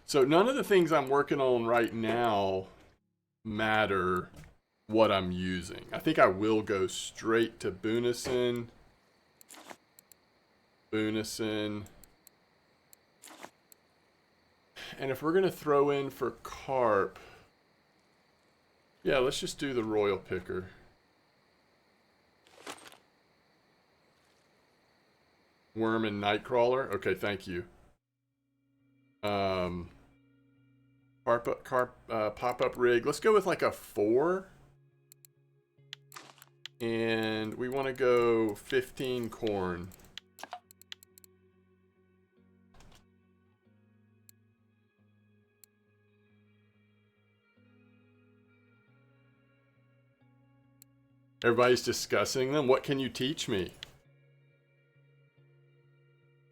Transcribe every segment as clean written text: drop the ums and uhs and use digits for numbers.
So none of the things I'm working on right now matter what I'm using. I think I will go straight to Boonison. And if we're going to throw in for carp, yeah, let's just do the Royal Picker. Worm and Nightcrawler. Okay, thank you. Pop-up rig. Let's go with like a 4. And we want to go 15 corn. Everybody's discussing them. What can you teach me?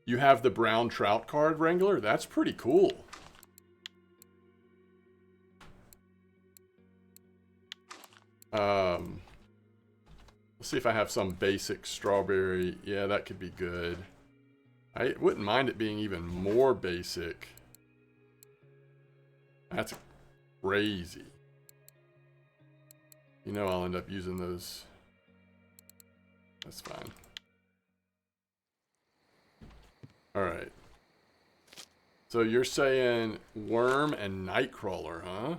You have the brown trout card, Wrangler? That's pretty cool. Let's see if I have some basic strawberry. Yeah, that could be good. I wouldn't mind it being even more basic. That's crazy. You know I'll end up using those. That's fine. Alright. So you're saying worm and nightcrawler, huh?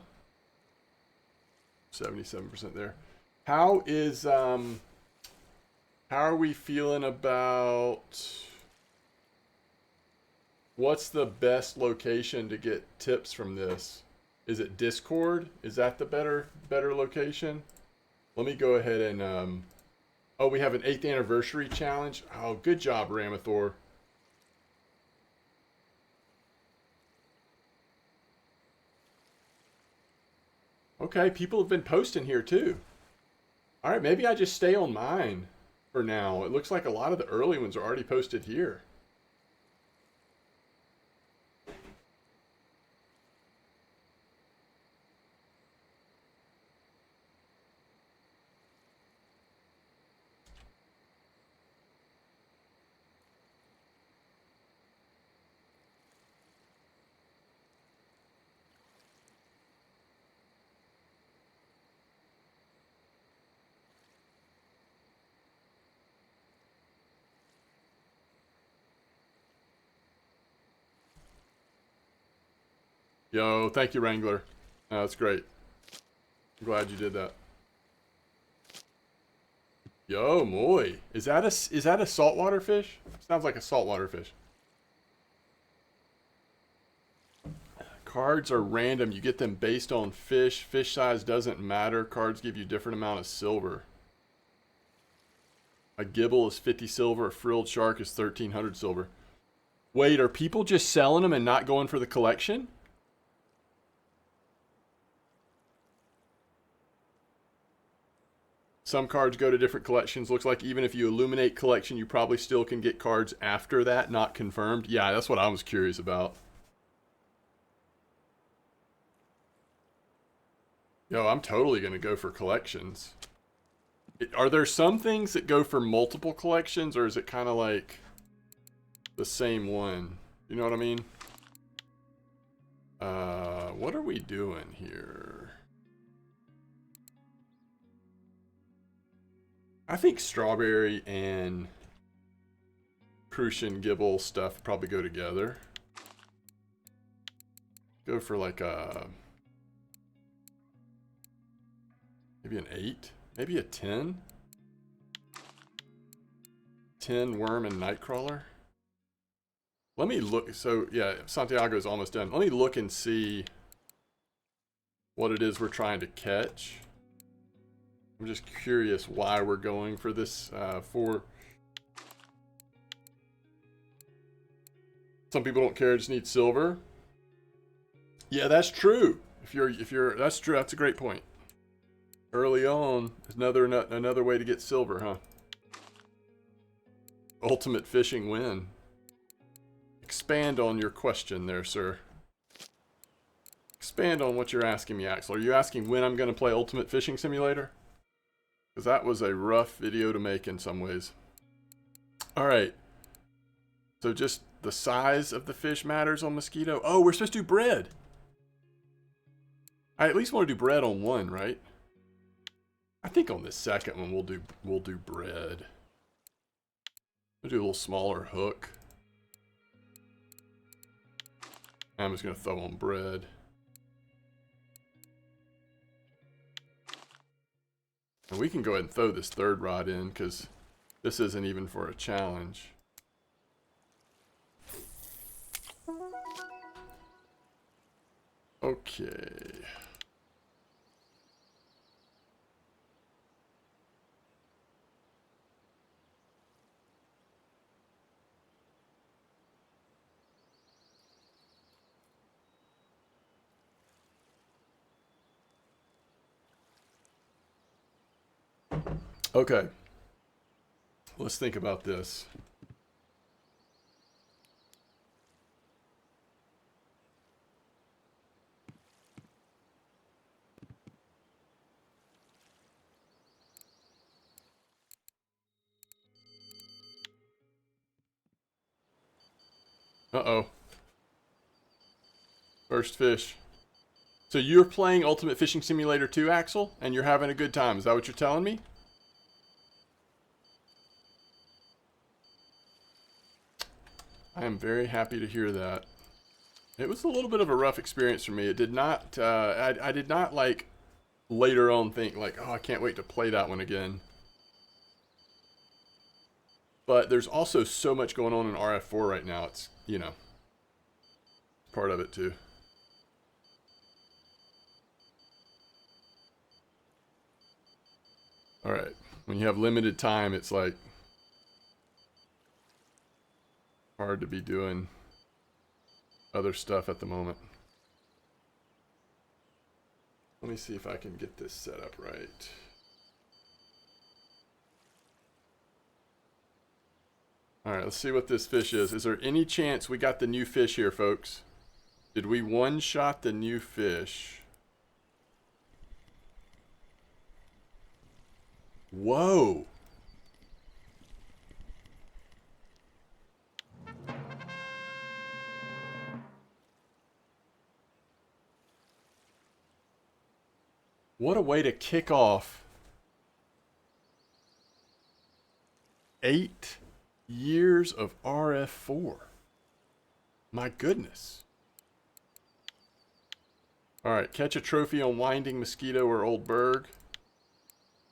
77% there. How is, how are we feeling about... What's the best location to get tips from this? Is it Discord? Is that the better location? Let me go ahead and, oh, we have an 8th anniversary challenge. Oh, good job, Ramathor. Okay, people have been posting here too. All right, maybe I just stay on mine for now. It looks like a lot of the early ones are already posted here. Yo, thank you, Wrangler. That's great. I'm glad you did that. Yo, moi. Is that a saltwater fish? Sounds like a saltwater fish. Cards are random. You get them based on fish. Fish size doesn't matter. Cards give you different amount of silver. A gibble is 50 silver. A frilled shark is 1,300 silver. Wait, are people just selling them and not going for the collection? Some cards go to different collections. Looks like even if you illuminate collection, you probably still can get cards after that, not confirmed. Yeah, that's what I was curious about. Yo, I'm totally going to go for collections. Are there some things that go for multiple collections, or is it kind of like the same one? You know what I mean? What are we doing here? I think strawberry and Crucian Gibble stuff probably go together. Go for like a... maybe an 8? Maybe a 10? 10 worm and nightcrawler? Let me look. So, yeah, Santiago's almost done. Let me look and see what it is we're trying to catch. I'm just curious why we're going for this, for... Some people don't care, just need silver. Yeah, that's true. That's true. That's a great point. Early on, another way to get silver, huh? Ultimate fishing win. Expand on your question there, sir. Expand on what you're asking me, Axel. Are you asking when I'm going to play Ultimate Fishing Simulator? Because that was a rough video to make in some ways. Alright. So just the size of the fish matters on mosquito. Oh, we're supposed to do bread. I at least want to do bread on one, right? I think on this second one we'll do bread. We'll do a little smaller hook. I'm just gonna throw on bread. And we can go ahead and throw this third rod in because this isn't even for a challenge. Okay. Okay. Let's think about this. Uh-oh. First fish. So you're playing Ultimate Fishing Simulator 2, Axel, and you're having a good time. Is that what you're telling me? I am very happy to hear that. It was a little bit of a rough experience for me. It did not, I did not like later on think like, oh, I can't wait to play that one again. But there's also so much going on in RF4 right now. It's, you know, part of it too. All right. When you have limited time, it's like hard to be doing other stuff at the moment. Let me see if I can get this set up right. All right, let's see what this fish is. Is there any chance we got the new fish here, folks? Did we one-shot the new fish? Whoa! What a way to kick off 8 years of RF4. My goodness. Alright, catch a trophy on Winding Mosquito or Old Burg.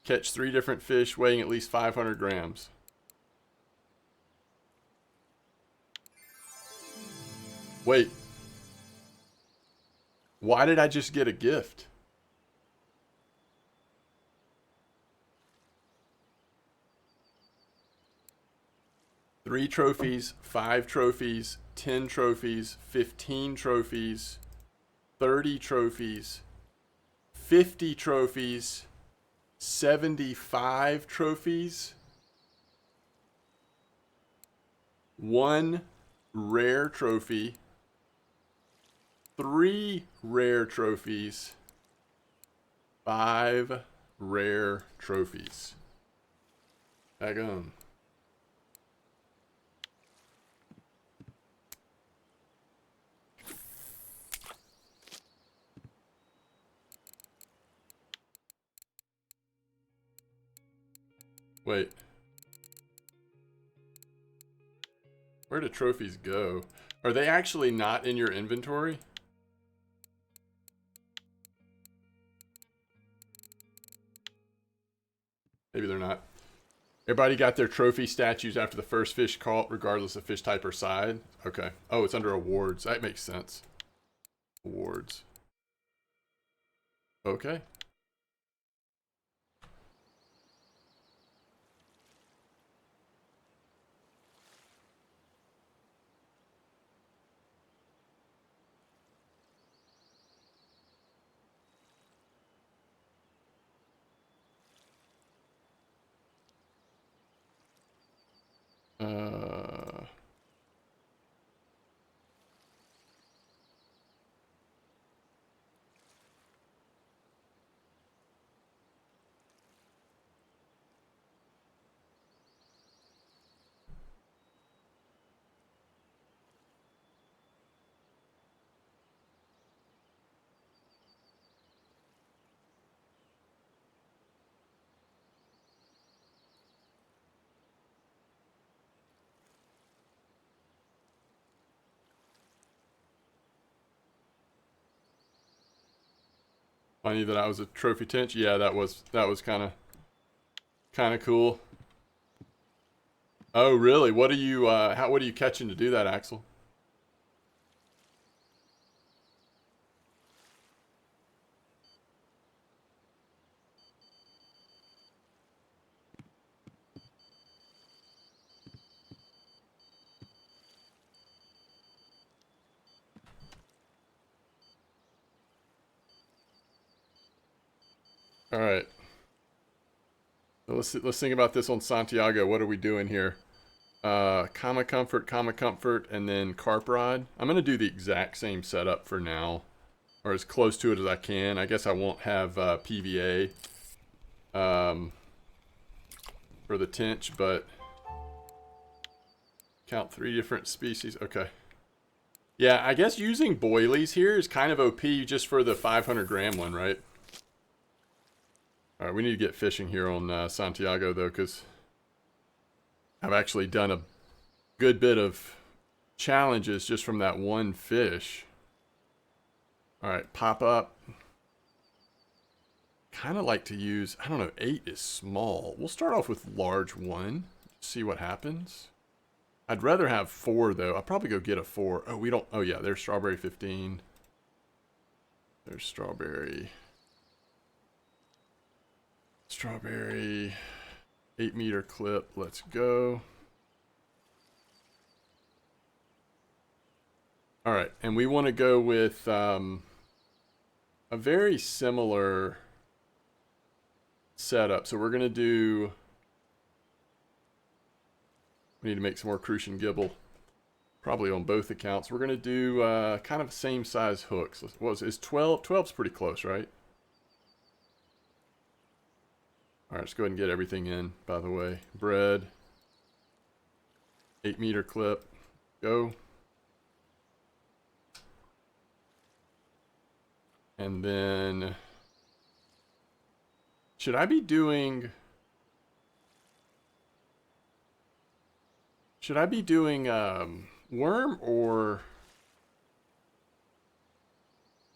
Catch 3 different fish weighing at least 500 grams. Wait. Why did I just get a gift? Three trophies, 5 trophies, 10 trophies, 15 trophies, 30 trophies, 50 trophies, 75 trophies, 1 rare trophy, 3 rare trophies, 5 rare trophies. Daggone. Wait. Where do trophies go? Are they actually not in your inventory? Maybe they're not. Everybody got their trophy statues after the first fish caught, regardless of fish type or size? Okay. Oh, it's under awards. That makes sense. Awards. Okay. Uh... Funny that I was a trophy tench. Yeah, that was kind of cool. Oh, really? What are you what are you catching to do that, Axel? All right. So let's think about this on Santiago. What are we doing here? Comma comfort, and then carp rod. I'm gonna do the exact same setup for now, or as close to it as I can. I guess I won't have PVA for the tench, but count 3 different species. Okay. Yeah, I guess using boilies here is kind of OP just for the 500 gram one, right? All right, we need to get fishing here on Santiago though, because I've actually done a good bit of challenges just from that one fish. All right, pop up. Kind of like to use, I don't know, 8 is small. We'll start off with large 1, see what happens. I'd rather have 4 though. I'll probably go get a 4. Oh, we don't, oh yeah, there's strawberry 15. There's strawberry. Strawberry 8-meter clip. Let's go. All right, and we want to go with a very similar setup. So we're going to do, we need to make some more crucian gibble, probably on both accounts. We're going to do kind of same size hooks. What is 12? 12's pretty close, right? All right, let's go ahead and get everything in, by the way. Bread, 8-meter clip, go. And then, should I be doing worm or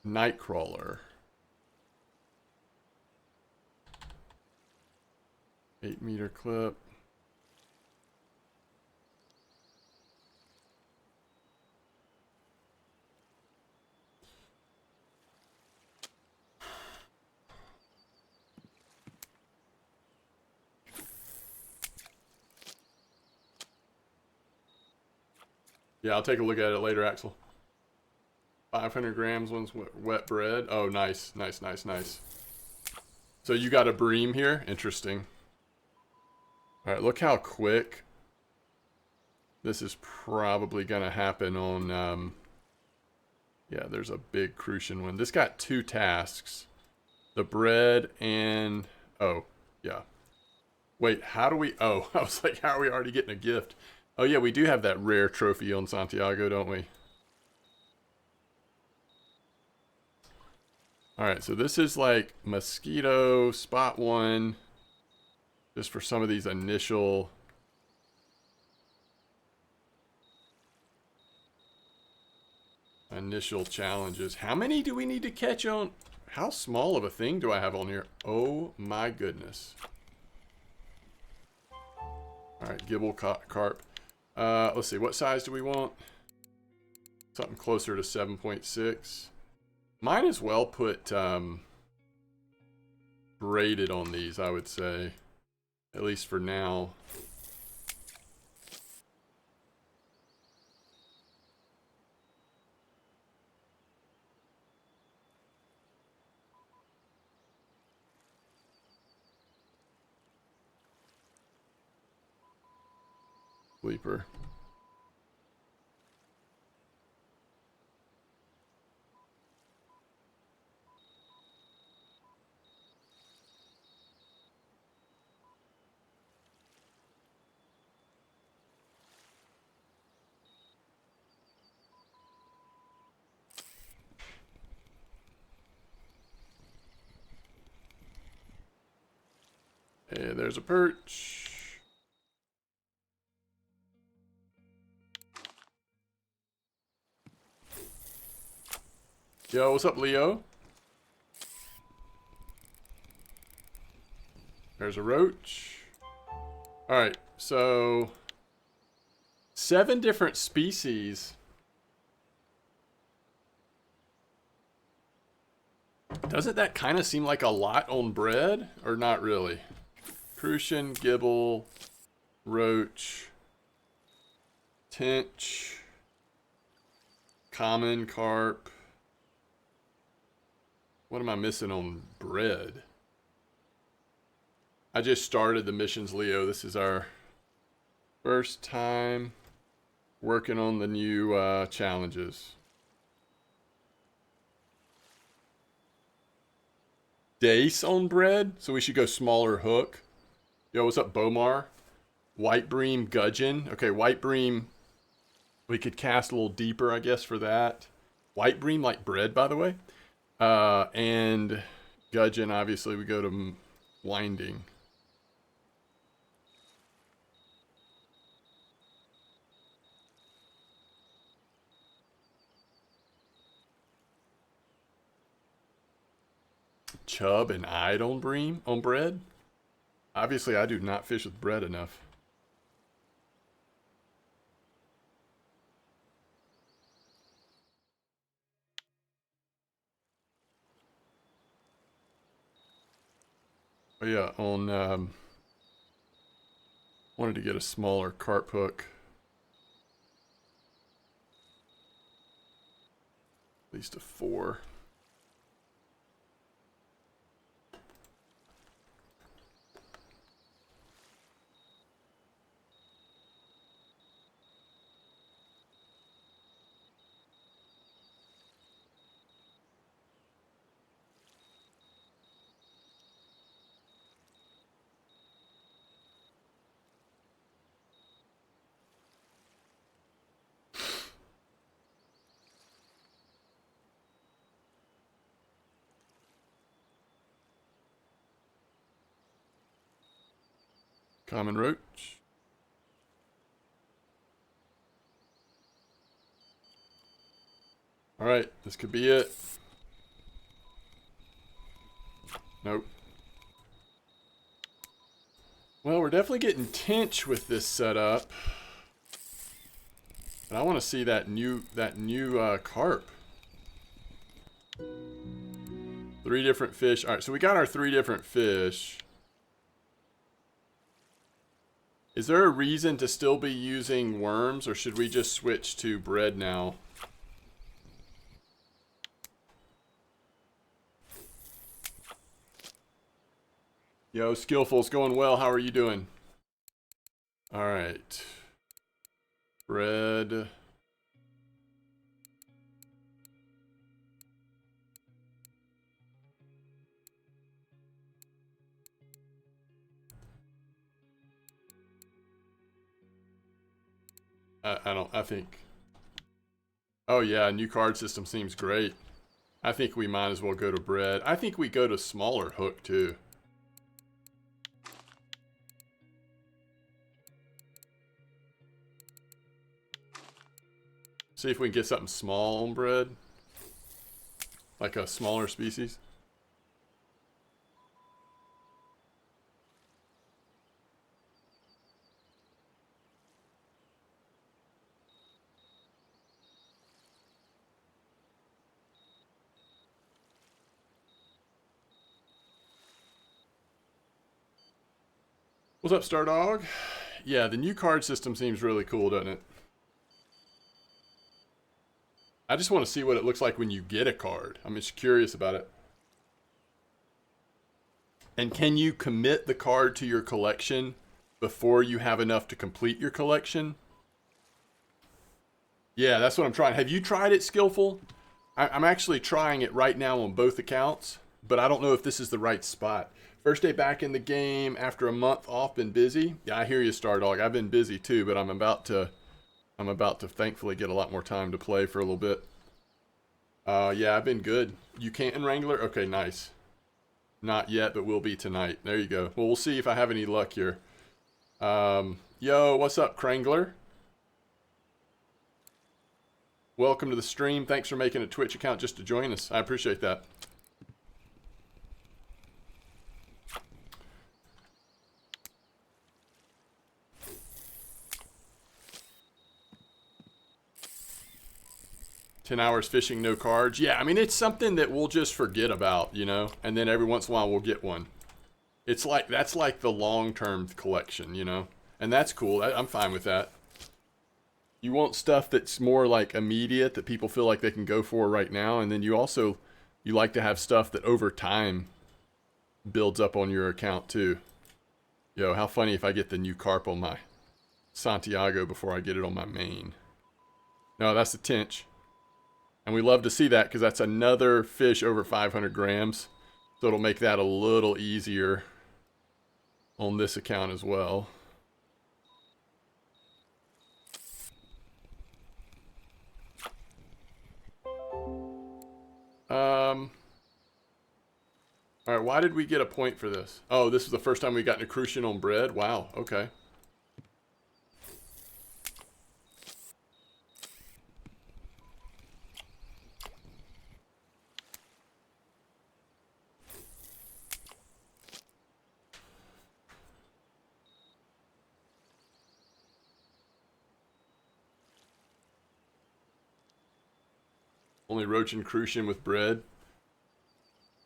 nightcrawler? 8-meter clip. Yeah, I'll take a look at it later, Axel. 500 grams, one's wet bread. Oh, nice. So you got a bream here? Interesting. All right, look how quick this is probably going to happen on, yeah, there's a big crucian one. This got 2 tasks. The bread and, oh, yeah. Wait, how do we, oh, I was like, how are we already getting a gift? Oh yeah, we do have that rare trophy on Santiago, don't we? Alright, so this is like mosquito, spot 1. Just for some of these initial challenges. How many do we need to catch on? How small of a thing do I have on here? Oh my goodness. Alright, gibble carp. Let's see, what size do we want? Something closer to 7.6. Might as well put braided on these, I would say. At least for now. Sleeper. Hey, there's a perch. Yo, what's up, Leo? There's a roach. All right, so 7 different species. Doesn't that kind of seem like a lot on bread? Or not really? Crucian, gibble, roach, tench, common, carp. What am I missing on bread? I just started the missions, Leo. This is our first time working on the new challenges. Dace on bread, so we should go smaller hook. Yo, what's up, Bomar? White Bream, gudgeon. Okay, White Bream, we could cast a little deeper, I guess, for that. White Bream, like bread, by the way. And gudgeon, obviously, we go to winding. Chub and eyed on bream on bread. Obviously, I do not fish with bread enough. Oh yeah, on wanted to get a smaller carp hook. At least a 4. Common roach. All right, this could be it. Nope. Well, we're definitely getting tench with this setup. But I want to see that new carp. 3 different fish. All right, so we got our 3 different fish. Is there a reason to still be using worms, or should we just switch to bread now? Yo, Skillful's going well. How are you doing? All right. Bread. I think. Oh yeah, new card system seems great. I think we might as well go to bread. I think we go to smaller hook too. See if we can get something small on bread. Like a smaller species. What's up, Stardog? Yeah, the new card system seems really cool, doesn't it? I just want to see what it looks like when you get a card. I'm just curious about it. And can you commit the card to your collection before you have enough to complete your collection? Yeah, that's what I'm trying. Have you tried it, Skillful? I'm actually trying it right now on both accounts, but I don't know if this is the right spot. First day back in the game after a month off, been busy. Yeah, I hear you, Stardog. I've been busy too, but I'm about to thankfully get a lot more time to play for a little bit. Yeah, I've been good. You Canton Wrangler? Okay, nice. Not yet, but will be tonight. There you go. Well, we'll see if I have any luck here. Yo, what's up, Krangler? Welcome to the stream. Thanks for making a Twitch account just to join us. I appreciate that. 10 hours fishing, no cards. Yeah, I mean, it's something that we'll just forget about, you know, and then every once in a while we'll get one. It's like, that's like the long-term collection, you know, and that's cool. I'm fine with that. You want stuff that's more like immediate, that people feel like they can go for right now, and then you also, you like to have stuff that over time builds up on your account too. Yo, how funny if I get the new carp on my Santiago before I get it on my main. No, that's the tench. And we love to see that because that's another fish over 500 grams. So it'll make that a little easier on this account as well. Alright, why did we get a point for this? Oh, this is the first time we got an accretion on bread? Wow, okay. Only roach and crucian with bread.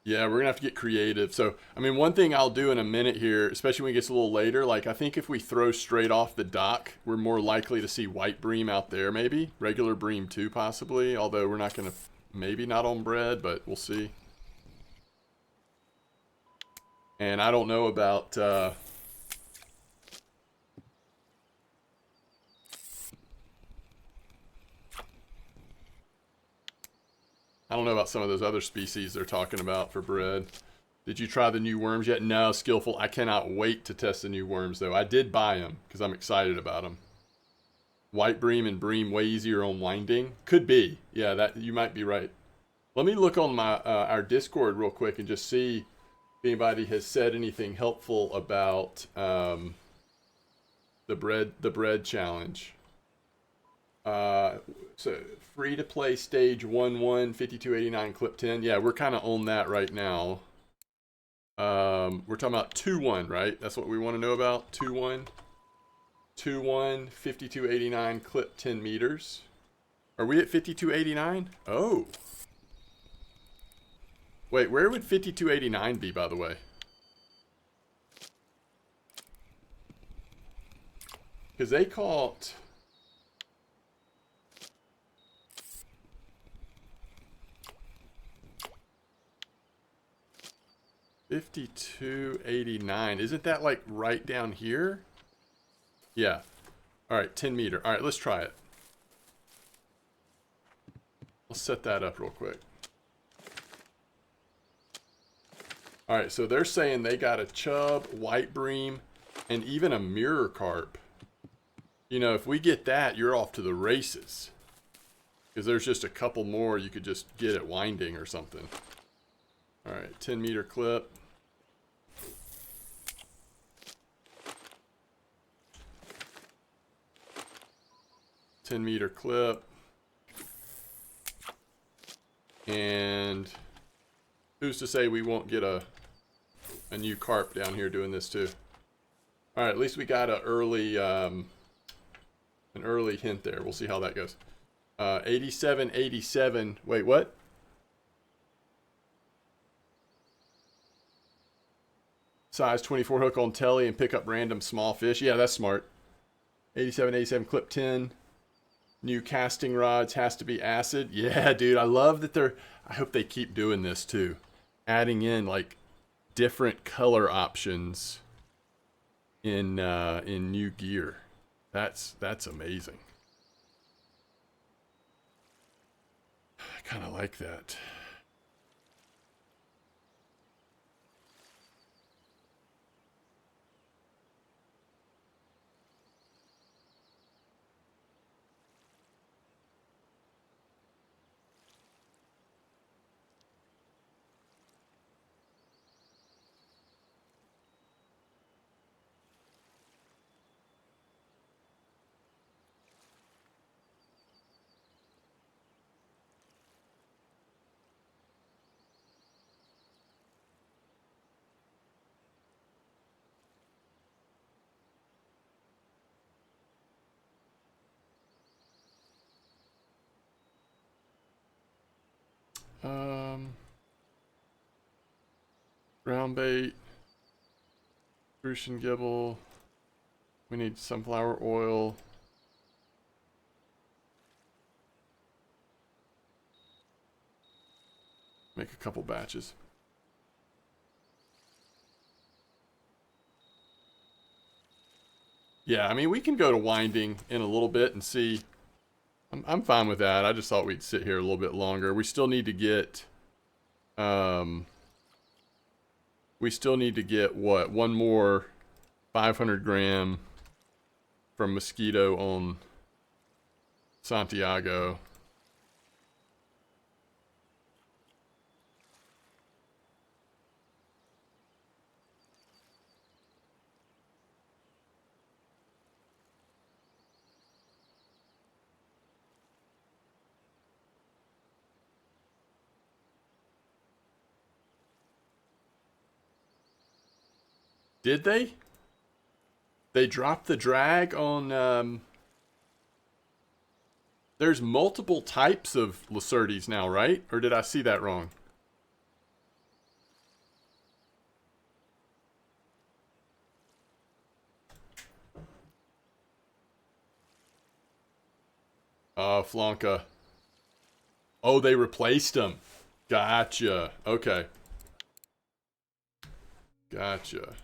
Yeah, we're gonna have to get creative. So, I mean, one thing I'll do in a minute here, especially when it gets a little later, like I think if we throw straight off the dock, we're more likely to see white bream out there, maybe. Regular bream too, possibly. Although we're not gonna, maybe not on bread, but we'll see. And I don't know about, I don't know about some of those other species they're talking about for bread. Did you try the new worms yet? No, Skillful. I cannot wait to test the new worms, though. I did buy them because I'm excited about them. White bream and bream way easier on winding. Could be. Yeah, that you might be right. Let me look on my our Discord real quick and just see if anybody has said anything helpful about the bread challenge. So free to play stage 1-1 5289 clip 10. Yeah, we're kind of on that right now. We're talking about 2-1, right? That's what we want to know about. 2-1. 2-1 5289 clip 10 meters. Are we at 5289? Oh. Wait, where would 5289 be, by the way? Because they caught 5289. Isn't that like right down here? Yeah. All right, 10 meter. All right, let's try it. Let's set that up real quick. All right, so they're saying they got a chub, white bream, and even a mirror carp. You know, if we get that, you're off to the races. Because there's just a couple more you could just get at winding or something. All right, 10 meter clip. $10-meter clip. And who's to say we won't get a new carp down here doing this too. All right, at least we got an early hint there. We'll see how that goes. 87. Wait, what? Size 24 hook on telly and pick up random small fish. Yeah, that's smart. 87 clip 10. New casting rods has to be acid. Yeah, dude, I love that they're, I hope they keep doing this too. Adding in like different color options in new gear. That's amazing. I kind of like that. Ground bait. Crucian gibble. We need sunflower oil. Make a couple batches. Yeah, I mean, we can go to winding in a little bit and see. I'm fine with that. I just thought we'd sit here a little bit longer. We still need to get, what? One more 500 gram from Mosquito on Santiago. Did they? They dropped the drag on, there's multiple types of Lacertes now, right? Or did I see that wrong? Flanca. Oh, they replaced them. Gotcha. Okay. Gotcha.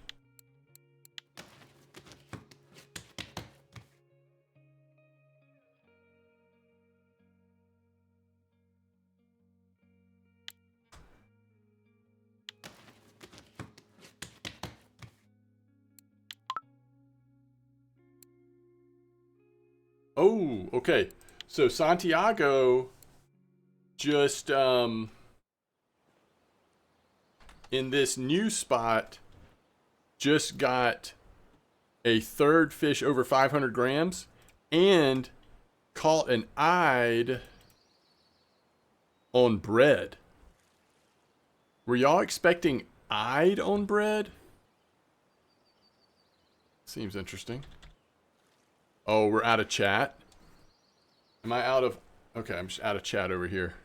Oh, okay. So Santiago just in this new spot just got a third fish over 500 grams and caught an eyed on bread. Were y'all expecting eyed on bread? Seems interesting. Oh, we're out of chat? Am I out of... Okay, I'm just out of chat over here.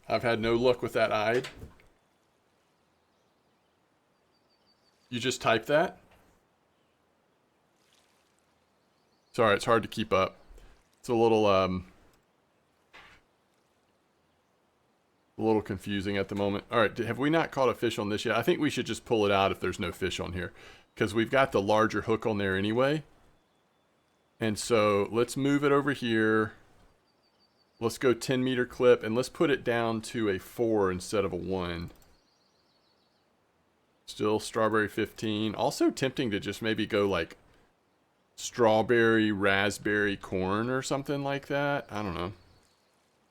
I've had no luck with that eyed. You just type that? Sorry, it's hard to keep up. It's a little confusing at the moment. All right, have we not caught a fish on this yet? I think we should just pull it out if there's no fish on here, because we've got the larger hook on there anyway. And so let's move it over here. Let's go 10-meter clip, and let's put it down to a 4 instead of a 1. Still strawberry 15. Also tempting to just maybe go like strawberry, raspberry, corn or something like that. I don't know.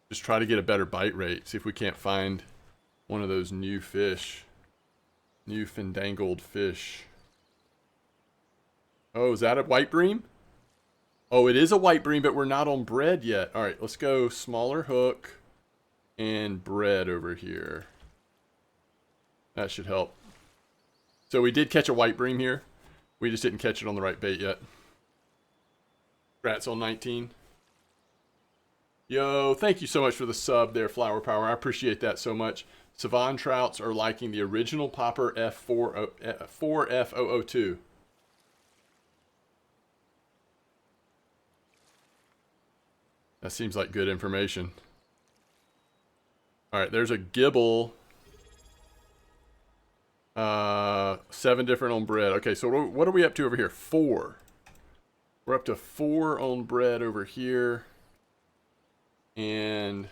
Just try to get a better bite rate. See if we can't find one of those new fish. New fandangled fish. Oh, is that a white bream? Oh, it is a white bream, but we're not on bread yet. All right, let's go smaller hook and bread over here. That should help. So we did catch a white bream here. We just didn't catch it on the right bait yet. Congrats on 19. Yo, thank you so much for the sub there, Flower Power. I appreciate that so much. Savon Trouts are liking the original Popper F4F002. That seems like good information. All right, there's a gibble. 7 different on bread. Okay, so what are we up to over here? 4. We're up to 4 on bread over here. And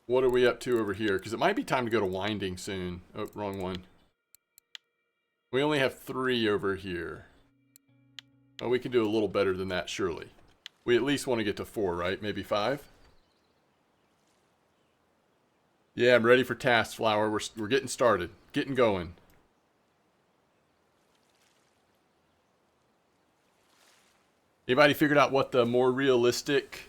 what are we up to over here? Because it might be time to go to winding soon. Oh, wrong one. We only have 3 over here. Oh, we can do a little better than that, surely. We at least want to get to 4, right? Maybe 5? Yeah, I'm ready for tasks, Flower. We're getting started. Getting going. Anybody figured out what the more realistic...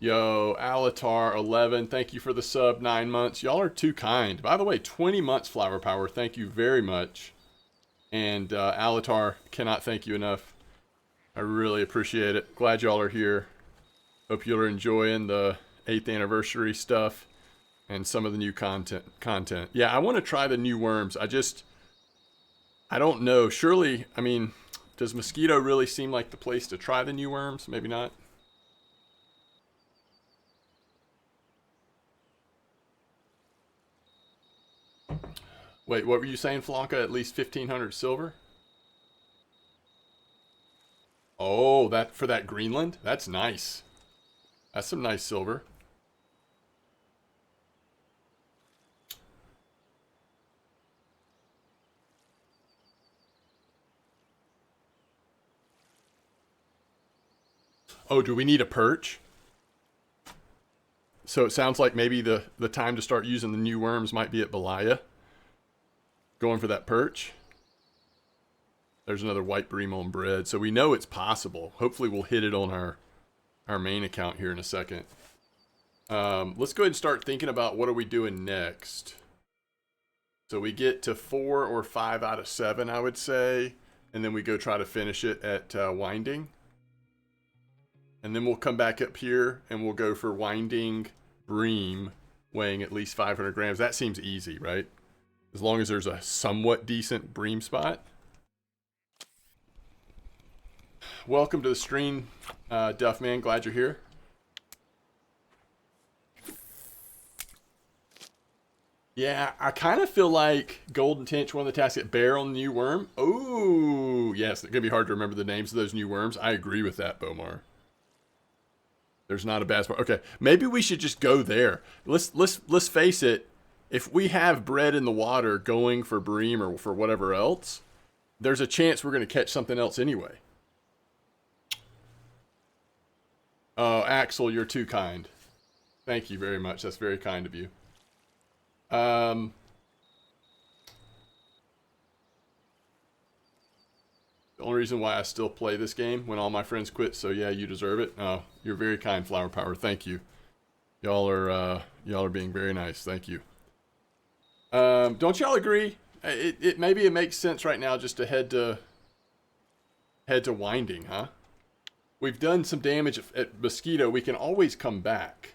Yo, Alatar 11, thank you for the sub, 9 months. Y'all are too kind. By the way, 20 months, Flower Power. Thank you very much. And Alatar, cannot thank you enough. I really appreciate it. Glad y'all are here. Hope you're enjoying the 8th anniversary stuff and some of the new content. Yeah, I want to try the new worms. I don't know. Surely, I mean, does Mosquito really seem like the place to try the new worms? Maybe not. Wait, what were you saying, Flonka? At least 1,500 silver? Oh, that for that Greenland? That's nice. That's some nice silver. Oh, do we need a perch? So it sounds like maybe the time to start using the new worms might be at Belaya. Going for that perch. There's another white bream on bread. So we know it's possible. Hopefully we'll hit it on our main account here in a second. Let's go ahead and start thinking about what are we doing next. So we get to 4 or 5 out of 7, I would say. And then we go try to finish it at Winding. And then we'll come back up here and we'll go for Winding Bream, weighing at least 500 grams. That seems easy, right? As long as there's a somewhat decent bream spot. Welcome to the stream, Duffman. Glad you're here. Yeah, I kind of feel like Golden Tench won the task at Bear on the new worm. Oh, yes, it's going to be hard to remember the names of those new worms. I agree with that, Bomar. There's not a bad spot. Okay, maybe we should just go there. Let's face it. If we have bread in the water going for bream or for whatever else, there's a chance we're going to catch something else anyway. Oh, Axel, you're too kind. Thank you very much. That's very kind of you. The only reason why I still play this game when all my friends quit, so yeah, you deserve it. Oh, you're very kind, Flower Power. Thank you. Y'all are being very nice. Thank you. Don't y'all agree? Maybe it makes sense right now just to head to Winding, huh? We've done some damage at Mosquito. We can always come back.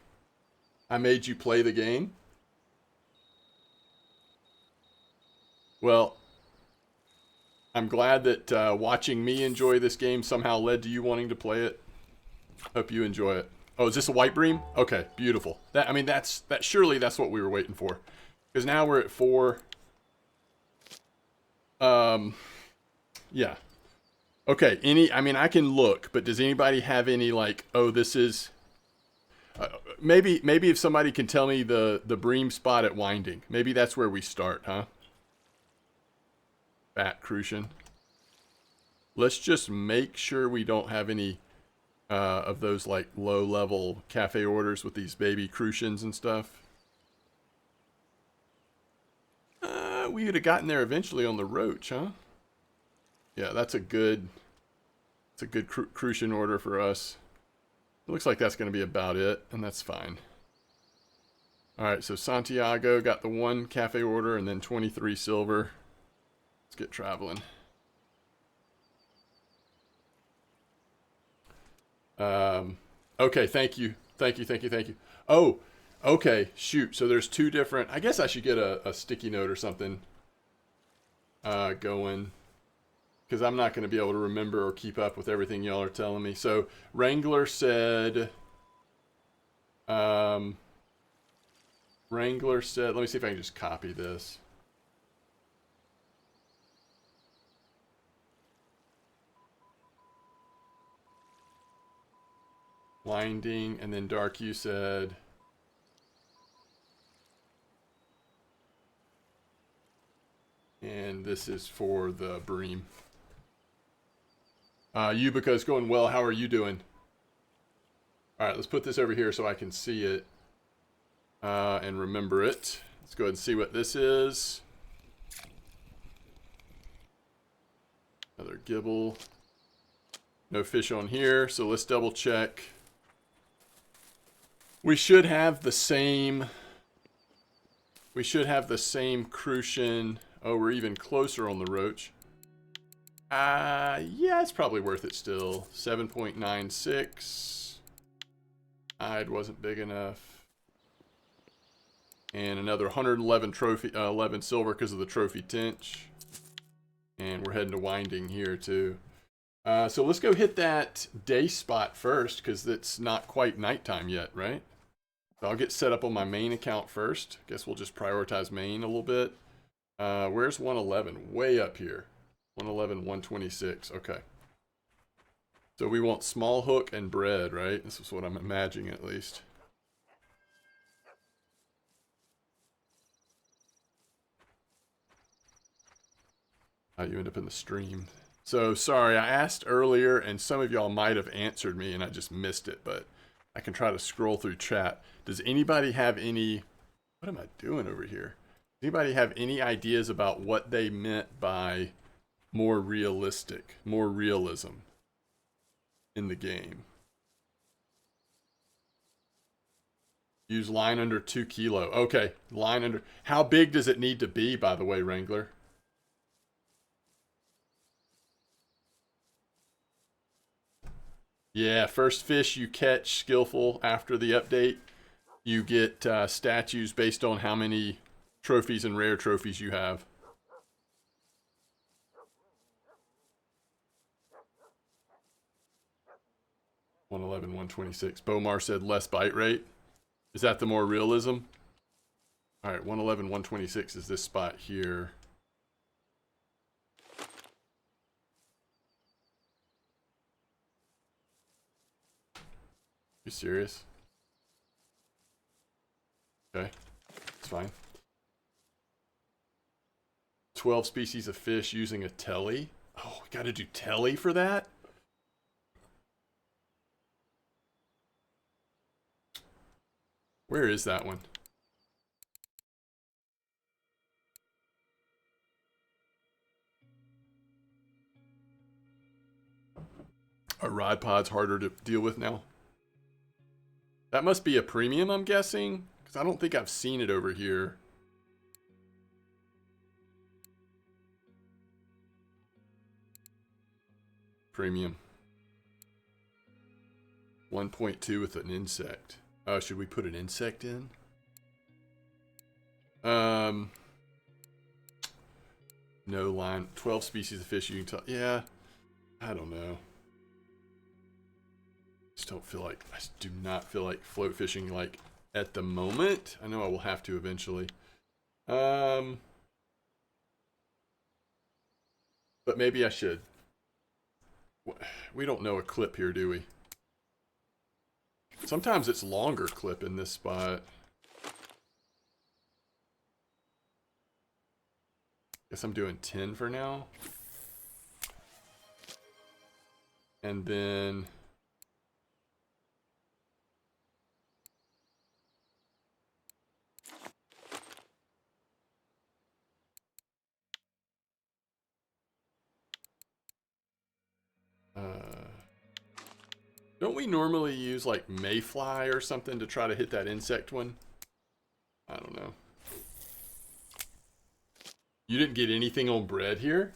I made you play the game. Well, I'm glad that watching me enjoy this game somehow led to you wanting to play it. Hope you enjoy it. Oh, is this a white bream? Okay, beautiful. Surely that's what we were waiting for. Because now we're at 4. Yeah. Okay, I can look, but does anybody have any, like, oh, this is... maybe if somebody can tell me the bream spot at Winding. Maybe that's where we start, huh? Fat Crucian. Let's just make sure we don't have any of those, like, low-level cafe orders with these baby Crucians and stuff. We would have gotten there eventually on the roach, huh? Yeah, that's a good Crucian order for us. It looks like that's going to be about it, and that's fine. Alright, so Santiago got the 1 cafe order and then 23 silver. Let's get traveling. Okay, thank you. Thank you. Oh, okay, shoot. So there's 2 different... I guess I should get a sticky note or something going. Because I'm not going to be able to remember or keep up with everything y'all are telling me. So Wrangler said... let me see if I can just copy this. Winding, and then Dark, you said... And this is for the bream. Yubica's going well. How are you doing? Alright, let's put this over here so I can see it. And remember it. Let's go ahead and see what this is. Another gibble. No fish on here, so let's double check. We should have the same... Crucian. Oh, we're even closer on the roach. Yeah, it's probably worth it still. 7.96. Hide wasn't big enough. And another 111 trophy, 11 silver because of the trophy tench. And we're heading to winding here too. So let's go hit that day spot first because it's not quite nighttime yet, right? So I'll get set up on my main account first. Guess we'll just prioritize main a little bit. Where's 111? Way up here. 111, 126. Okay. So we want small hook and bread, right? This is what I'm imagining at least. You end up in the stream. So sorry, I asked earlier and some of y'all might have answered me and I just missed it, but I can try to scroll through chat. Does anybody have any, what am I doing over here? Does anybody have any ideas about what they meant by more realistic, more realism in the game? Use line under 2 kilo. Okay, line under. How big does it need to be, by the way, Wrangler? Yeah, first fish you catch skillful after the update. You get statues based on how many trophies and rare trophies you have. One 126. Bomar said less bite rate. Is that the more realism? All right, 126 is this spot here. You serious? Okay, it's fine. 12 species of fish using a telly. Oh, we gotta do telly for that? Where is that one? Are rod pods harder to deal with now? That must be a premium, I'm guessing, because I don't think I've seen it over here. Premium. 1.2 with an insect. Oh, should we put an insect in? No line. 12 species of fish you can tell. Yeah, I don't know. Just don't feel like, I do not feel like float fishing like at the moment. I know I will have to eventually. But maybe I should. We don't know a clip here, do we? Sometimes it's longer clip in this spot. Guess I'm doing 10 for now. And then don't we normally use like mayfly or something to try to hit that insect one? I don't know. You didn't get anything on bread here?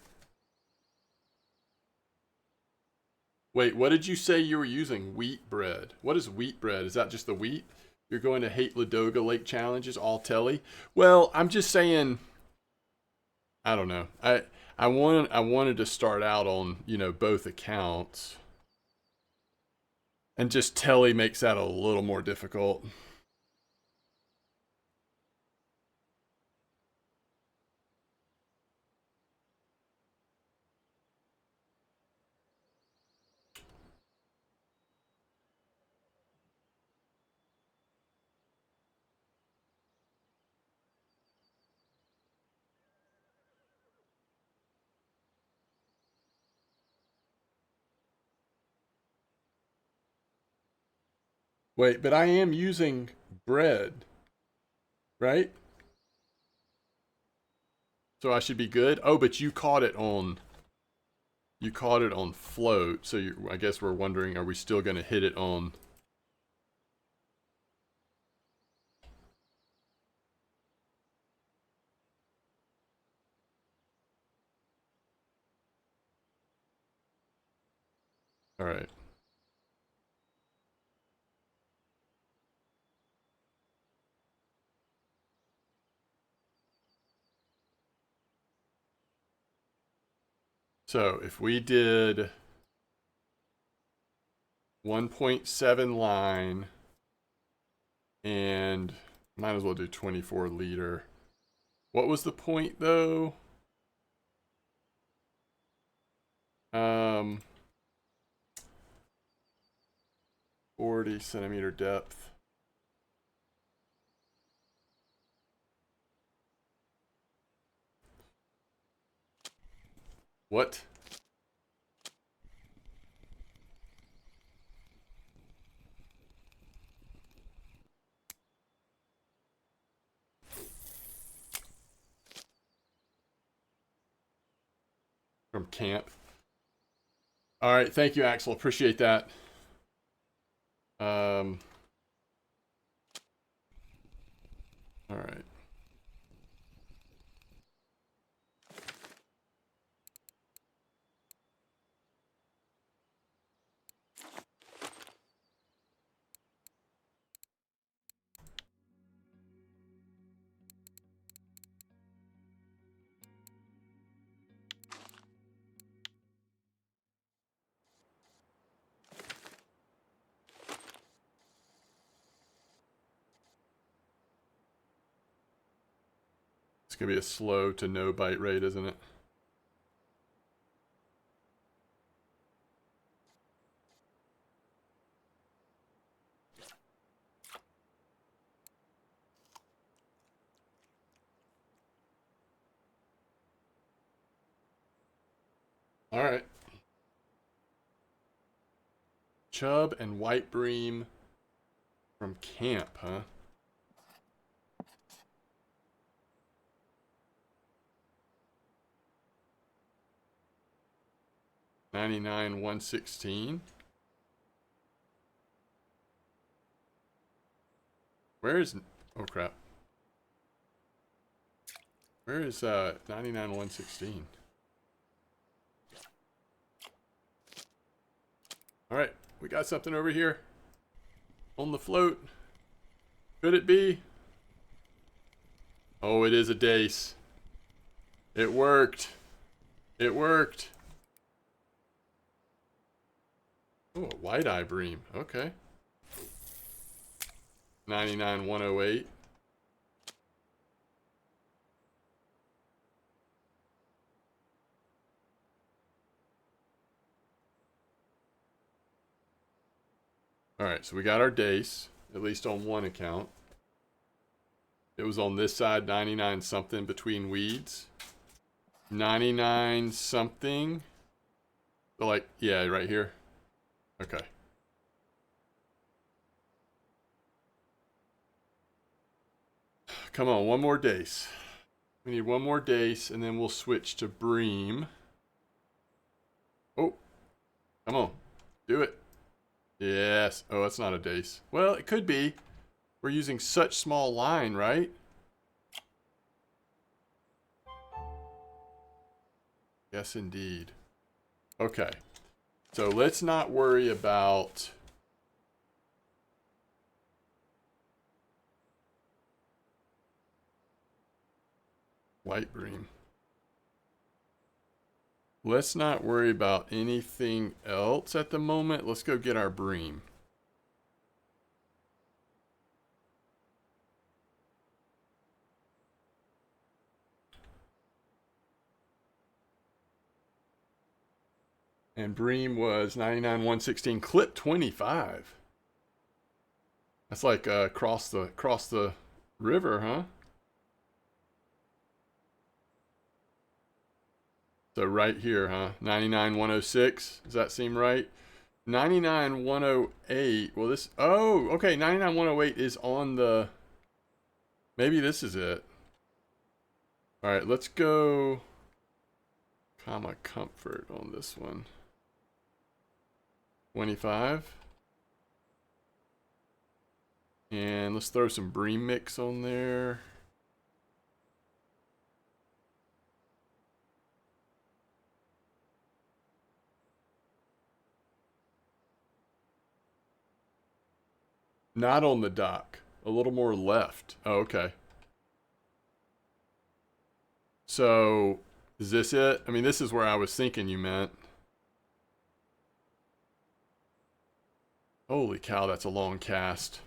Wait, what did you say you were using? Wheat bread. What is wheat bread? Is that just the wheat? You're going to hate Ladoga Lake challenges, all telly? Well, I'm just saying, I don't know. I wanted to start out on, you know, both accounts. And just telly makes that a little more difficult. Wait, but I am using bread, right? So I should be good. Oh, but you caught it on float. So I guess we're wondering, are we still going to hit it on? All right. So if we did 1.7 line and might as well do 24 liter. What was the point though? 40 centimeter depth. What? From camp. All right, thank you, Axel. Appreciate that. All right. It's gonna be a slow to no bite rate, isn't it? All right. Chub and white bream from camp, huh? $99, $116. Where is? Oh crap. Where is 99, $116? All right, we got something over here on the float. Could it be? Oh, it is a dace. It worked. It worked. Oh, a white-eye bream. Okay. 99, 108. All right, so we got our dace, at least on one account. It was on this side, 99 something between weeds. 99 something. So like, yeah, right here. Okay. Come on, one more dace. We need one more dace, and then we'll switch to bream. Oh, come on. Do it. Yes. Oh, that's not a dace. Well, it could be. We're using such small line, right? Yes, indeed. Okay. So let's not worry about white bream. Let's not worry about anything else at the moment. Let's go get our bream. And bream was 99, 116, clip 25. That's like across the river, huh? So right here, huh? 99, 106. Does that seem right? 99, 108. Well, this. Oh, okay. 99, 108 is on the. Maybe this is it. All right, let's go. Comma comfort on this one. 25. And let's throw some bream mix on there. Not on the dock. A little more left. Oh, okay. So, is this it? I mean, this is where I was thinking you meant. Holy cow, that's a long cast.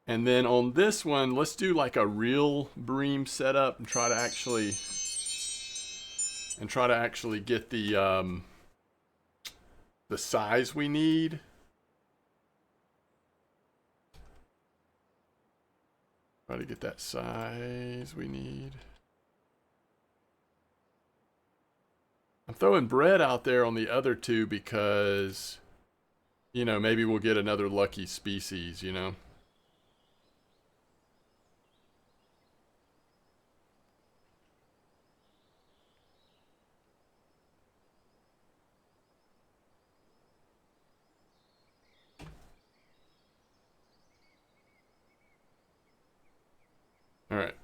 And then on this one, let's do like a real bream setup and try to actually get the size we need. Try to get that size we need. I'm throwing bread out there on the other two because, you know, maybe we'll get another lucky species, you know. All right.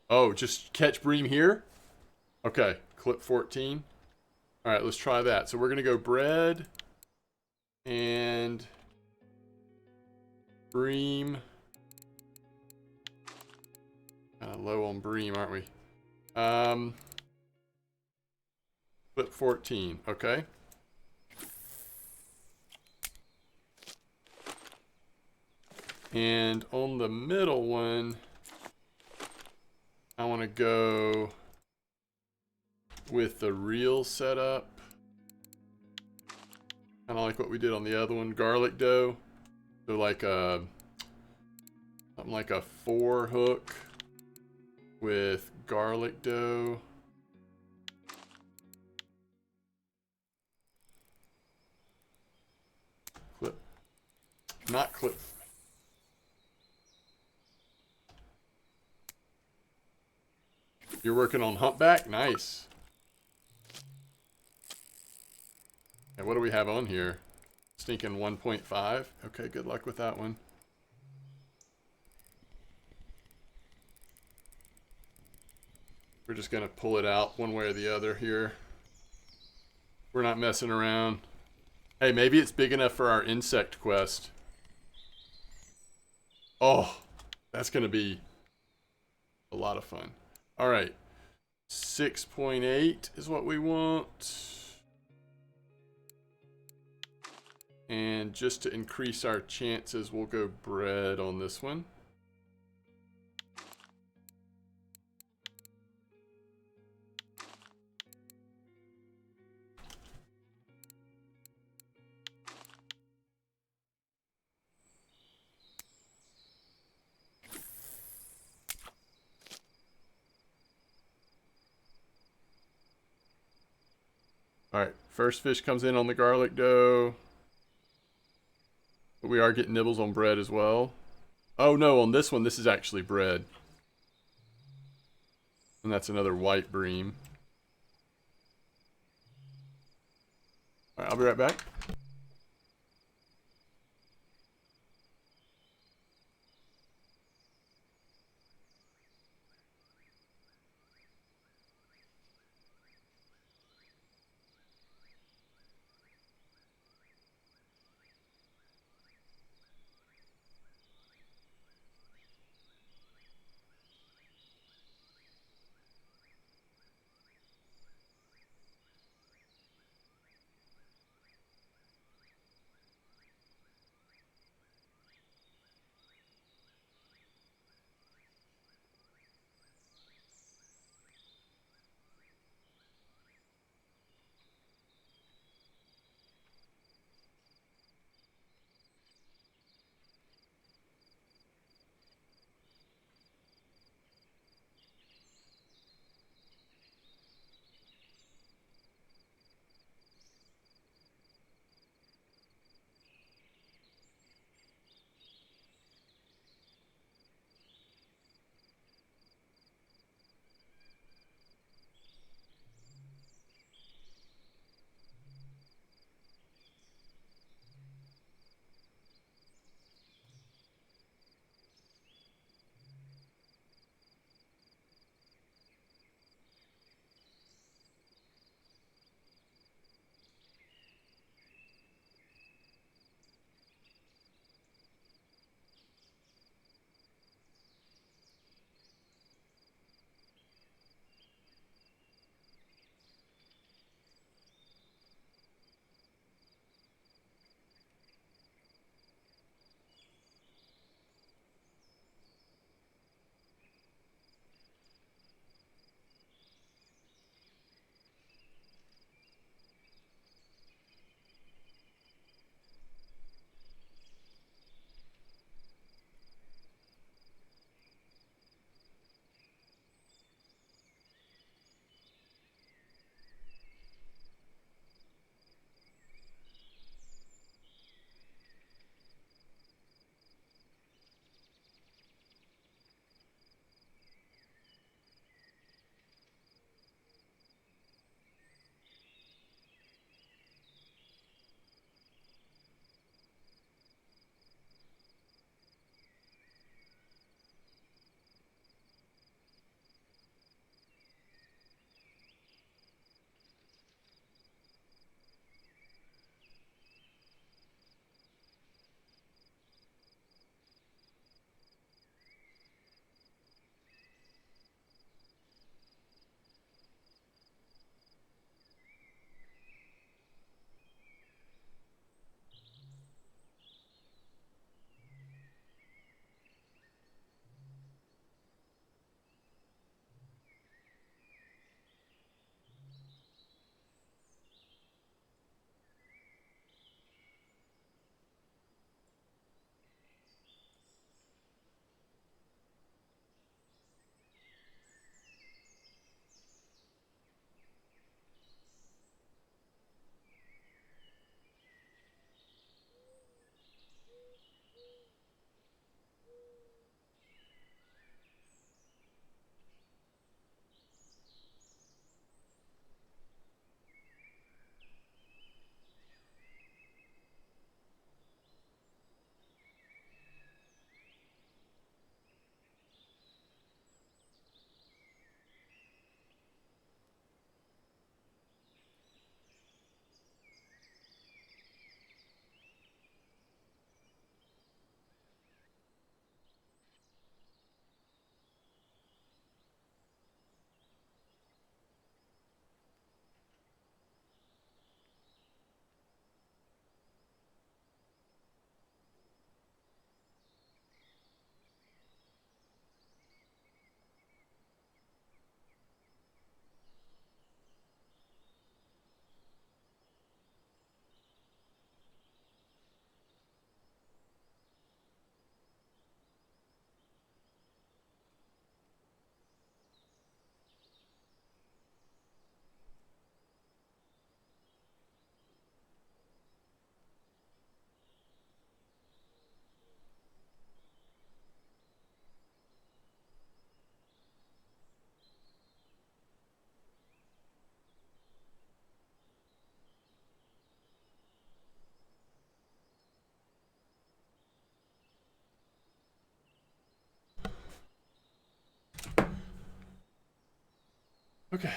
Oh, just catch bream here? Okay, clip 14. All right, let's try that. So we're going to go bread and bream. Kind of low on bream, aren't we? Clip 14, okay. And on the middle one, I want to go with the reel setup. Kind of like what we did on the other one, garlic dough. So like something like a 4 hook with garlic dough. Clip, not clip. You're working on humpback? Nice. And what do we have on here? Stinking 1.5. Okay, good luck with that one. We're just gonna pull it out one way or the other here. We're not messing around. Hey, maybe it's big enough for our insect quest. Oh, that's gonna be a lot of fun. All right, 6.8 is what we want. And just to increase our chances, we'll go bread on this one. All right, first fish comes in on the garlic dough. But we are getting nibbles on bread as well. Oh no, on this one, this is actually bread. And that's another white bream. All right, I'll be right back. Okay.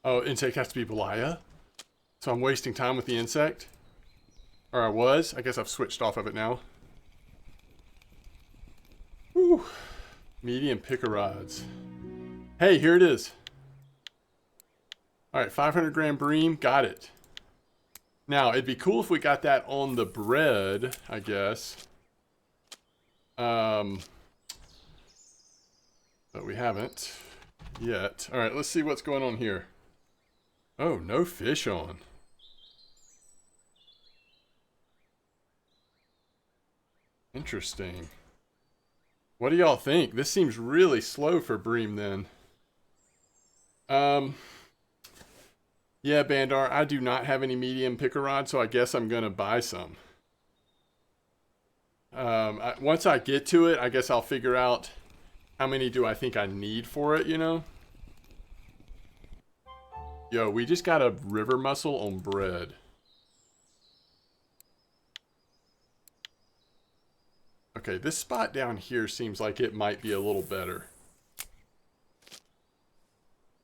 Oh, intake has to be Belaya? So I'm wasting time with the insect? Or I was. I guess I've switched off of it now. Whew. Medium picker rods. Hey, here it is. Alright, 500 gram Bream. Got it. Now, it'd be cool if we got that on the bread, I guess. But we haven't yet. Alright, let's see what's going on here. Oh, no fish on. Interesting. What do y'all think? This seems really slow for Bream then. Yeah, Bandar, I do not have any medium picker rod, so I guess I'm gonna buy some. Once I get to it, I guess I'll figure out how many do I think I need for it, you know? Yo, we just got a river mussel on bread. Okay, this spot down here seems like it might be a little better.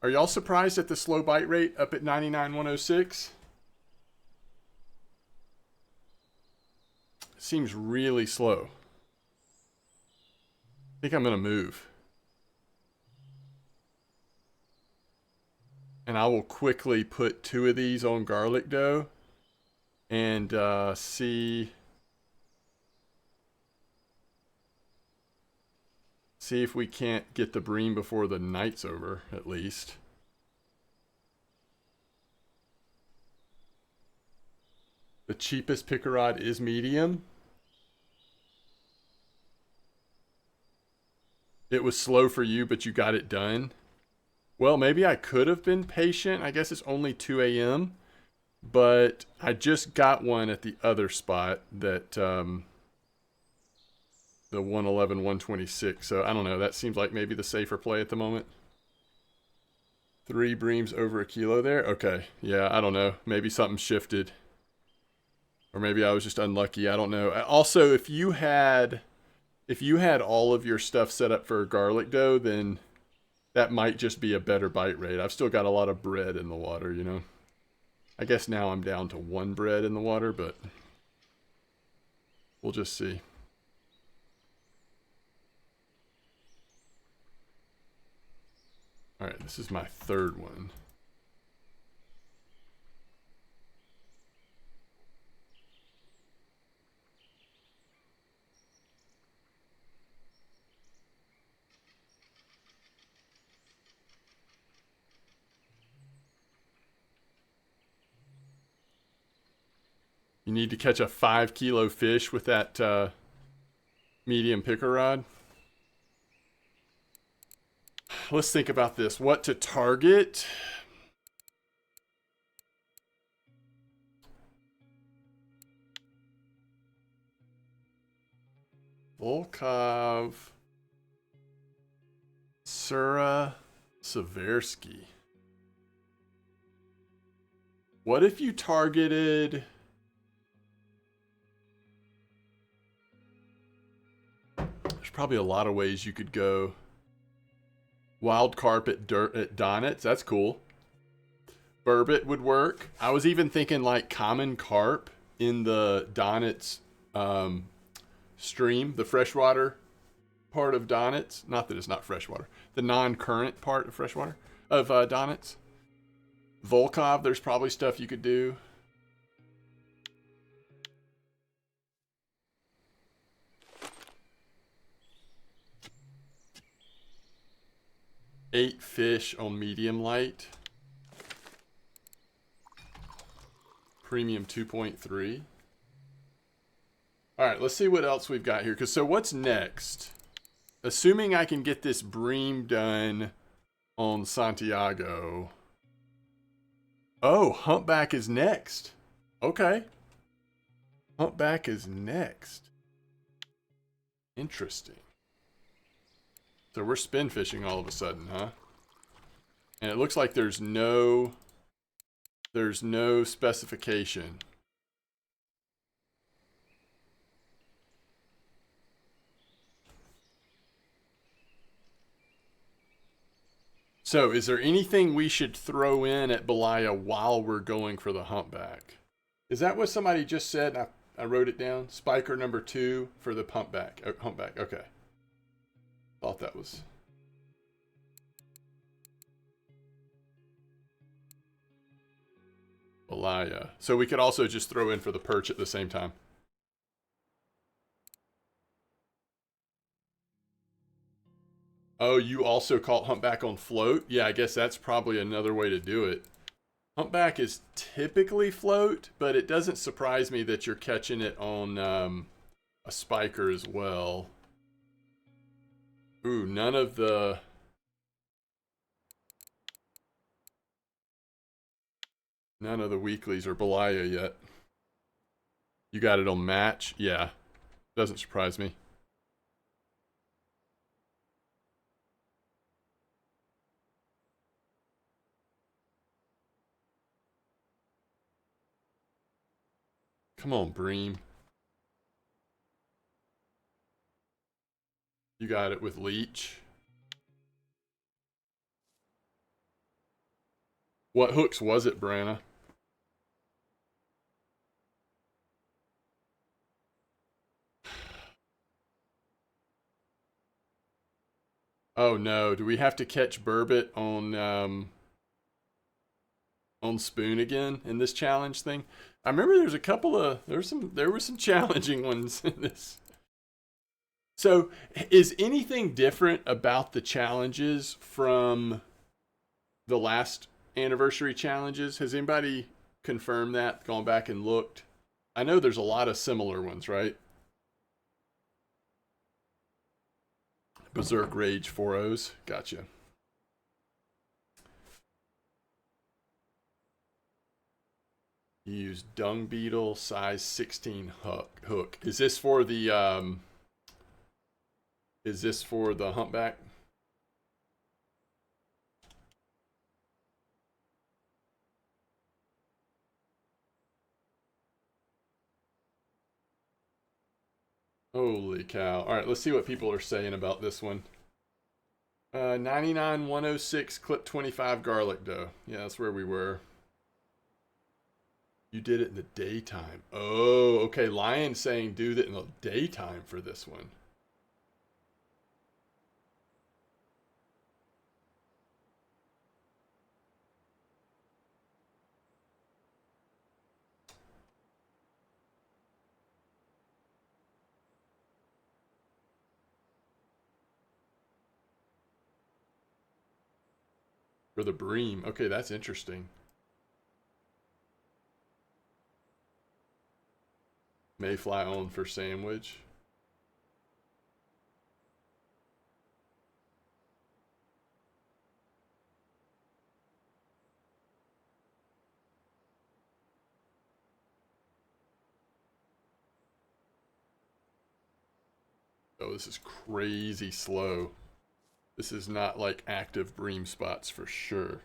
Are y'all surprised at the slow bite rate up at 99.106? Seems really slow. I think I'm gonna move. And I will quickly put 2 of these on garlic dough and see if we can't get the Bream before the night's over, at least. The cheapest picker rod is medium. It was slow for you, but you got it done. Well, maybe I could have been patient. I guess it's only 2 a.m. But I just got one at the other spot that... the 111, 126. So I don't know. That seems like maybe the safer play at the moment. 3 Breams over a kilo there. Okay. Yeah, I don't know. Maybe something shifted. Or maybe I was just unlucky. I don't know. Also, if you had all of your stuff set up for garlic dough, then that might just be a better bite rate. I've still got a lot of bread in the water, you know. I guess now I'm down to 1 bread in the water, but we'll just see. Alright, this is my 3rd one. You need to catch a 5-kilo fish with that medium picker rod. Let's think about this. What to target? Volkov. Sura. Seversky. What if you targeted... There's probably a lot of ways you could go. Wild carp at Donitz. That's cool. Burbot would work. I was even thinking like common carp in the Donitz stream, the freshwater part of Donitz. Not that it's not freshwater. The non-current part of freshwater of Donitz. Volkov, there's probably stuff you could do. Eight fish on medium light. Premium 2.3. Alright, let's see what else we've got here. So what's next? Assuming I can get this Bream done on Santiago. Oh, Humpback is next. Okay. Humpback is next. Interesting. So we're spin fishing all of a sudden, huh? And it looks like there's no There's no specification. So, is there anything we should throw in at Belaya while we're going for the humpback? Is that what somebody just said? I wrote it down. Spiker number 2 for the humpback. Humpback. Okay. Thought that was. Belaya. So we could also just throw in for the perch at the same time. Oh, you also caught humpback on float? Yeah, I guess that's probably another way to do it. Humpback is typically float, but it doesn't surprise me that you're catching it on a spiker as well. Ooh, none of the weeklies are Belaya yet. You got it on match? Yeah, doesn't surprise me. Come on, Bream. You got it with leech. What hooks was it, Branna? Oh no, do we have to catch burbot on spoon again in this challenge thing? I remember there's a couple of there were some challenging ones in this. So, is anything different about the challenges from the last anniversary challenges? Has anybody confirmed that, gone back and looked? I know there's a lot of similar ones, right? Berserk Rage 4Os. Gotcha. You use dung beetle size 16 hook. Is this for the humpback? Holy cow. All right, let's see what people are saying about this one. 99 106 clip 25 garlic dough. Yeah, that's where we were. You did it in the daytime. Oh, okay. Lion saying do that in the daytime for this one. For the bream. Okay, that's interesting. Mayfly on for sandwich. Oh, this is crazy slow. This is not like active bream spots for sure.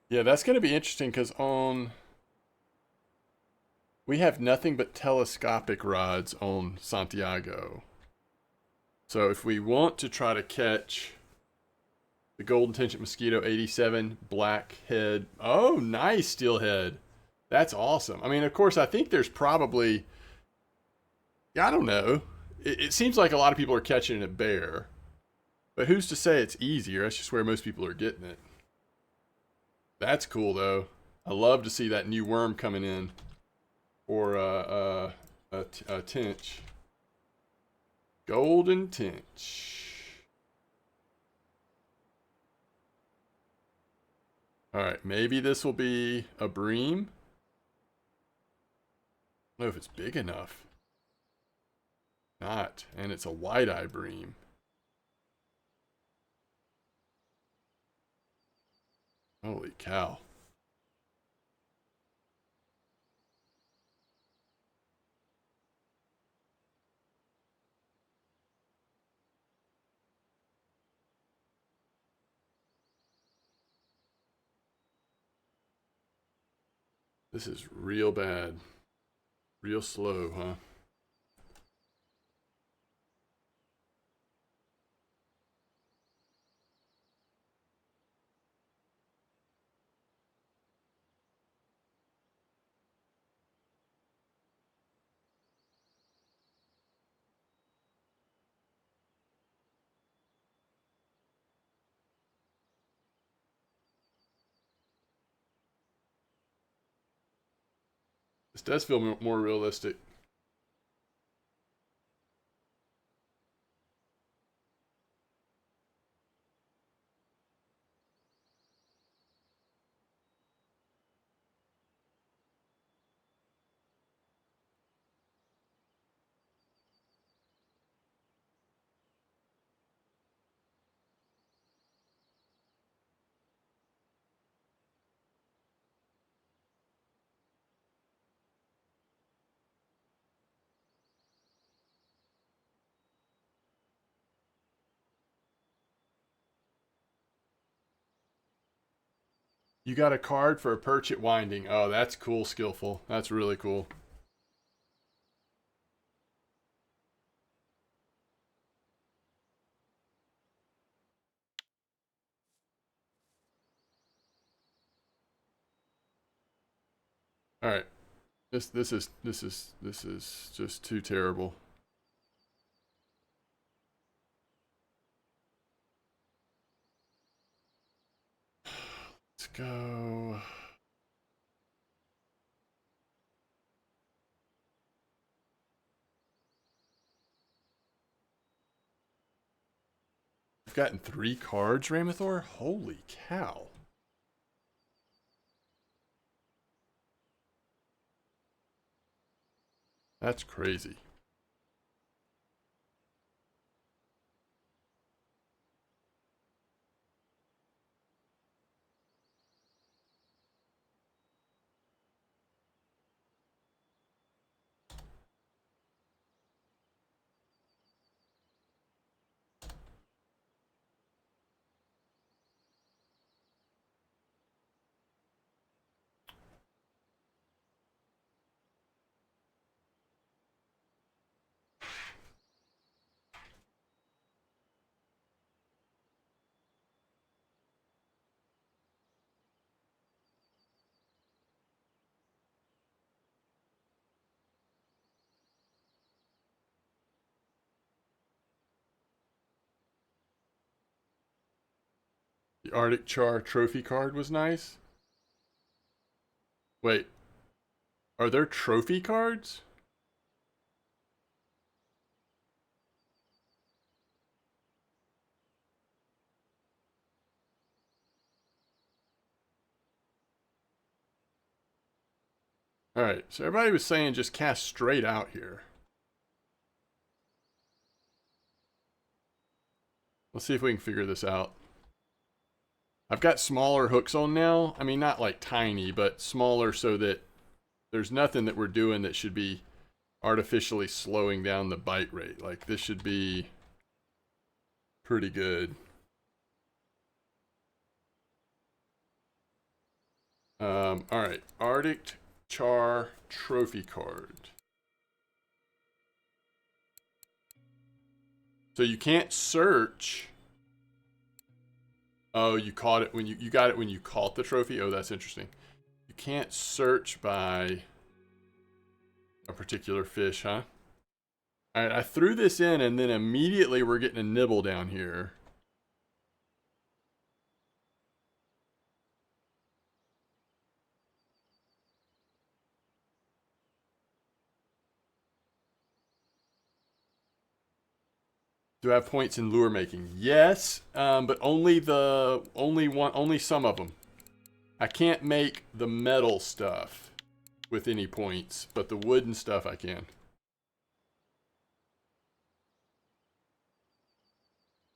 Yeah, that's going to be interesting because we have nothing but telescopic rods on Santiago. So if we want to try to catch the golden tangent mosquito 87 blackhead, oh, nice steelhead. That's awesome. I mean, of course, I think there's probably, yeah, I don't know. It seems like a lot of people are catching it bare, but who's to say it's easier? That's just where most people are getting it. That's cool though. I love to see that new worm coming in, or a tench. Golden tench. All right, maybe this will be a bream. I don't know if it's big enough. not. And it's a wide-eye bream. Holy cow. This is real bad. Real slow, huh? This does feel more realistic. You got a card for a perch at winding. Oh, that's cool, skillful. That's really cool. All right. This is just too terrible. Let's go. I've gotten 3 cards, Ramathor? Holy cow. That's crazy. The Arctic Char trophy card was nice. Wait, are there trophy cards? All right, so everybody was saying just cast straight out here. Let's see if we can figure this out. I've got smaller hooks on now. I mean, not like tiny, but smaller so that there's nothing that we're doing that should be artificially slowing down the bite rate. Like, this should be pretty good. All right, Arctic Char trophy card. So you can't search. Oh, you caught it when you got it when you caught the trophy. Oh, that's interesting. You can't search by a particular fish, huh? All right, I threw this in, and then immediately we're getting a nibble down here. Do I have points in lure making? Yes, but only some of them. I can't make the metal stuff with any points, but the wooden stuff I can.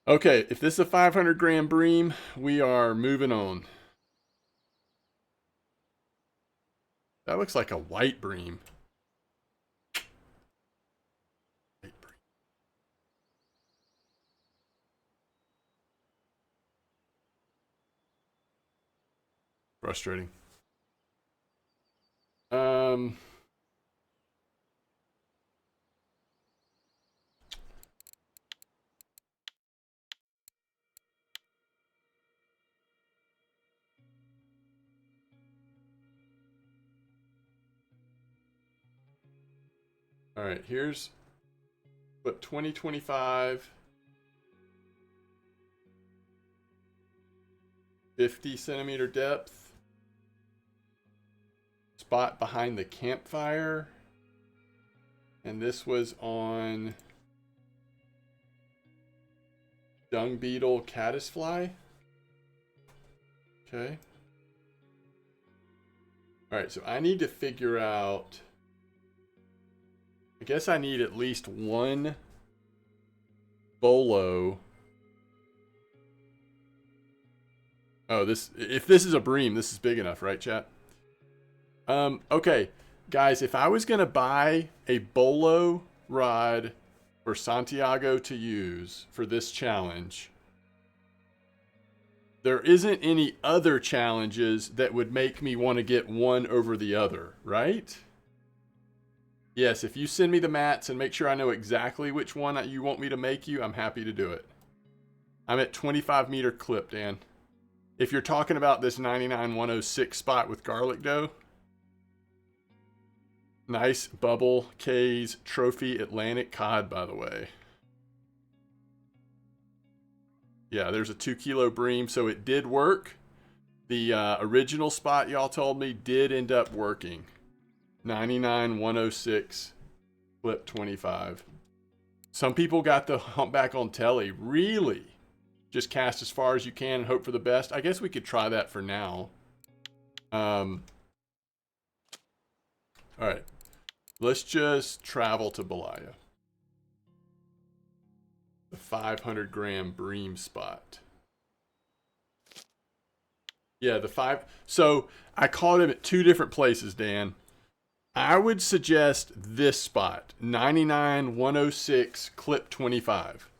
Okay, if this is a 500 gram bream, we are moving on. That looks like a white bream. Frustrating. All right, here's what 2025 50 centimeter depth. Spot behind the campfire. And this was on dung beetle caddisfly. Okay. All right, so I need to figure out, I guess I need at least one bolo. Oh, if this is a bream, this is big enough, right, chat? Okay, guys, if I was going to buy a bolo rod for Santiago to use for this challenge, there isn't any other challenges that would make me want to get one over the other, right? Yes, if you send me the mats and make sure I know exactly which one you want me to make you, I'm happy to do it. I'm at 25 meter clip, Dan. If you're talking about this 99-106 spot with garlic dough, nice bubble K's trophy Atlantic cod, by the way. Yeah, there's a 2 kilo bream, so it did work. The original spot y'all told me did end up working. 99-106 clip 25. Some people got the humpback on telly. Really? Just cast as far as you can and hope for the best. I guess we could try that for now. All right. Let's just travel to Belaya. The 500 gram bream spot. Yeah, the 5. So I caught him at 2 different places, Dan. I would suggest this spot, 99-106 clip 25.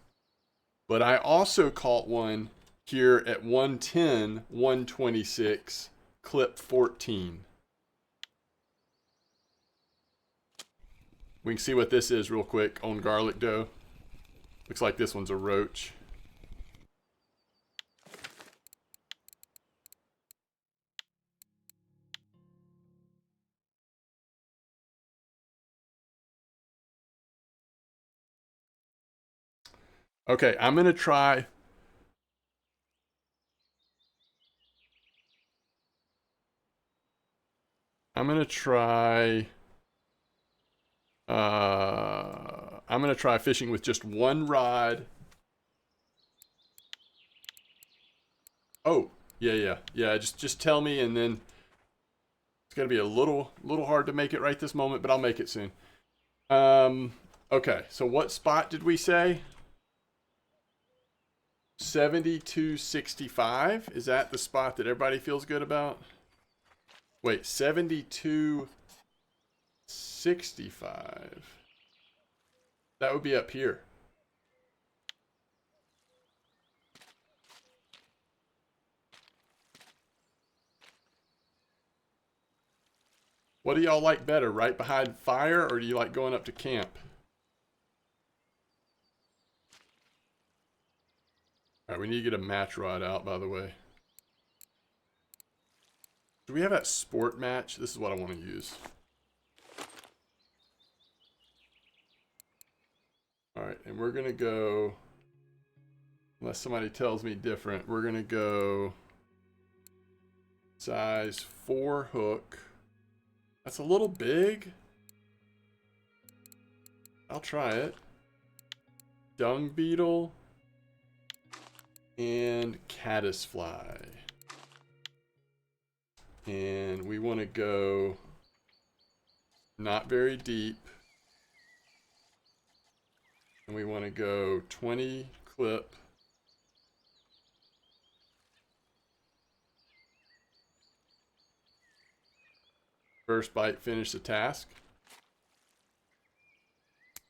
But I also caught one here at 110-126 clip 14. We can see what this is real quick on garlic dough. Looks like this one's a roach. Okay, I'm going to try. I'm going to try. I'm going to try fishing with just one rod. Oh, yeah. Just tell me, and then it's going to be a little hard to make it right this moment, but I'll make it soon. Okay, so what spot did we say? 7265. Is that the spot that everybody feels good about? Wait, 7265. That would be up here. What do y'all like better, right behind fire, or do you like going up to camp? All right, we need to get a match rod out, by the way. Do we have that sport match? This is what I want to use. All right, and we're going to go, unless somebody tells me different, we're going to go size 4 hook. That's a little big. I'll try it. Dung beetle and caddisfly. And we want to go not very deep. And we want to go 20 clip First bite, finish the task.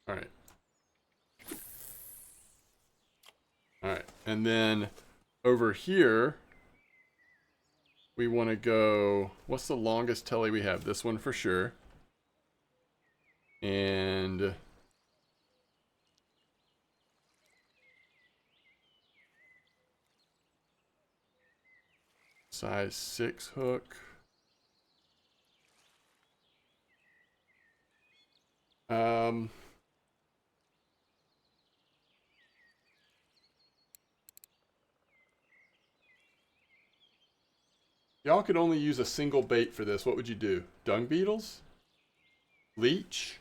Alright. Alright, and then over here, we want to go, what's the longest telly we have? This one for sure. And size 6 hook. Y'all could only use a single bait for this. What would you do? Dung beetles? Leech?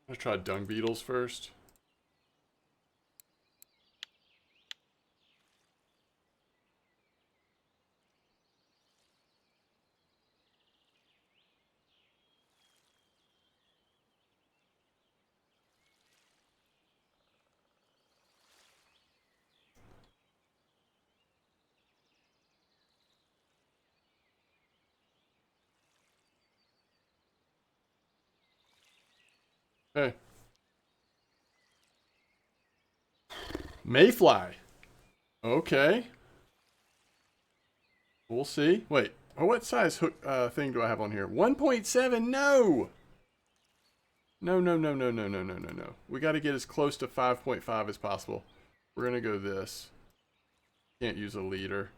I'm gonna try dung beetles first. Okay. Mayfly. Okay. We'll see. Wait. Oh, what size hook thing do I have on here? 1.7. No. No. We got to get as close to 5.5 as possible. We're going to go this. Can't use a leader.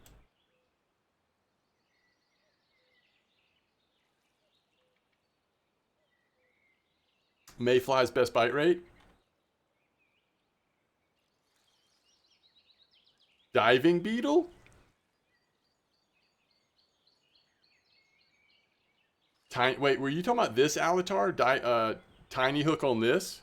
Mayfly's best bite rate. Diving beetle? Tiny, wait, were you talking about this Alatar? Tiny hook on this?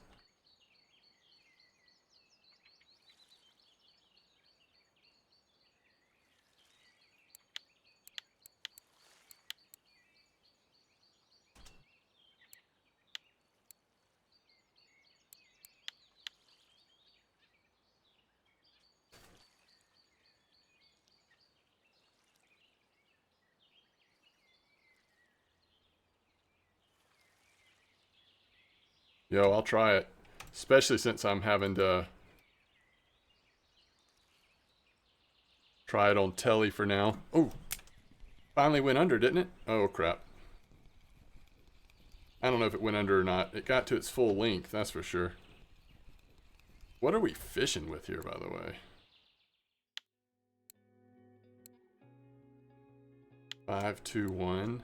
Yo, I'll try it. Especially since I'm having to try it on telly for now. Oh, finally went under, didn't it? Oh, crap. I don't know if it went under or not. It got to its full length, that's for sure. What are we fishing with here, by the way? 521.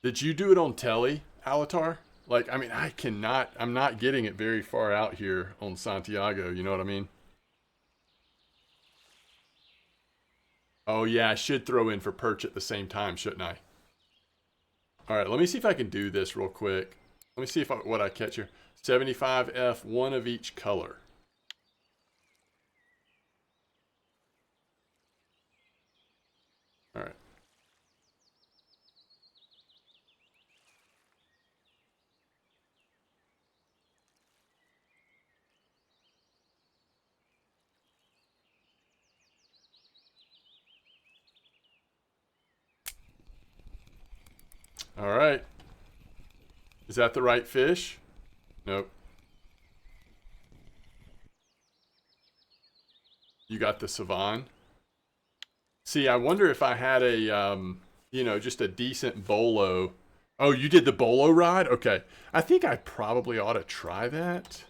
Did you do it on telly, Alatar? Like, I mean, I'm not getting it very far out here on Santiago, you know what I mean? Oh yeah, I should throw in for perch at the same time, shouldn't I? Alright, let me see if I can do this real quick. Let me see if what I catch here. 75F, one of each color. Alright. Alright. Is that the right fish? Nope. You got the Savan. See, I wonder if I had a, you know, just a decent bolo. Oh, you did the bolo rod? Okay. I think I probably ought to try that.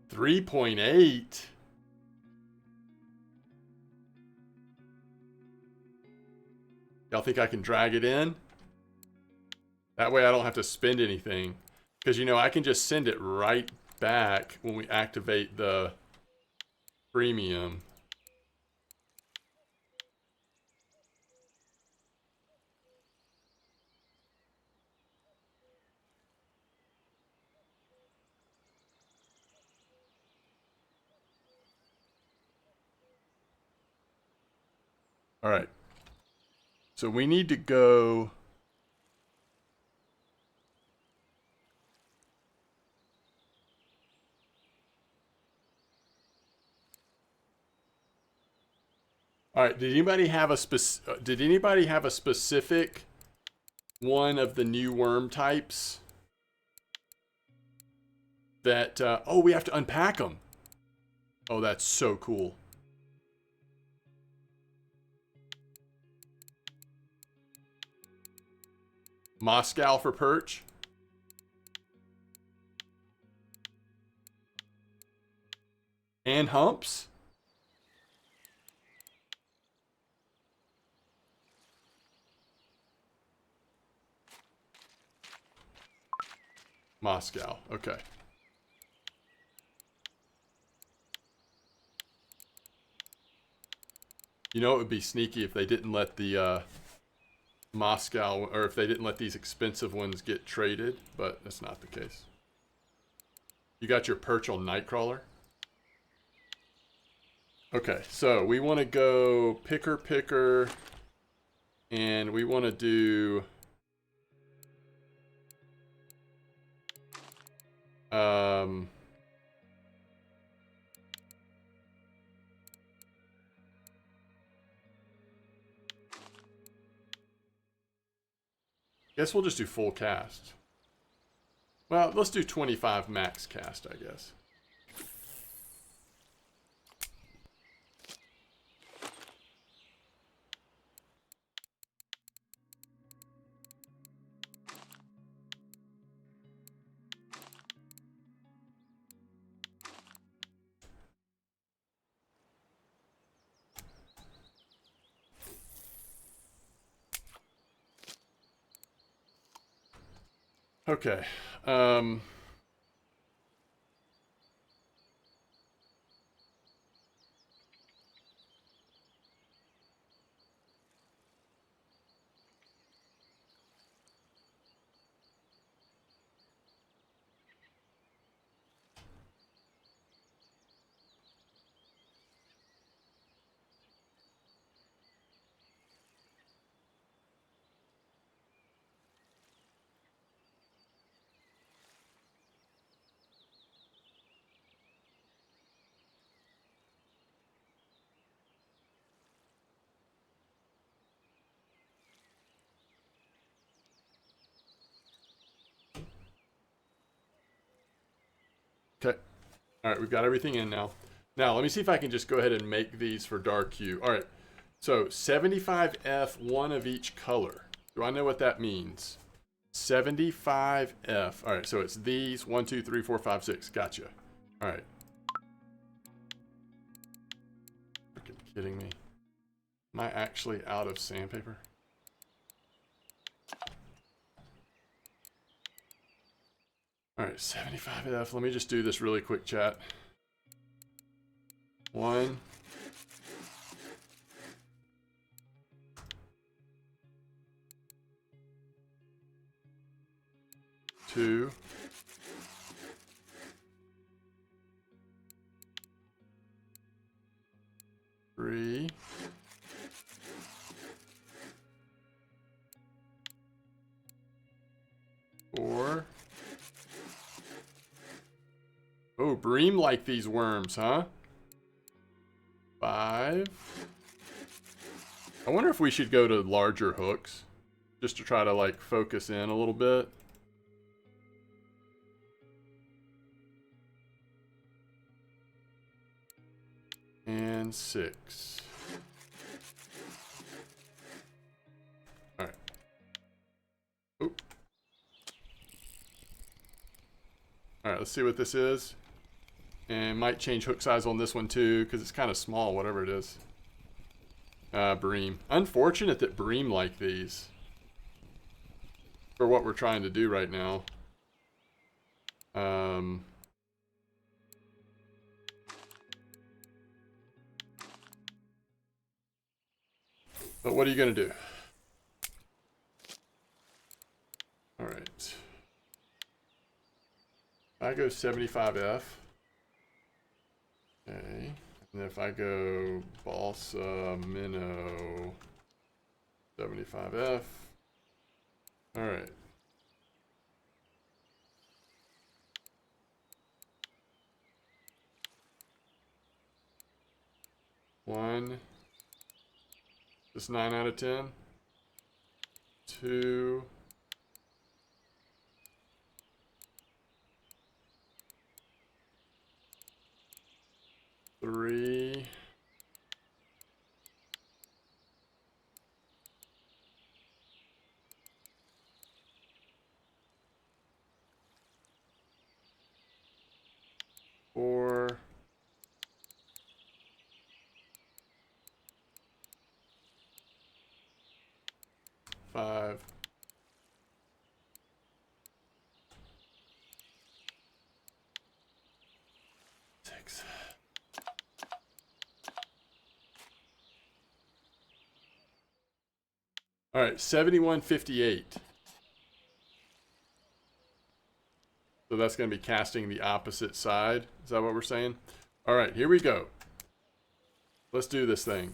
3.8. Y'all think I can drag it in? That way I don't have to spend anything. Because, you know, I can just send it right back when we activate the premium. All right. So we need to go. All right. Did anybody have a specific one of the new worm types that? Oh, we have to unpack them. Oh, that's so cool. Moscow for perch. And humps. Moscow. Okay. You know, it would be sneaky if they didn't let the Moscow, or if they didn't let these expensive ones get traded, but that's not the case. You got your perch on Nightcrawler? Okay, so we want to go picker, and we want to do guess we'll just do full cast. Well, let's do 25 max cast, I guess. Okay. Okay. All right, we've got everything in now. Now, let me see if I can just go ahead and make these for dark hue. All right, so 75F, one of each color. Do I know what that means? 75F. All right, so it's these 1, 2, 3, 4, 5, 6. Gotcha. All right. Freaking kidding me. Am I actually out of sandpaper? All right, 75F. Let me just do this really quick, chat. 1. 2. 3. 4. Oh, Bream like these worms, huh? 5. I wonder if we should go to larger hooks, just to try to like focus in a little bit. And 6. All right. Oop. All right, let's see what this is. And might change hook size on this one too, because it's kind of small, whatever it is. Bream. Unfortunate that Bream like these for what we're trying to do right now. But what are you going to do? All right. I go 75F. Okay. And if I go balsa, minnow, 75F. All right. One. Just 9 out of 10. 2. 3. 4. 5. 6. All right, 71.58. So that's going to be casting the opposite side. Is that what we're saying? All right, here we go. Let's do this thing.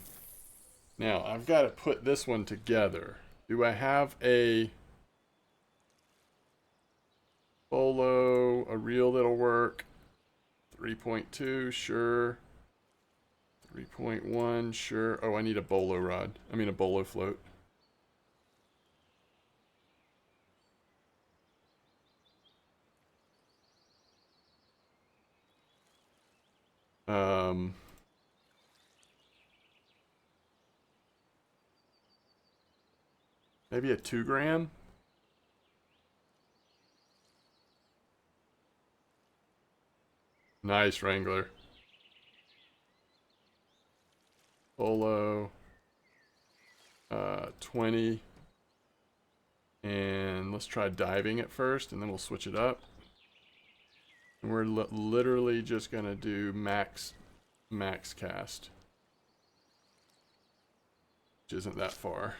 Now, I've got to put this one together. Do I have a bolo, a reel that'll work? 3.2, sure. 3.1, sure. Oh, I need a bolo rod. I mean a bolo float. Maybe a 2 gram. Nice Wrangler. Bolo. 20. And let's try diving it first, and then we'll switch it up. And we're literally just gonna do max cast, which isn't that far.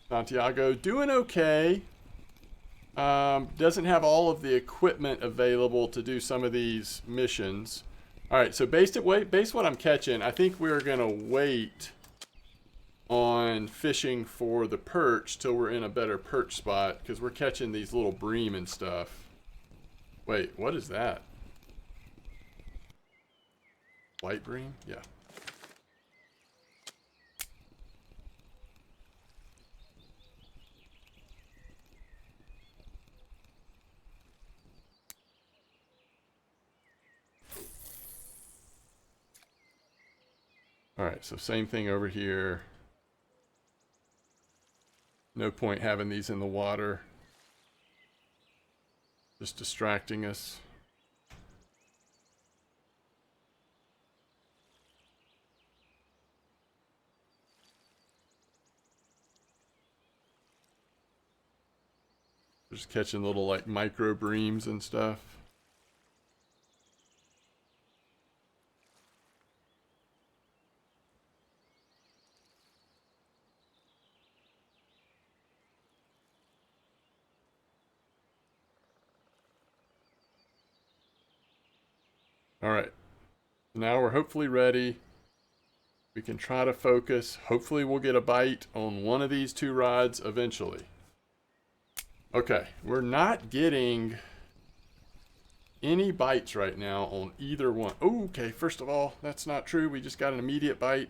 Santiago doing okay. Doesn't have all of the equipment available to do some of these missions. All right, so based what I'm catching, I think we're gonna wait on fishing for the perch till we're in a better perch spot, because we're catching these little bream and stuff. Wait, what is that? White bream? Yeah. All right, so same thing over here. No point having these in the water. Just distracting us. Just catching little like micro breams and stuff. All right, now we're hopefully ready. We can try to focus. Hopefully we'll get a bite on one of these 2 rods eventually. Okay, we're not getting any bites right now on either one. Oh, okay, first of all, that's not true. We just got an immediate bite.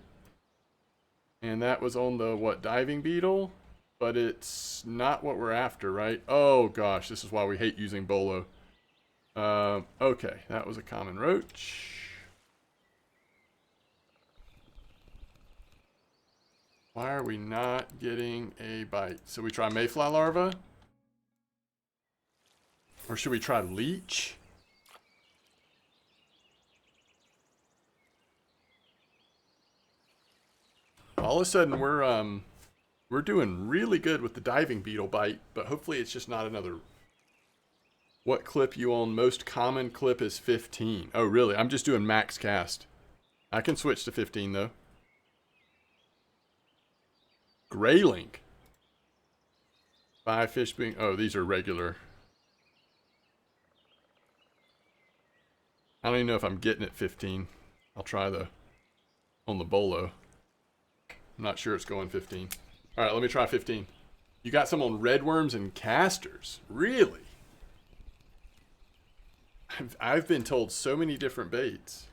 And that was on the, what, diving beetle? But it's not what we're after, right? Oh, gosh, this is why we hate using bolo. Okay, that was a common roach. Why are we not getting a bite? So we try mayfly larva? Or should we try leech? All of a sudden we're doing really good with the diving beetle bite, but hopefully it's just not another. What clip you on? Most common clip is 15. Oh, really? I'm just doing max cast. I can switch to 15 though. Grayling. 5 fish being. Oh, these are regular. I don't even know if I'm getting it 15. I'll try on the bolo. I'm not sure it's going 15. All right, let me try 15. You got some on redworms and casters. Really? I've been told so many different baits.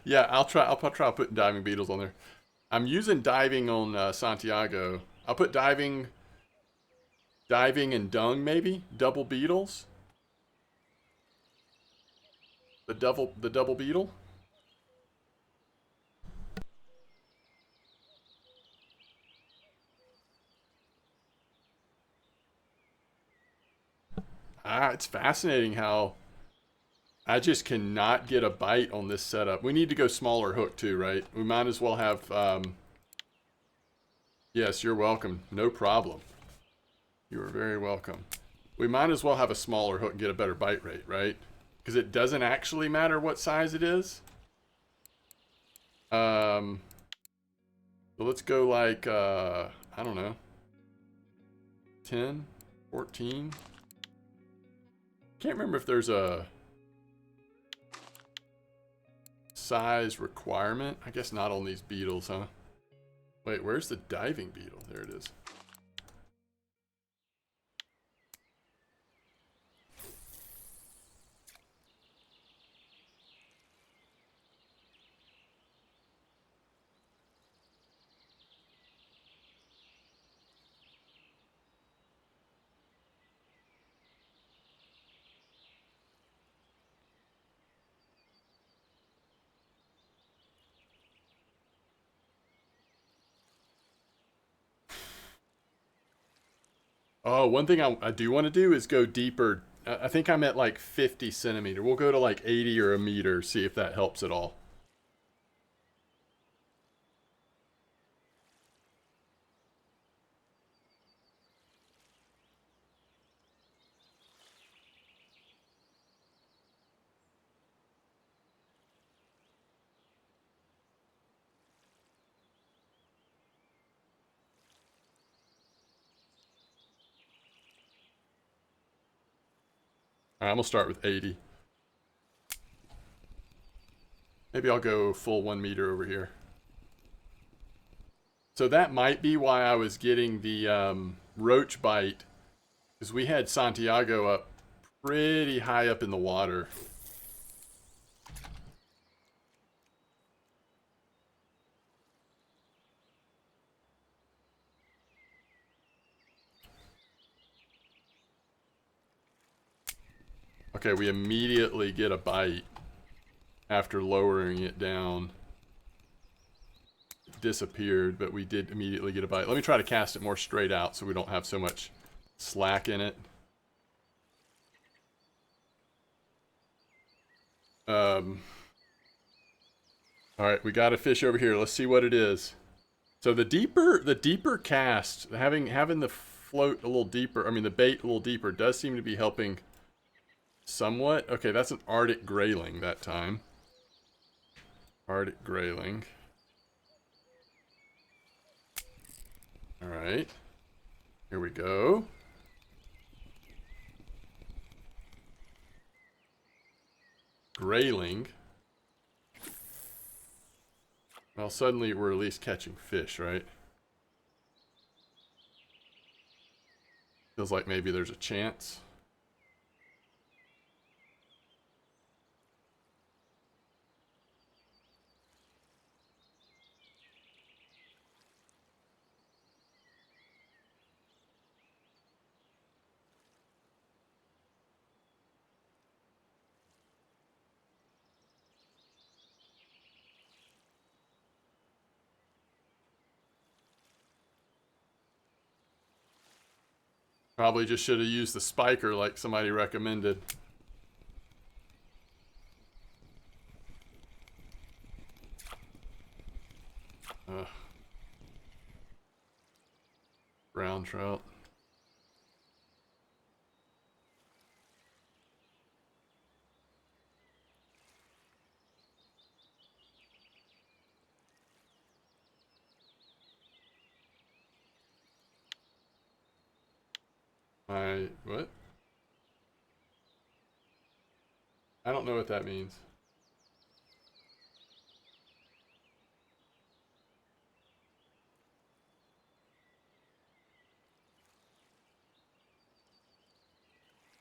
Yeah, I'll try putting diving beetles on there. I'm using diving on Santiago. I'll put diving and dung maybe, double beetles. The double beetle. It's fascinating how I just cannot get a bite on this setup. We need to go smaller hook too, right? We might as well have, yes, you're welcome. No problem. You are very welcome. We might as well have a smaller hook and get a better bite rate, right? Because it doesn't actually matter what size it is. So let's go like, I don't know, 10, 14. Can't remember if there's a size requirement. I guess not on these beetles, huh? Wait, where's the diving beetle? There it is. Oh, one thing I do want to do is go deeper. I think I'm at like 50 centimeter. We'll go to like 80 or a meter, see if that helps at all. All right, I'm gonna start with 80. Maybe I'll go full 1 meter over here. So that might be why I was getting the roach bite, because we had Santiago up pretty high up in the water. Okay, we immediately get a bite after lowering it down. It disappeared, but we did immediately get a bite. Let me try to cast it more straight out so we don't have so much slack in it. All right, we got a fish over here. Let's see what it is. So the deeper cast, having the float a little deeper, I mean the bait a little deeper, does seem to be helping somewhat. Okay, that's an Arctic grayling that time. Arctic grayling. All right, here we go. Grayling. Well, suddenly we're at least catching fish, right? Feels like maybe there's a chance. Probably just should have used the spiker like somebody recommended. brown trout. What? I don't know what that means.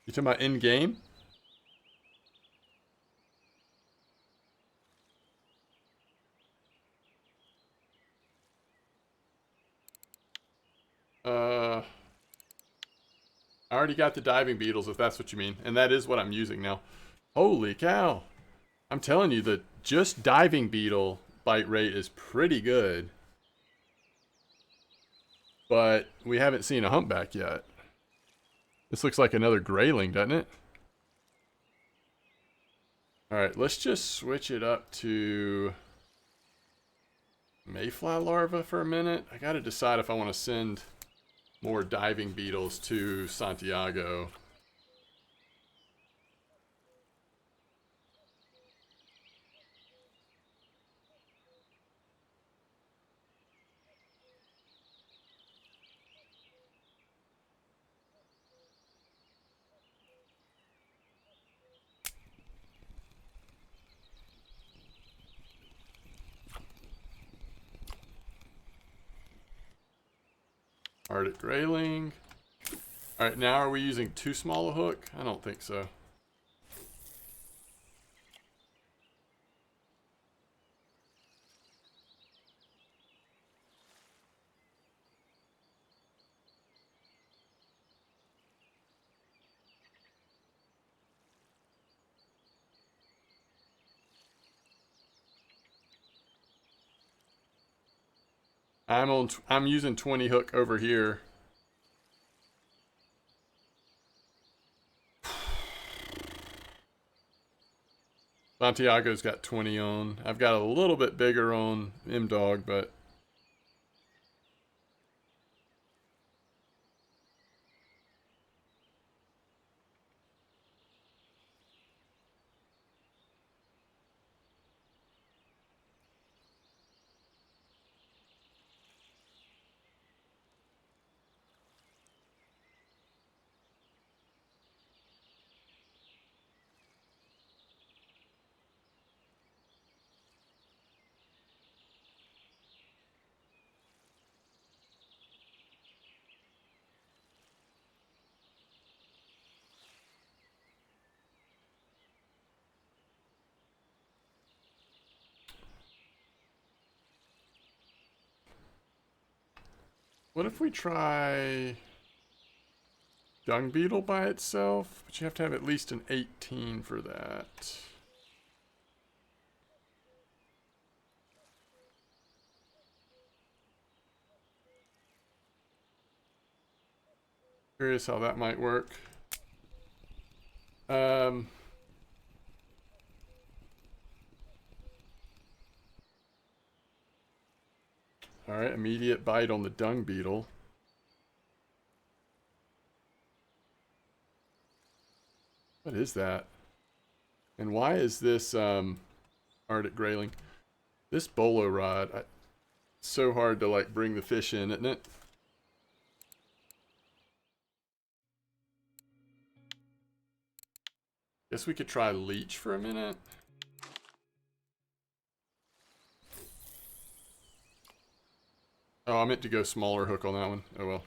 You talking about in game? I already got the diving beetles, if that's what you mean, and that is what I'm using now. Holy cow! I'm telling you, the just diving beetle bite rate is pretty good, but we haven't seen a humpback yet. This looks like another grayling, doesn't it? Alright, let's just switch it up to mayfly larva for a minute. I gotta decide if I want to send more diving beetles to Santiago. Arctic grayling. Alright, now are we using too small a hook? I don't think so. I'm using 20 hook over here. Santiago's got 20 on. I've got a little bit bigger on M-Dog, but what if we try dung beetle by itself? But you have to have at least an 18 for that. Curious how that might work. Alright, immediate bite on the dung beetle. What is that? And why is this Arctic grayling? This bolo rod, it's so hard to like bring the fish in, isn't it? Guess we could try leech for a minute. Oh, I meant to go smaller hook on that one. Oh well.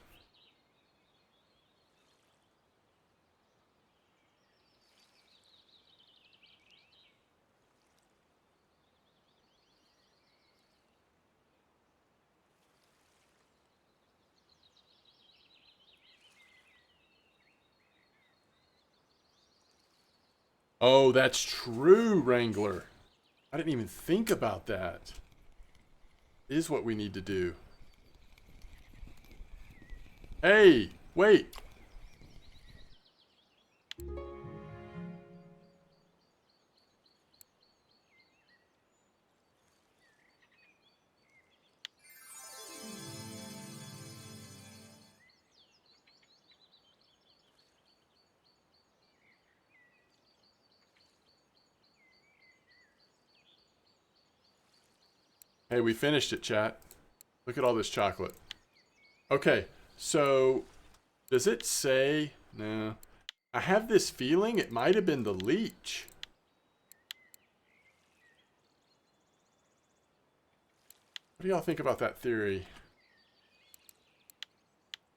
Oh, that's true, Wrangler. I didn't even think about that. Is what we need to do. Hey, wait. Hey, we finished it, chat. Look at all this chocolate. Okay, so does it say? No. I have this feeling it might have been the leech. What do y'all think about that theory?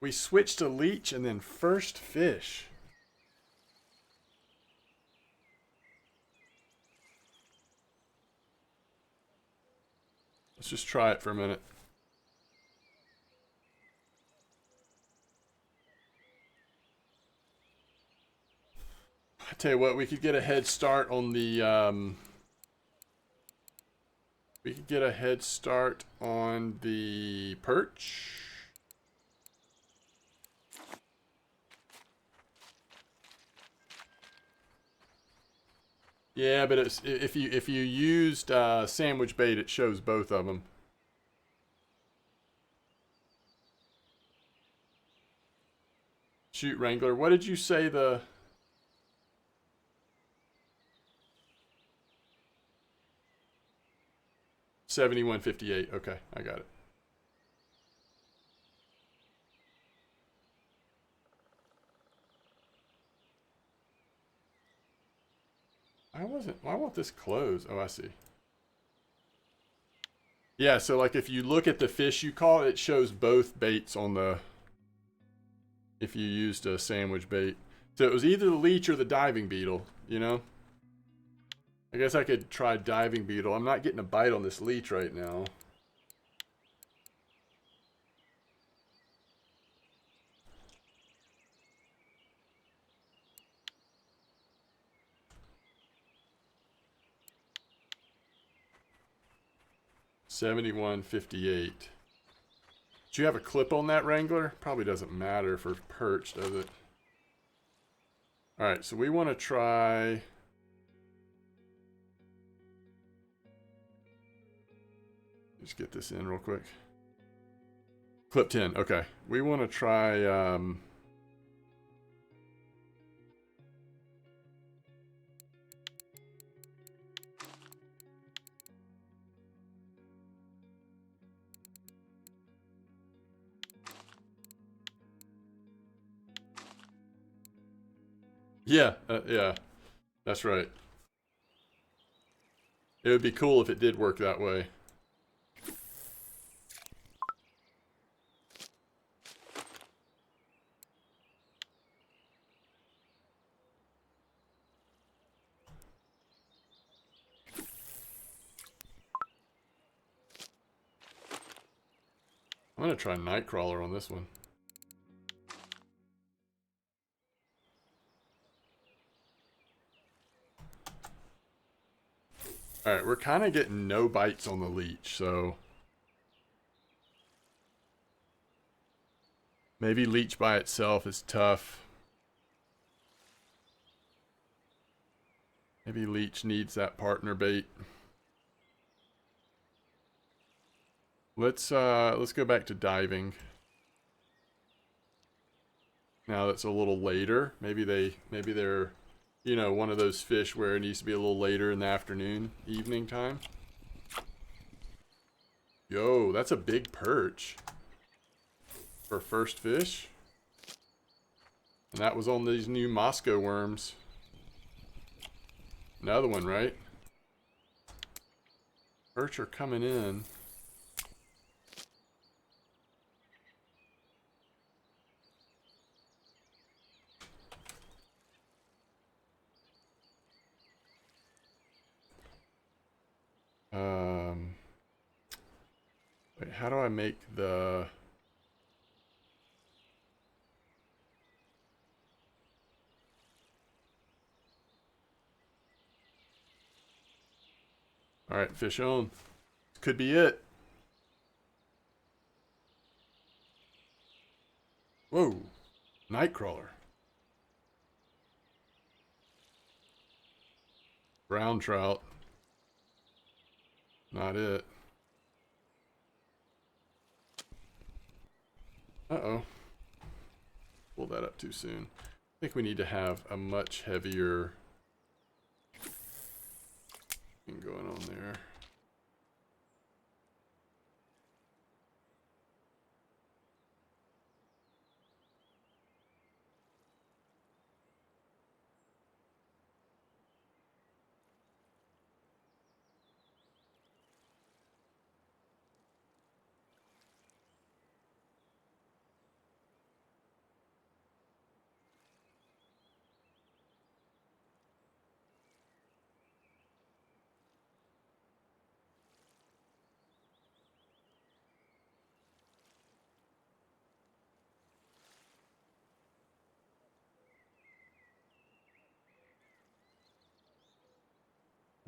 We switched to leech and then first fish. Let's just try it for a minute. I tell you what, we could get a head start on the perch. Yeah, but it's, if you used sandwich bait, it shows both of them. Shoot, Wrangler. What did you say the... $71.58. Okay, I got it. Why won't this close? Oh, I see. Yeah, so like if you look at the fish you caught, it shows both baits on the... If you used a sandwich bait. So it was either the leech or the diving beetle, you know? I guess I could try diving beetle. I'm not getting a bite on this leech right now. $71.58. Do you have a clip on that, Wrangler? Probably doesn't matter for perch, does it? Alright, so we want to try... Just get this in real quick. Clip 10, okay. We want to try... Yeah, that's right. It would be cool if it did work that way. I'm gonna try Nightcrawler on this one. Alright, we're kind of getting no bites on the leech, so... Maybe leech by itself is tough. Maybe leech needs that partner bait. Let's go back to diving. Now that's a little later. Maybe they're, you know, one of those fish where it needs to be a little later in the afternoon, evening time. Yo, that's a big perch for first fish. And that was on these new Moscow worms. Another one, right? Perch are coming in. Wait, how do I make the... Alright, fish on. Could be it. Whoa. Nightcrawler. Brown trout. Not it. Uh-oh. Pulled that up too soon. I think we need to have a much heavier thing going on there.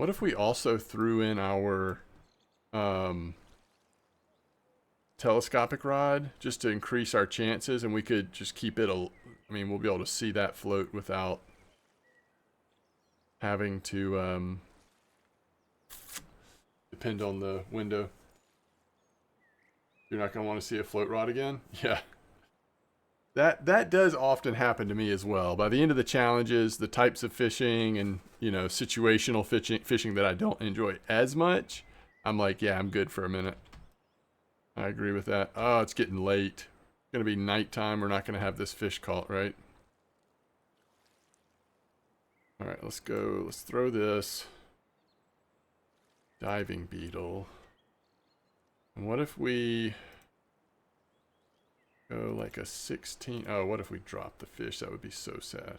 What if we also threw in our telescopic rod just to increase our chances, and we could just keep it I mean, we'll be able to see that float without having to depend on the window. You're not going to want to see a float rod again? Yeah. That does often happen to me as well. By the end of the challenges, the types of fishing and, you know, situational fishing that I don't enjoy as much, I'm like, yeah, I'm good for a minute. I agree with that. Oh, it's getting late. It's going to be nighttime. We're not going to have this fish caught, right? All right, let's go. Let's throw this diving beetle. And what if we go like a 16? Oh, what if we drop the fish? That would be so sad.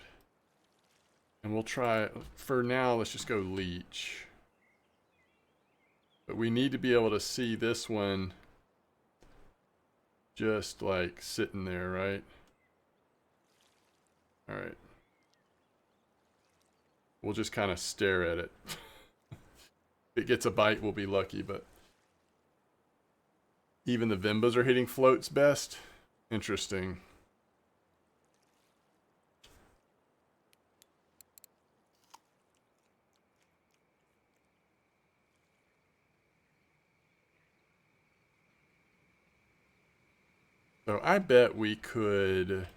And we'll try, for now, let's just go leech. But we need to be able to see this one just like sitting there, right? All right. We'll just kind of stare at it. If it gets a bite, we'll be lucky, but even the Vimbas are hitting floats best. Interesting. So I bet we could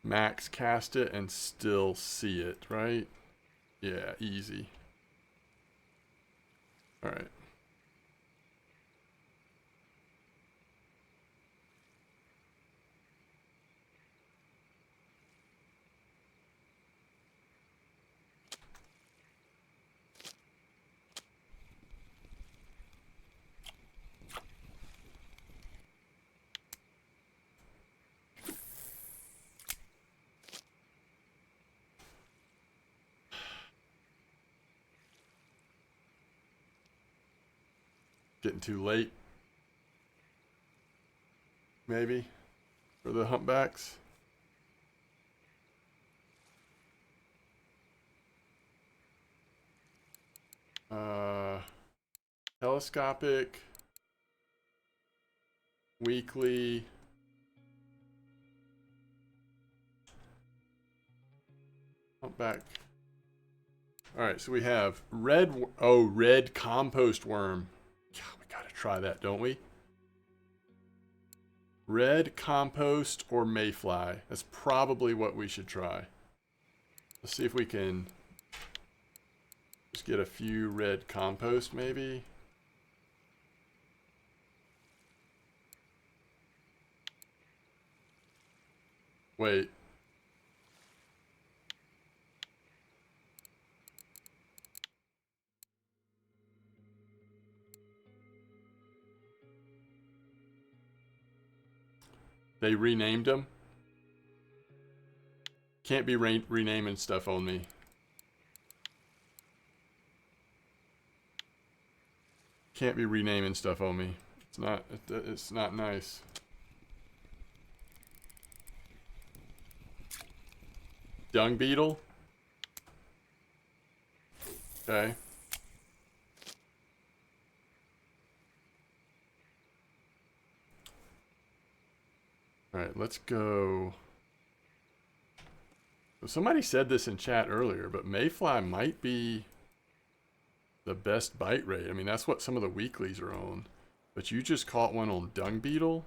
max cast it and still see it, right? Yeah, easy. All right. Getting too late. Maybe. For the humpbacks. Telescopic. Weekly. Humpback. Alright, so we have red compost worm. Yeah, we gotta try that, don't we? Red compost or mayfly. That's probably what we should try. Let's see if we can just get a few red compost, maybe. Wait. They renamed them? Can't be renaming stuff on me. Can't be renaming stuff on me. It's not nice. Dung beetle? Okay. Alright, let's go. Somebody said this in chat earlier, but mayfly might be the best bite rate. I mean, that's what some of the weeklies are on. But you just caught one on dung beetle?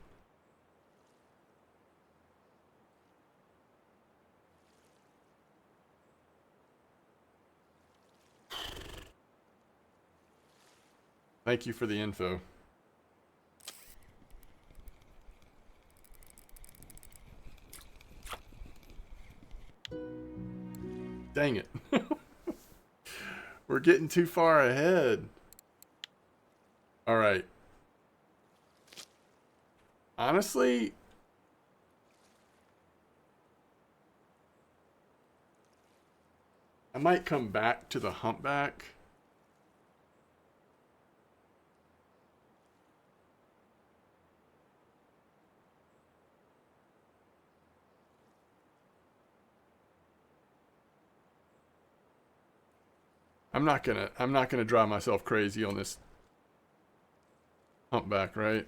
Thank you for the info. Dang it. We're getting too far ahead. All right. Honestly, I might come back to the humpback. I'm not gonna drive myself crazy on this humpback, right?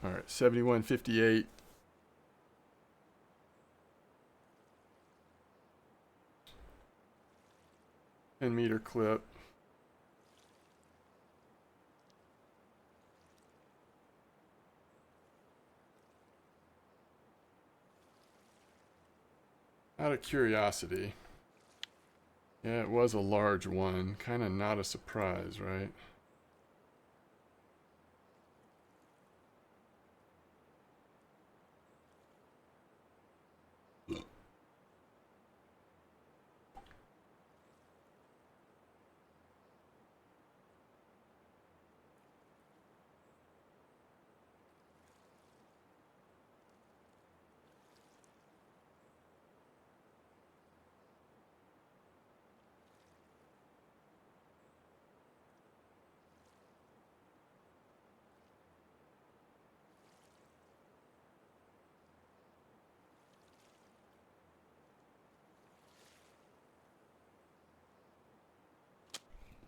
All right, 71.58. Meter clip. Out of curiosity. Yeah, it was a large one. Kind of not a surprise, right?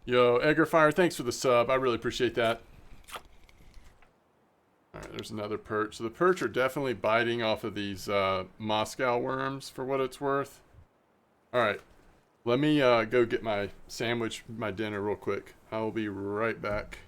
Yo, Eggerfire, thanks for the sub. I really appreciate that. All right, there's another perch. So the perch are definitely biting off of these Moscow worms for what it's worth. All right, let me go get my sandwich, my dinner real quick. I will be right back.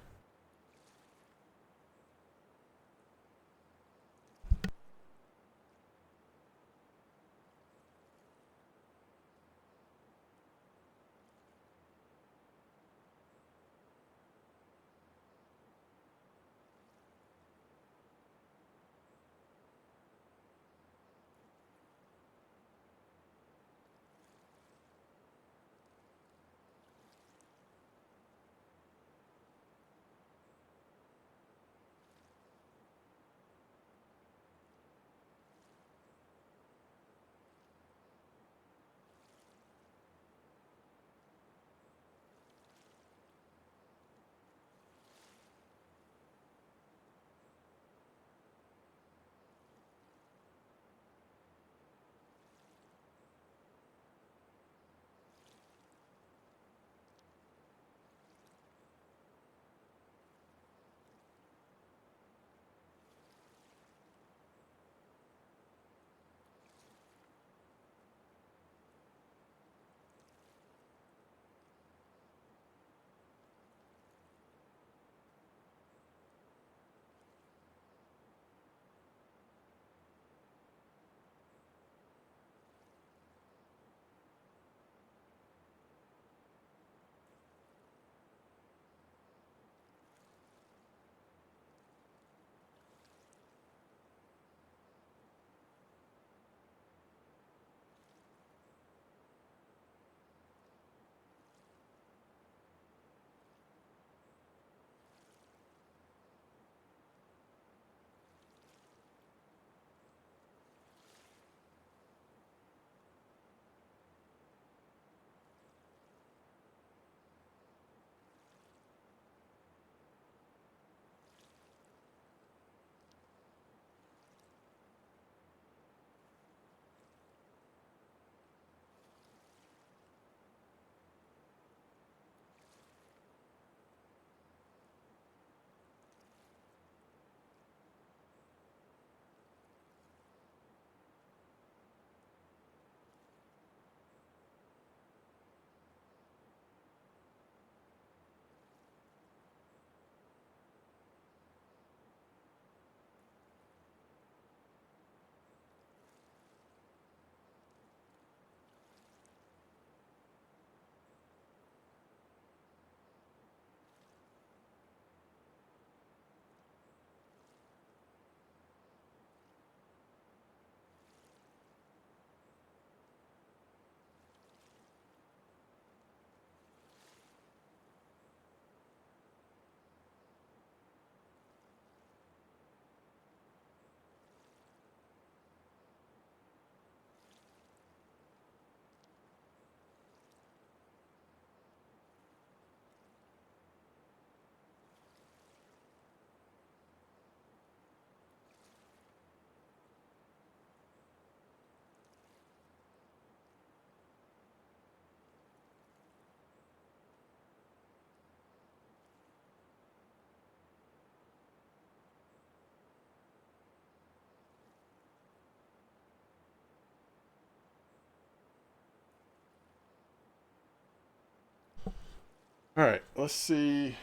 All right, let's see.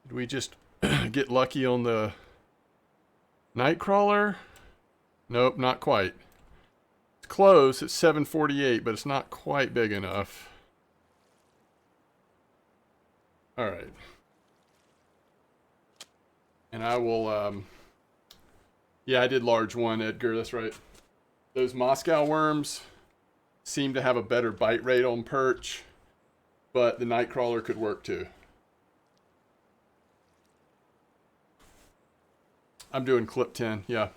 Did we just get lucky on the nightcrawler? Nope, not quite. It's close. It's 748, but it's not quite big enough. All right. And I will, yeah, I did large one, Edgar. That's right. Those Moscow worms seem to have a better bite rate on perch, but the nightcrawler could work too. I'm doing clip 10, yeah.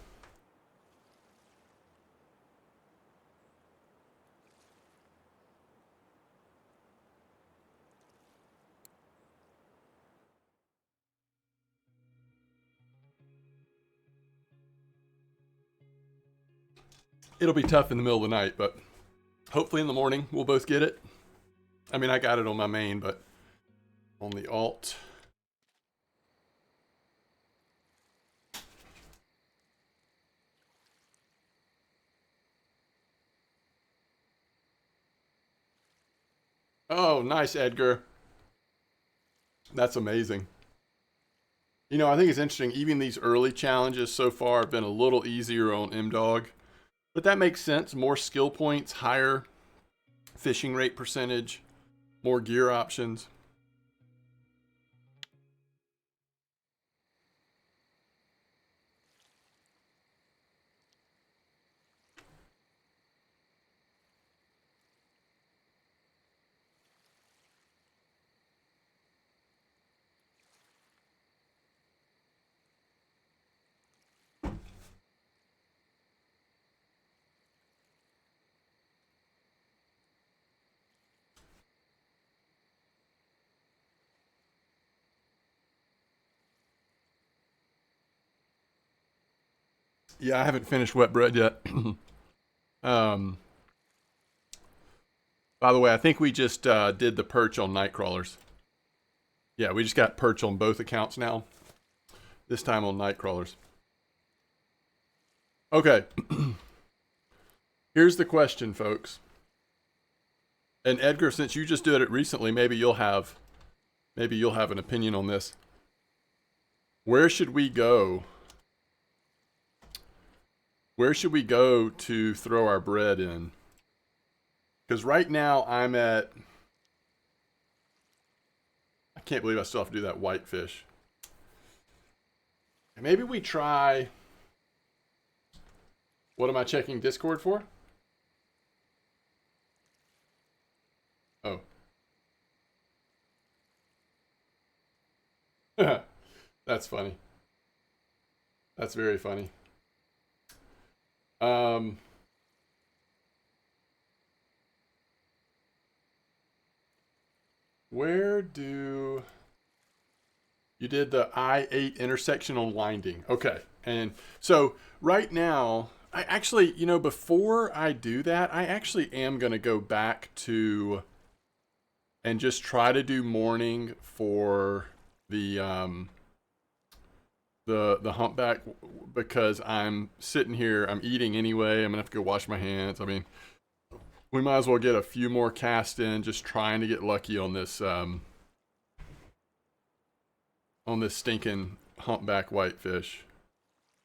It'll be tough in the middle of the night, but hopefully in the morning we'll both get it. I mean, I got it on my main, but on the alt. Oh, nice, Edgar. That's amazing. You know, I think it's interesting. Even these early challenges so far have been a little easier on M-Dog. But that makes sense. More skill points, higher fishing rate percentage, more gear options. Yeah, I haven't finished wet bread yet. um, by the way, I think we just did the perch on night crawlers. Yeah, we just got perch on both accounts now. This time on night crawlers. Okay. Here's the question, folks. And Edgar, since you just did it recently, maybe you'll have an opinion on this. Where should we go? Where should we go to throw our bread in? Because right now I'm at, I can't believe I still have to do that whitefish. Maybe we try, what am I checking Discord for? Oh. That's funny. That's very funny. Where do you did the I-8 intersection on winding? Okay, and so right now, I actually, you know, before I do that, I actually am gonna go back to and just try to do morning for the the humpback because I'm sitting here, I'm eating anyway. I'm gonna have to go wash my hands. I mean, we might as well get a few more casts in, just trying to get lucky on this stinking humpback whitefish.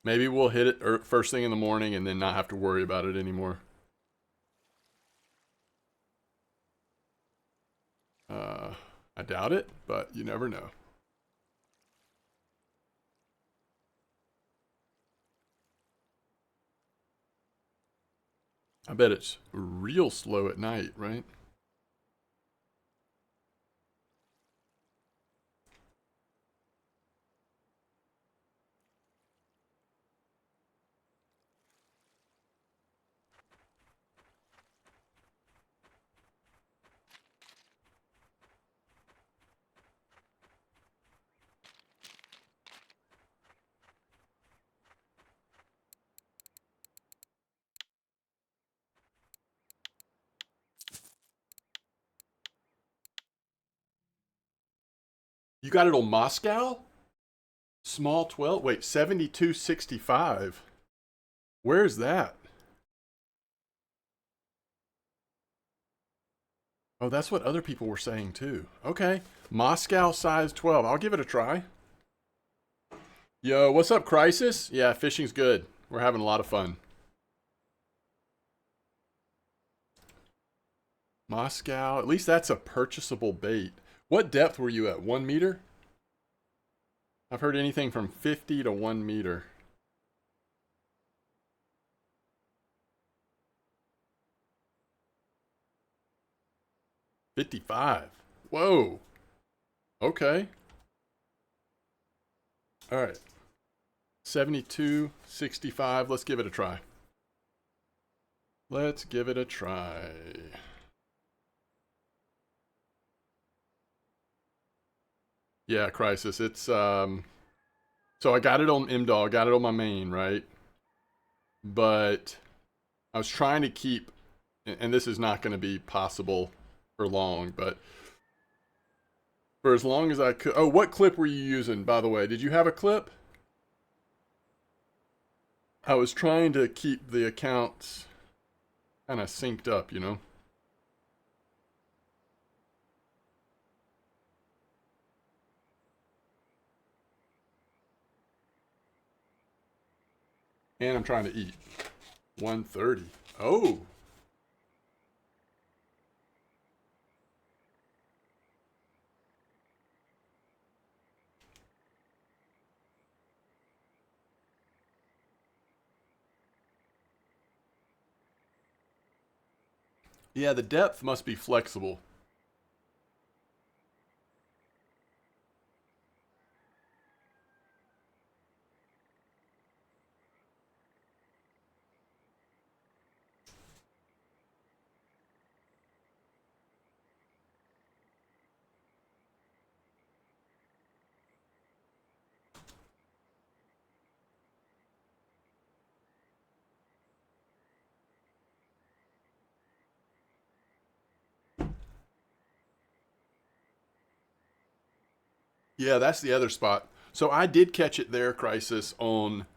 Maybe we'll hit it first thing in the morning and then not have to worry about it anymore. I doubt it, but you never know. I bet it's real slow at night, right? You got it on Moscow? Small 12? Wait, 7265. Where's that? Oh, that's what other people were saying too. Okay. Moscow size 12. I'll give it a try. Yo, what's up, Crisis? Yeah, fishing's good. We're having a lot of fun. Moscow. At least that's a purchasable bait. What depth were you at? 1 meter? I've heard anything from 50 to 1 meter. $55. Whoa. Okay. All right. 72, 65. Let's give it a try. Let's give it a try. Yeah, Crisis. It's so I got it on MDog, got it on my main, right? But I was trying to keep, and this is not going to be possible for long, but for as long as I could. Oh, what clip were you using, by the way? Did you have a clip? I was trying to keep the accounts kind of synced up, you know? And I'm trying to eat. 130. Oh. Yeah, the depth must be flexible. Yeah, that's the other spot. So I did catch it there, Crisis, on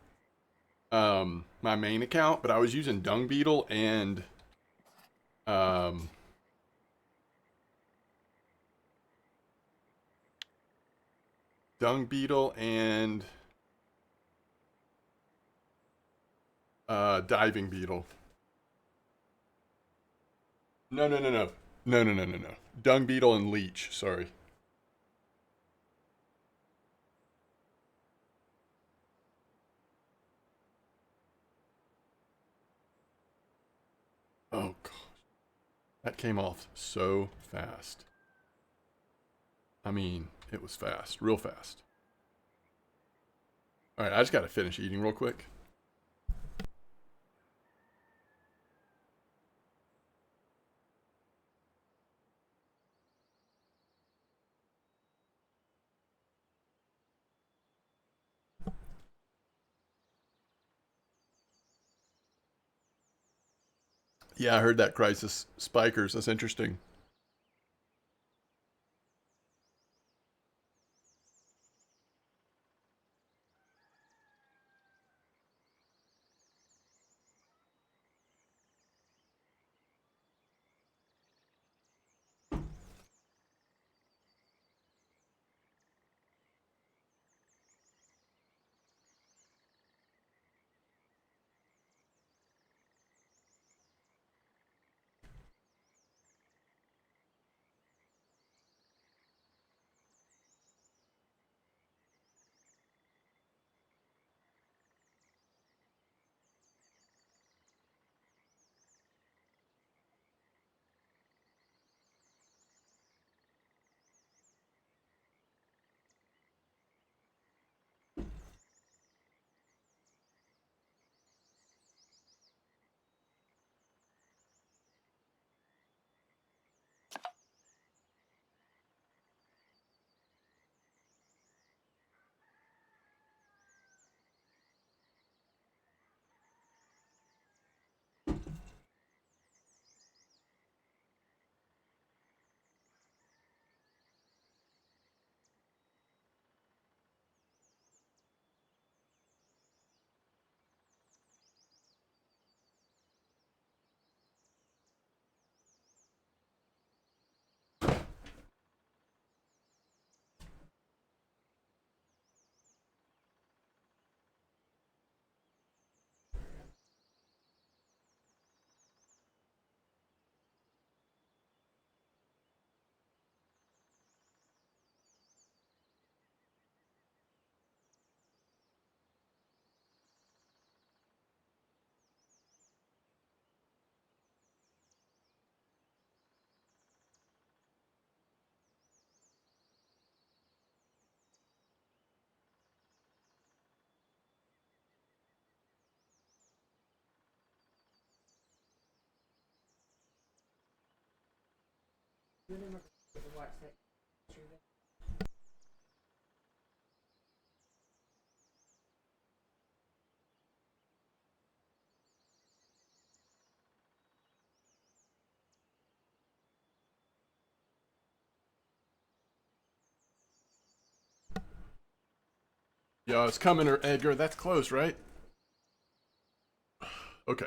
my main account, but I was using dung beetle and um, dung beetle and diving beetle. No, no, no, no, no, no, no, no, no. Dung beetle and leech. Sorry. Oh god, that came off so fast. I mean, it was fast, real fast. All right, I just got to finish eating real quick. Yeah, I heard that, Crisis. Spikers. That's interesting. Yo, it's coming, or Edgar. That's close, right? Okay.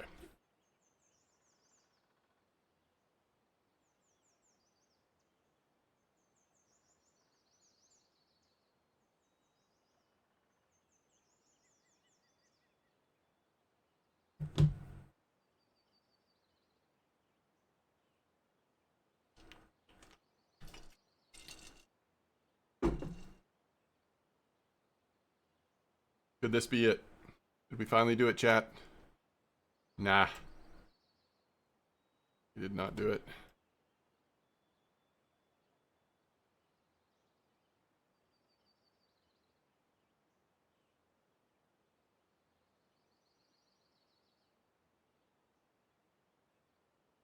Could this be it? Did we finally do it, chat? Nah. We did not do it.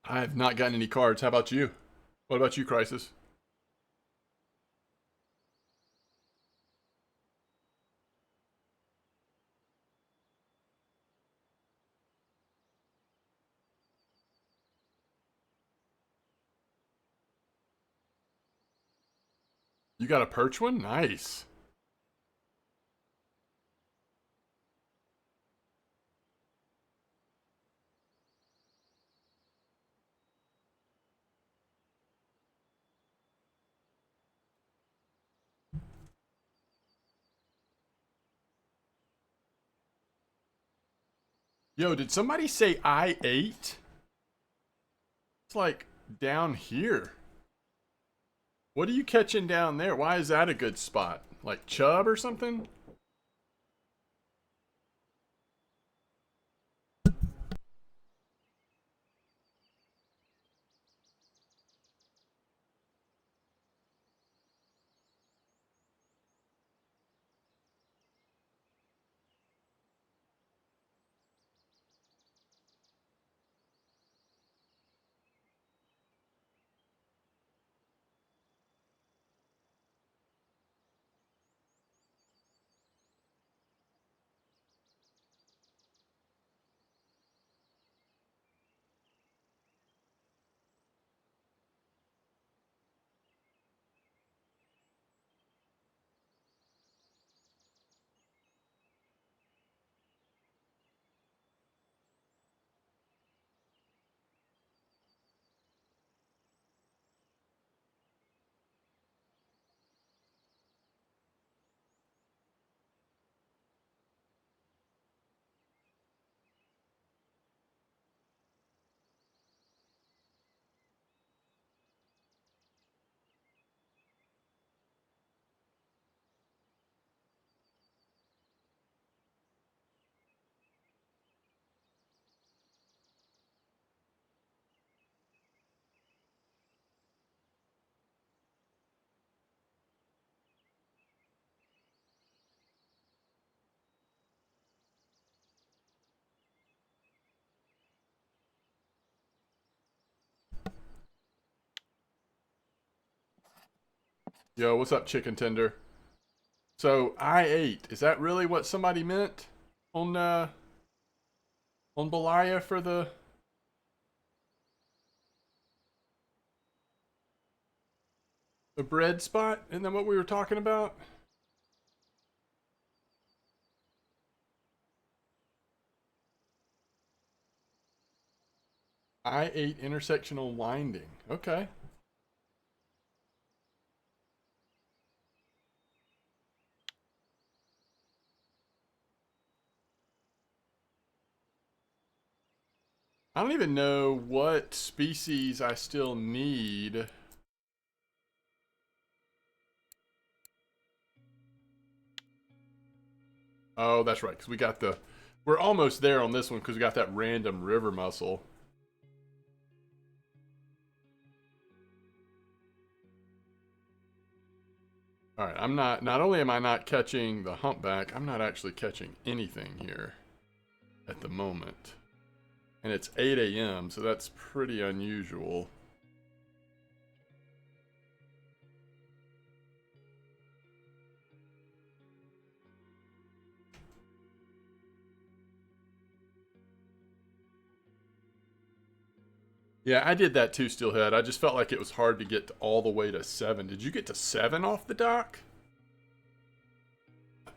I have not gotten any cards. How about you? What about you, Crisis? You got a perch one? Nice. Yo, did somebody say I-8? It's like down here. What are you catching down there? Why is that a good spot? Like chub or something? Yo, what's up, chicken tender? So I-8, is that really what somebody meant on Belaya for the bread spot? Isn't that what we were talking about? I-8 intersectional winding. Okay. I don't even know what species I still need. Oh, that's right, because we got the... We're almost there on this one because we got that random river mussel. Alright, I'm not only am I not catching the humpback, I'm not actually catching anything here at the moment. And it's 8 a.m., so that's pretty unusual. Yeah, I did that too, Steelhead. I just felt like it was hard to get all the way to 7. Did you get to 7 off the dock?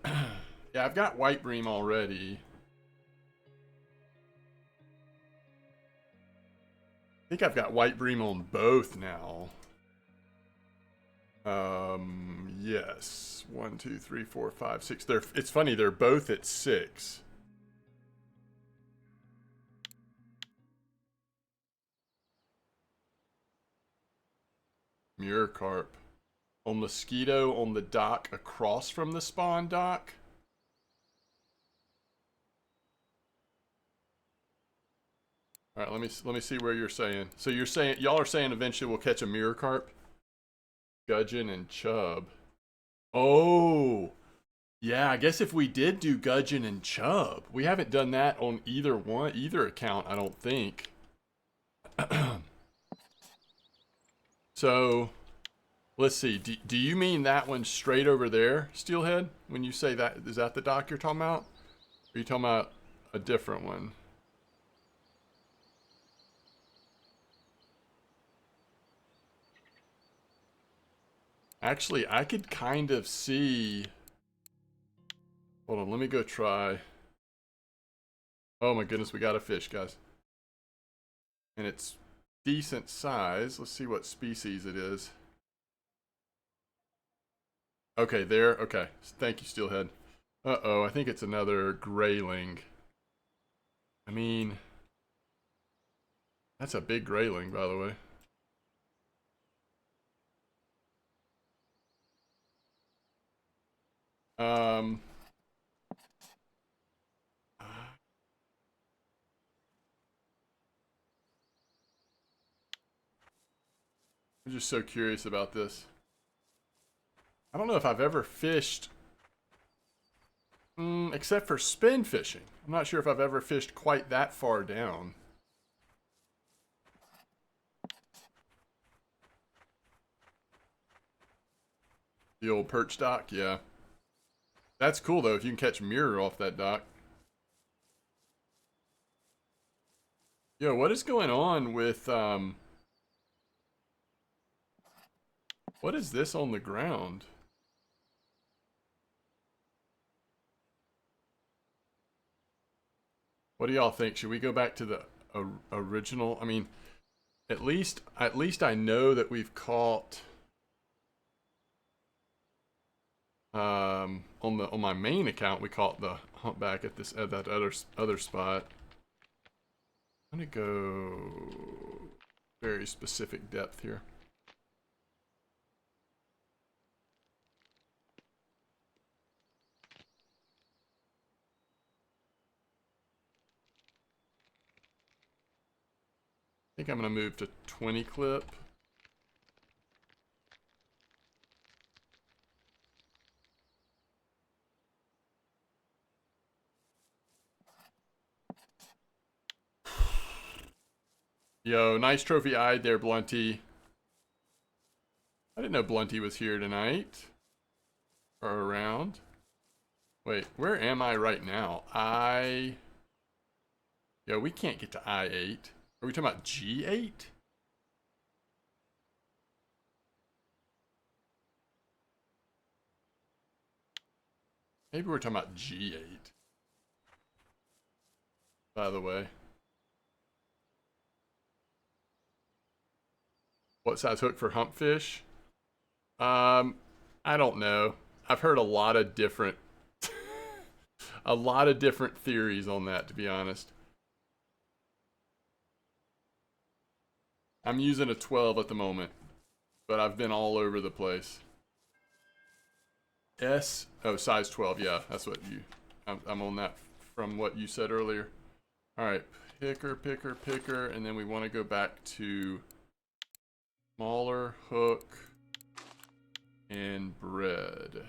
Yeah, I've got white bream already. I think I've got white bream on both now. Yes. 1, 2, 3, 4, 5, 6. It's funny, they're both at 6. Mirror carp. On Mosquito on the dock across from the spawn dock. All right, let me see where you're saying. So you're saying y'all are saying eventually we'll catch a mirror carp, gudgeon, and chub. Oh, yeah. I guess if we did do gudgeon and chub, we haven't done that on either account. I don't think. So let's see. Do you mean that one straight over there, Steelhead? When you say that, is that the dock you're talking about? Or are you talking about a different one? Actually, I could kind of see. Hold on, let me go try. Oh my goodness, we got a fish, guys. And it's decent size. Let's see what species it is. Okay, there. Okay, thank you, Steelhead. Uh-oh, I think it's another grayling. I mean, that's a big grayling, by the way. Um, I'm just so curious about this. I don't know if I've ever fished, except for spin fishing. I'm not sure if I've ever fished quite that far down. The old perch dock, yeah. That's cool though, if you can catch mirror off that dock. Yo, what is going on with, what is this on the ground? What do y'all think? Should we go back to the original? I mean, at least I know that we've caught on my main account we caught the humpback at that other spot. I'm gonna go very specific depth here. I think I'm gonna move to 20 clip. Yo, nice trophy eyed there, Blunty. I didn't know Blunty was here tonight. Or around. Wait, where am I right now? Yo, we can't get to I-8. Are we talking about G8? Maybe we're talking about G8. By the way. What size hook for humpfish? I don't know. I've heard a lot of different theories on that, to be honest. I'm using a 12 at the moment, but I've been all over the place. Size 12, yeah, that's what I'm on that from what you said earlier. All right, picker, and then we want to go back to smaller hook and bread.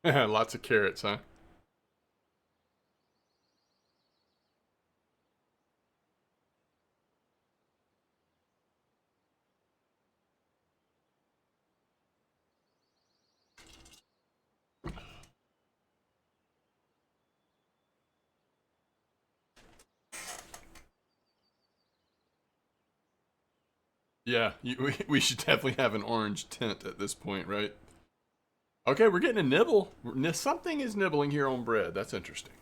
Lots of carrots, huh? Yeah, we should definitely have an orange tint at this point, right? Okay, we're getting a nibble. Something is nibbling here on bread. That's interesting.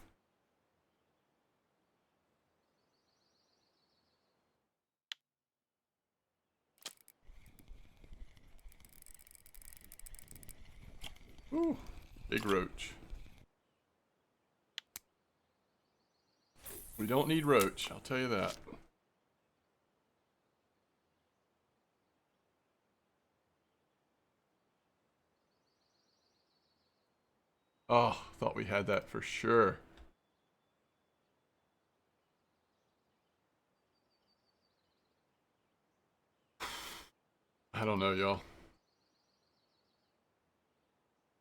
Ooh, big roach. We don't need roach, I'll tell you that. Oh, thought we had that for sure. I don't know, y'all.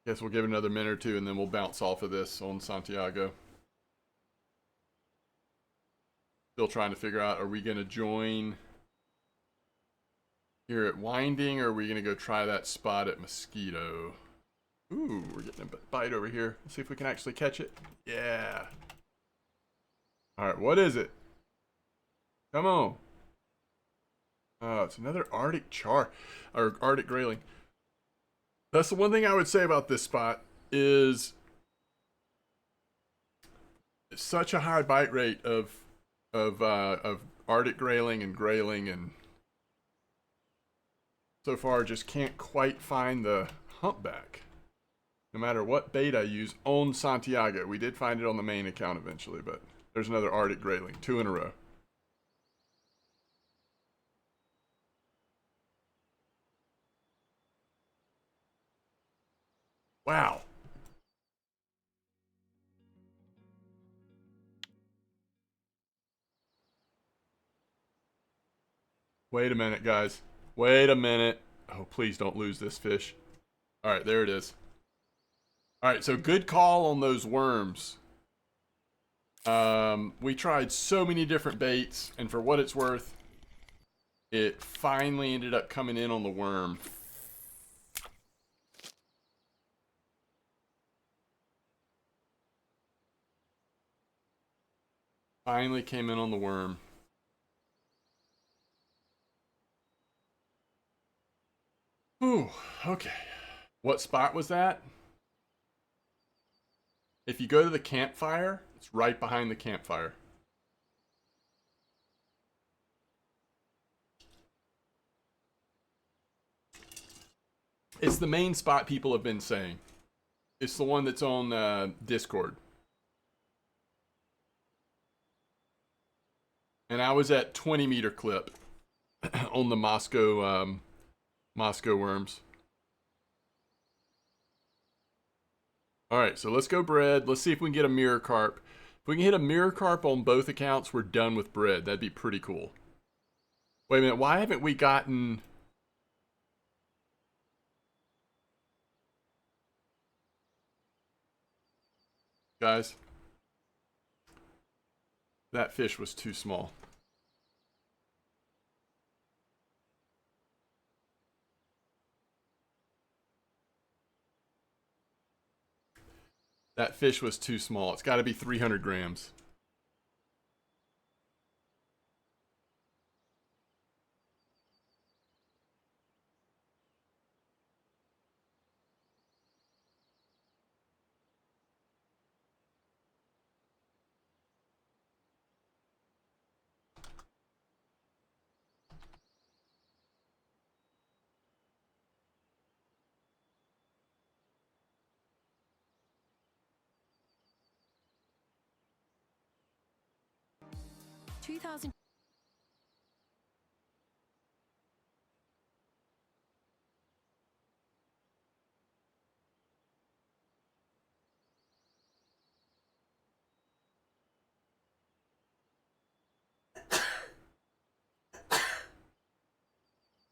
Guess we'll give it another minute or two and then we'll bounce off of this on Santiago. Still trying to figure out, are we going to join here at Winding, or are we going to go try that spot at Mosquito? Ooh, we're getting a bite over here. Let's see if we can actually catch it. Yeah. All right, what is it? Come on. Oh, it's another Arctic char, or Arctic grayling. That's the one thing I would say about this spot is such a high bite rate of Arctic grayling and so far just can't quite find the humpback. No matter what bait I use on Santiago. We did find it on the main account eventually, but there's another Arctic grayling, 2 in a row. Wow. Wait a minute, guys. Wait a minute. Oh, please don't lose this fish. All right, there it is. All right, so good call on those worms. We tried so many different baits, and for what it's worth, it finally ended up coming in on the worm. Finally came in on the worm. Ooh, okay. What spot was that? If you go to the campfire, it's right behind the campfire. It's the main spot people have been saying. It's the one that's on Discord. And I was at 20-meter clip on the Moscow worms. All right, so let's go bread. Let's see if we can get a mirror carp. If we can hit a mirror carp on both accounts, we're done with bread. That'd be pretty cool. Wait a minute, why haven't we gotten... Guys, that fish was too small. That fish was too small. It's got to be 300 grams.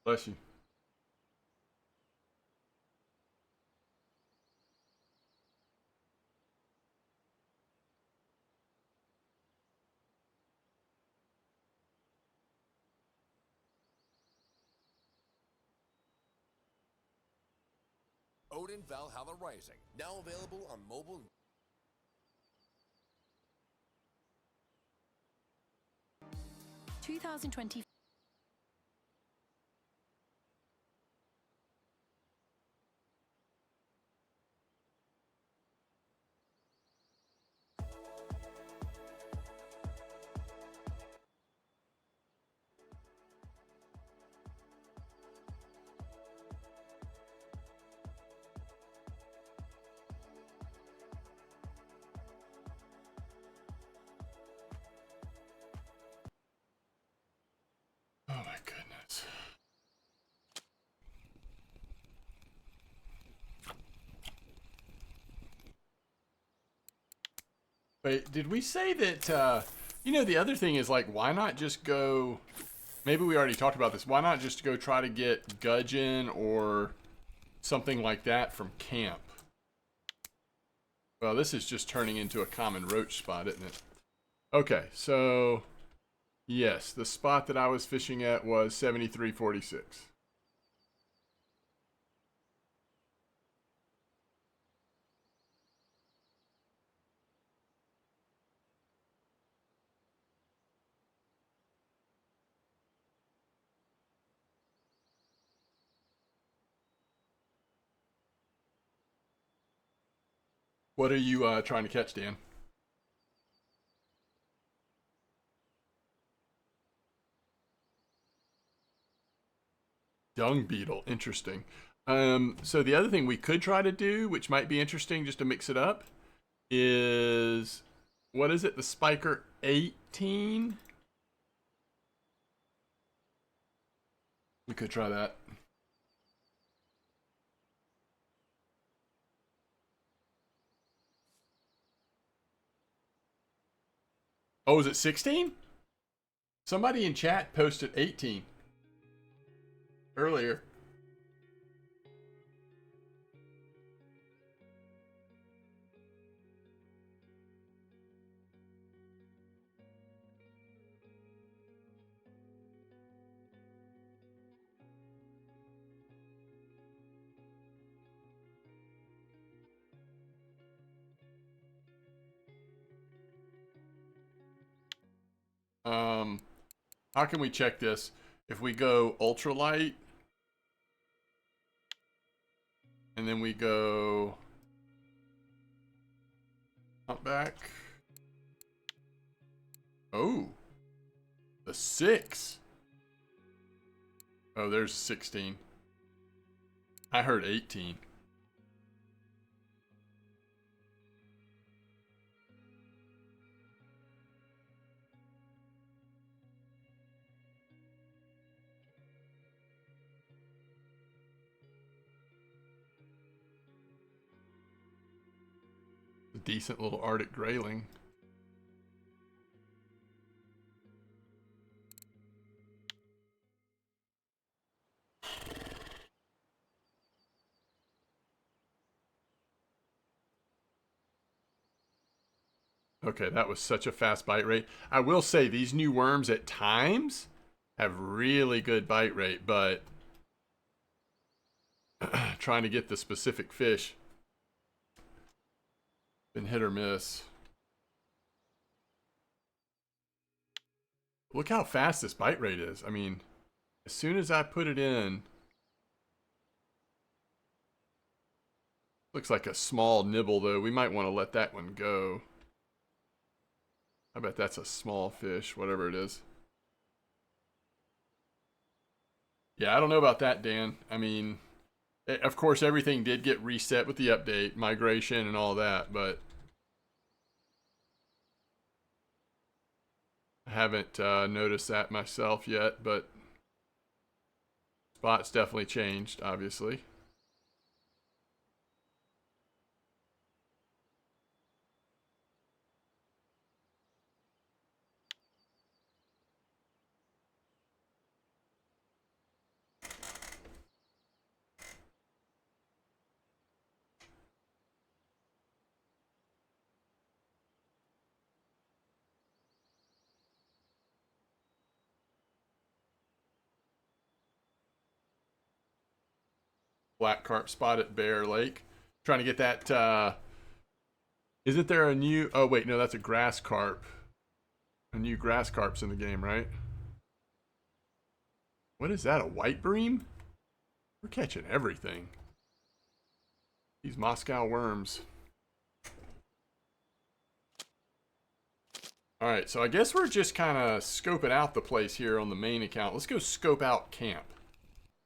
Bless you. Odin Valhalla Rising, now available on mobile. 2020. Oh my goodness. Wait, did we say that, you know, the other thing is, like, why not just go, maybe we already talked about this, why not just go try to get gudgeon or something like that from camp? Well, this is just turning into a common roach spot, isn't it? Okay, so, yes, the spot that I was fishing at was 7346. What are you trying to catch, Dan? Dung beetle, interesting. So the other thing we could try to do, which might be interesting just to mix it up, is, what is it, the Spiker 18? We could try that. Oh, is it 16? Somebody in chat posted 18 earlier. How can we check this? If we go ultralight, and then we go Humpback. Oh, the 6. Oh, there's 16. I heard 18. A decent little Arctic grayling. Okay, that was such a fast bite rate. I will say these new worms at times have really good bite rate, but trying to get the specific fish been hit or miss. Look how fast this bite rate is. I mean, as soon as I put it in, looks like a small nibble though. We might want to let that one go. I bet that's a small fish, whatever it is. Yeah, I don't know about that, Dan. I mean, of course, everything did get reset with the update, migration and all that, but I haven't noticed that myself yet, but spot's definitely changed, obviously. black carp spot at Bear Lake. Trying to get that, isn't there a new, oh wait, no, that's a grass carp. A new grass carp's in the game, right? What is that, a white bream? We're catching everything. These Moscow worms. Alright, so I guess we're just kind of scoping out the place here on the main account. Let's go scope out camp.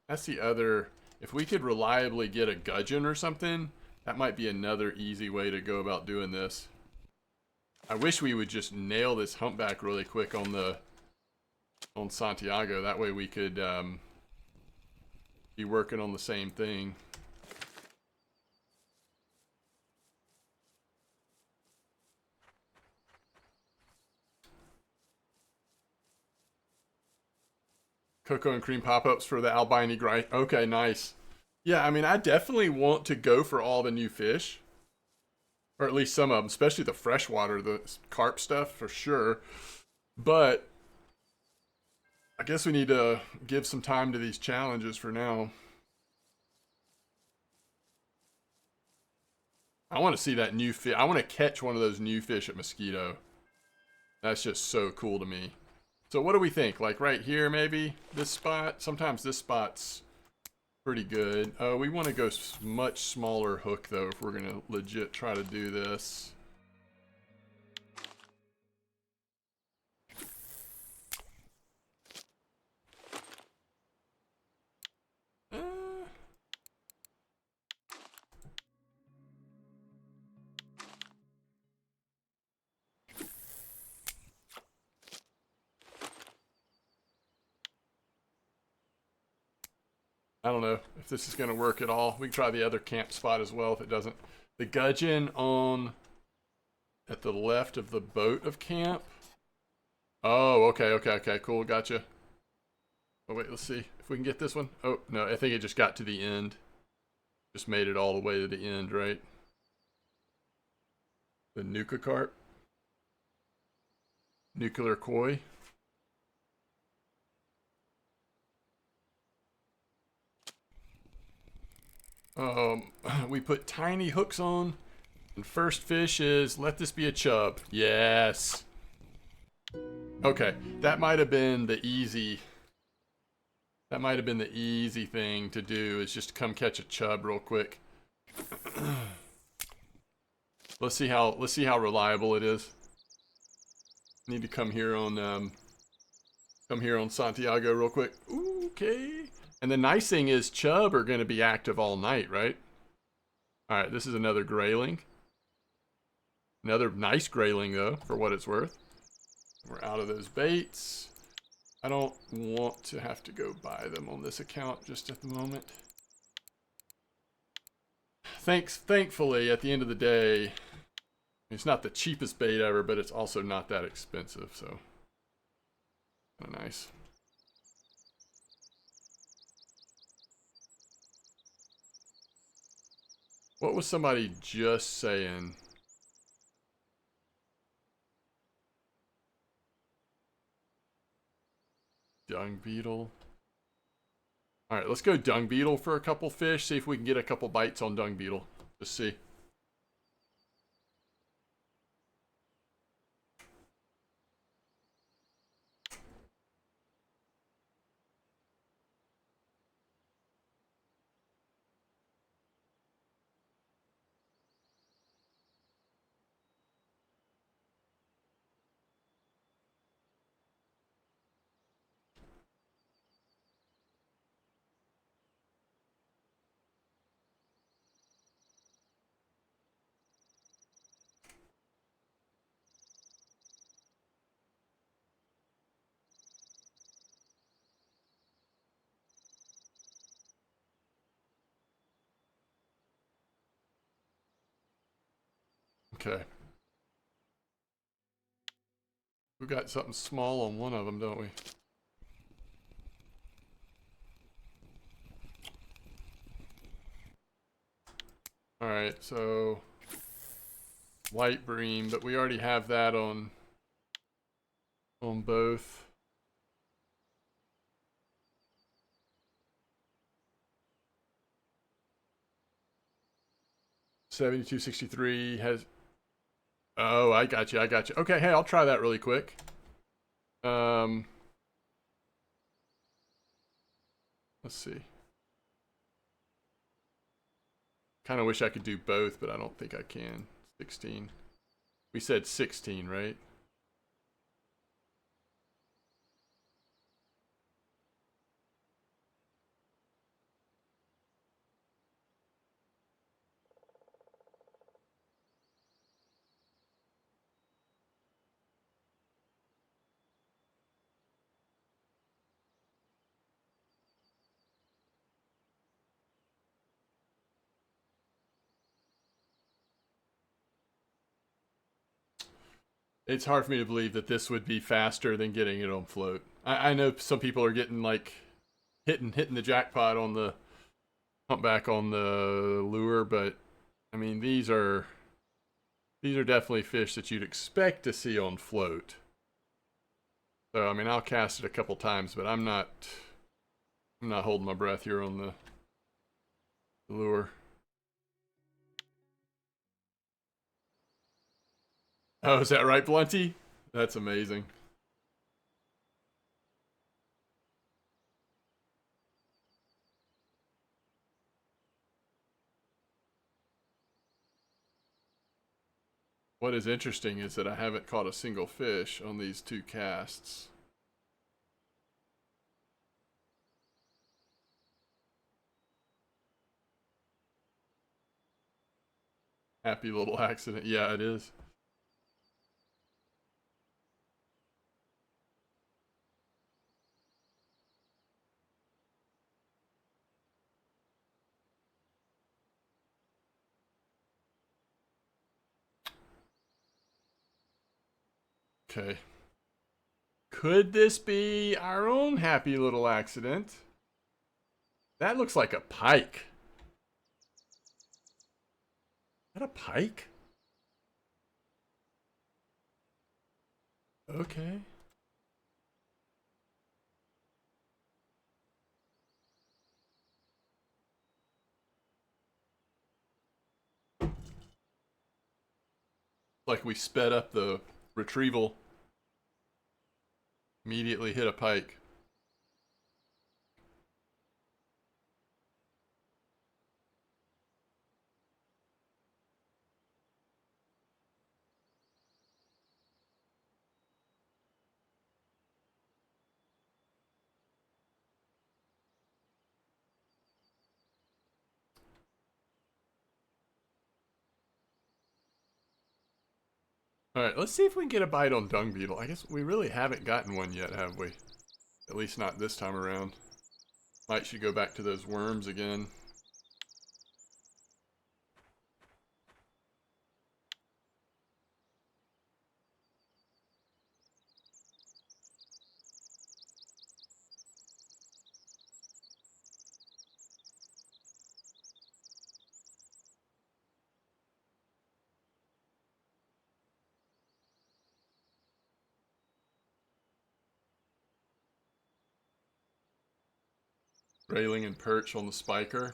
That's the other... If we could reliably get a gudgeon or something, that might be another easy way to go about doing this. I wish we would just nail this humpback really quick on Santiago. That way we could be working on the same thing. Cocoa and cream pop-ups for the albini grind. Okay, nice. Yeah, I mean, I definitely want to go for all the new fish. Or at least some of them, especially the freshwater, the carp stuff for sure. But I guess we need to give some time to these challenges for now. I want to see that new fish. I want to catch one of those new fish at Mosquito. That's just so cool to me. So what do we think? Like right here, maybe? This spot? Sometimes this spot's pretty good. We want to go much smaller hook, though, if we're going to legit try to do this. I don't know if this is going to work at all. We can try the other camp spot as well if it doesn't. The gudgeon at the left of the boat of camp. Oh, okay, cool, gotcha. Oh, wait, let's see if we can get this one. Oh, no, I think it just got to the end. Just made it all the way to the end, right? The Nuka carp. Nuclear koi. We put tiny hooks on, and first fish is, let this be a chub. Yes. Okay, that might have been the easy thing to do, is just come catch a chub real quick. let's see how reliable it is. Need to come here on Santiago real quick. Okay. And the nice thing is chub are going to be active all night, right? All right, this is another grayling. Another nice grayling, though, for what it's worth. We're out of those baits. I don't want to have to go buy them on this account just at the moment. Thankfully, at the end of the day, it's not the cheapest bait ever, but it's also not that expensive, so kind of nice. What was somebody just saying? Dung beetle. Alright, let's go dung beetle for a couple fish. See if we can get a couple bites on dung beetle. Just see. Okay. We got something small on one of them, don't we? Alright, so white bream, but we already have that on both. 7263 has... Oh, I got you. Okay, hey, I'll try that really quick. Let's see. Kind of wish I could do both, but I don't think I can. 16. We said 16, right? It's hard for me to believe that this would be faster than getting it on float. I know some people are getting like hitting the jackpot on the humpback on the lure, but I mean these are definitely fish that you'd expect to see on float. So I mean I'll cast it a couple times, but I'm not holding my breath here on the lure. Oh, is that right, Blunty? That's amazing. What is interesting is that I haven't caught a single fish on these two casts. Happy little accident. Yeah, it is. Okay. Could this be our own happy little accident? That looks like a pike. Is that a pike? Okay. Like we sped up the retrieval. Immediately hit a pike. Alright, let's see if we can get a bite on dung beetle. I guess we really haven't gotten one yet, have we? At least not this time around. Might should go back to those worms again. Railing and perch on the spiker.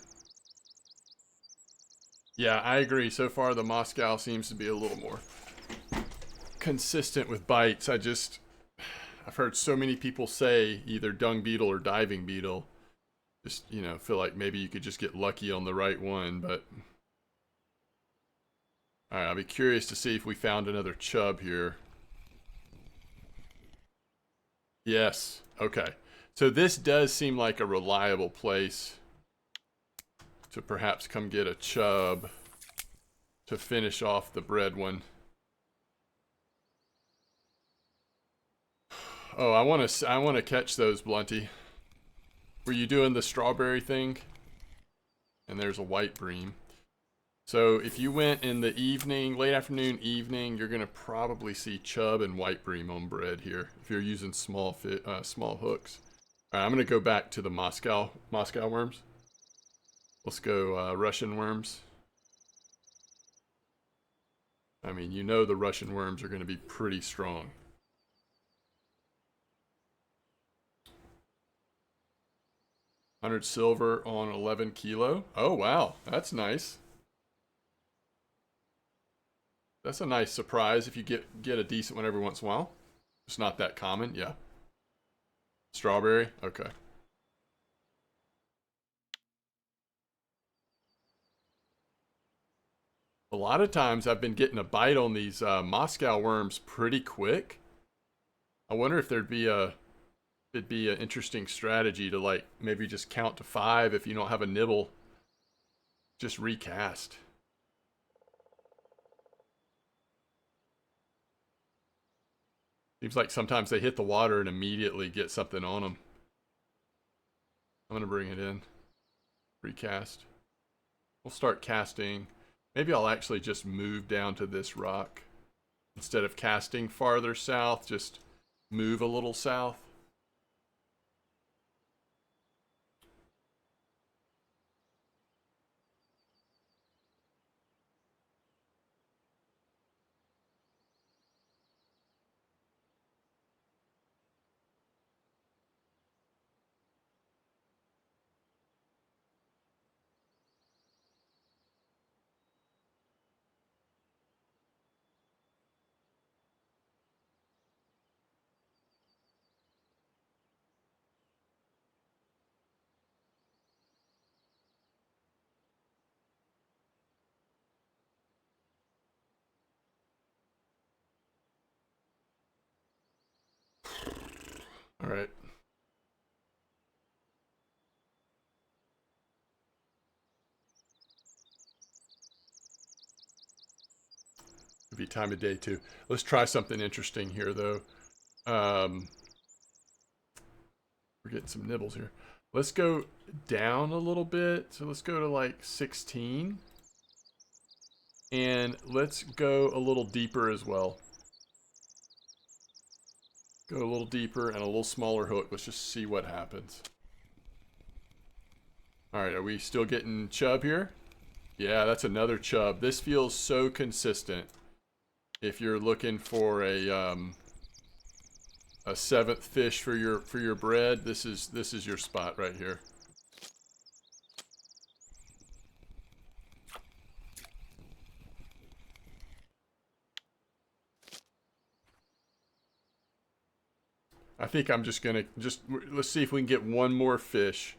Yeah, I agree. So far, the Moscow seems to be a little more consistent with bites. I've heard so many people say either dung beetle or diving beetle. Just, feel like maybe you could just get lucky on the right one, but... Alright, I'll be curious to see if we found another chub here. Yes, okay. So this does seem like a reliable place to perhaps come get a chub to finish off the bread one. Oh, I want to catch those, Blunty. Were you doing the strawberry thing? And there's a white bream. So if you went in the evening, late afternoon, evening, you're gonna probably see chub and white bream on bread here if you're using small hooks. All right, I'm gonna go back to the Moscow worms. Let's go Russian worms. I mean, the Russian worms are gonna be pretty strong. $100 silver on 11 kilo. Oh wow, that's nice. That's a nice surprise if you get a decent one every once in a while. It's not that common, yeah. Strawberry, okay. A lot of times I've been getting a bite on these Moscow worms pretty quick. I wonder if it'd be an interesting strategy to like maybe just count to 5 if you don't have a nibble. Just recast. Seems like sometimes they hit the water and immediately get something on them. I'm gonna bring it in. Recast. We'll start casting. Maybe I'll actually just move down to this rock. Instead of casting farther south, just move a little south. All right. Could be time of day too. Let's try something interesting here though. We're getting some nibbles here. Let's go down a little bit. So let's go to like 16. And let's go a little deeper as well. Go a little deeper and a little smaller hook. Let's just see what happens. Alright, are we still getting chub here? Yeah, that's another chub. This feels so consistent. If you're looking for a 7th fish for your bread, this is your spot right here. I think I'm just gonna let's see if we can get one more fish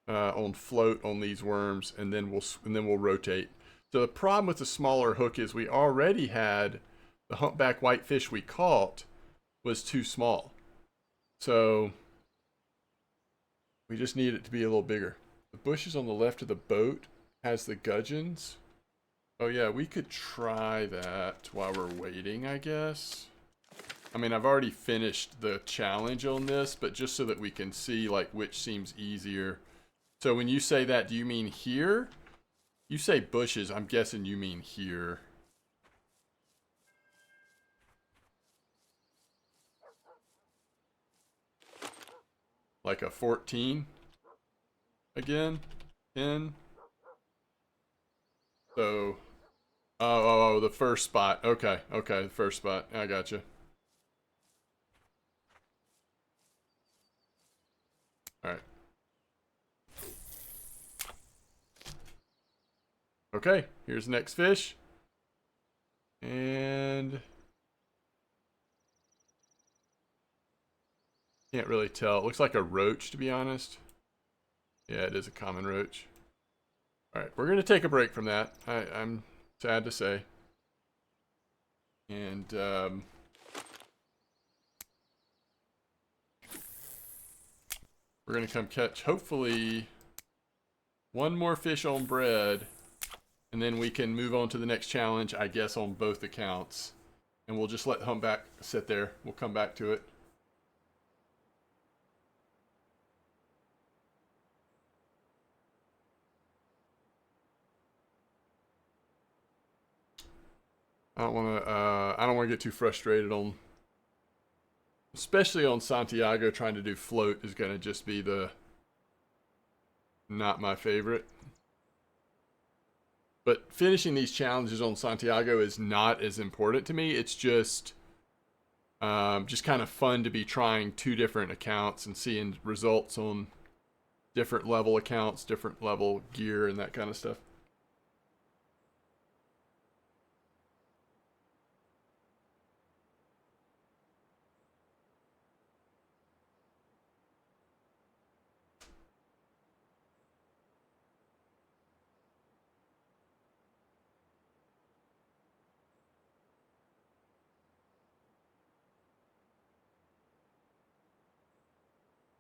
on float on these worms, and then we'll rotate. So the problem with the smaller hook is we already had the humpback whitefish we caught was too small. So we just need it to be a little bigger. The bushes on the left of the boat has the gudgeons. Oh yeah, we could try that while we're waiting, I guess. I mean, I've already finished the challenge on this, but just so that we can see like which seems easier. So when you say that, do you mean here? You say bushes, I'm guessing you mean here. Like a 14 again, 10. So, oh, the first spot. Okay, the first spot. I gotcha. All right. Okay, here's the next fish. And can't really tell. It looks like a roach, to be honest. Yeah, it is a common roach. All right, we're going to take a break from that. I'm sad to say. And we're going to come catch, hopefully, one more fish on bread. And then we can move on to the next challenge, I guess, on both accounts. And we'll just let the humpback sit there. We'll come back to it. I don't want to get too frustrated on, especially on Santiago. Trying to do float is going to just be not my favorite. But finishing these challenges on Santiago is not as important to me. It's just kind of fun to be trying 2 different accounts and seeing results on different level accounts, different level gear, and that kind of stuff.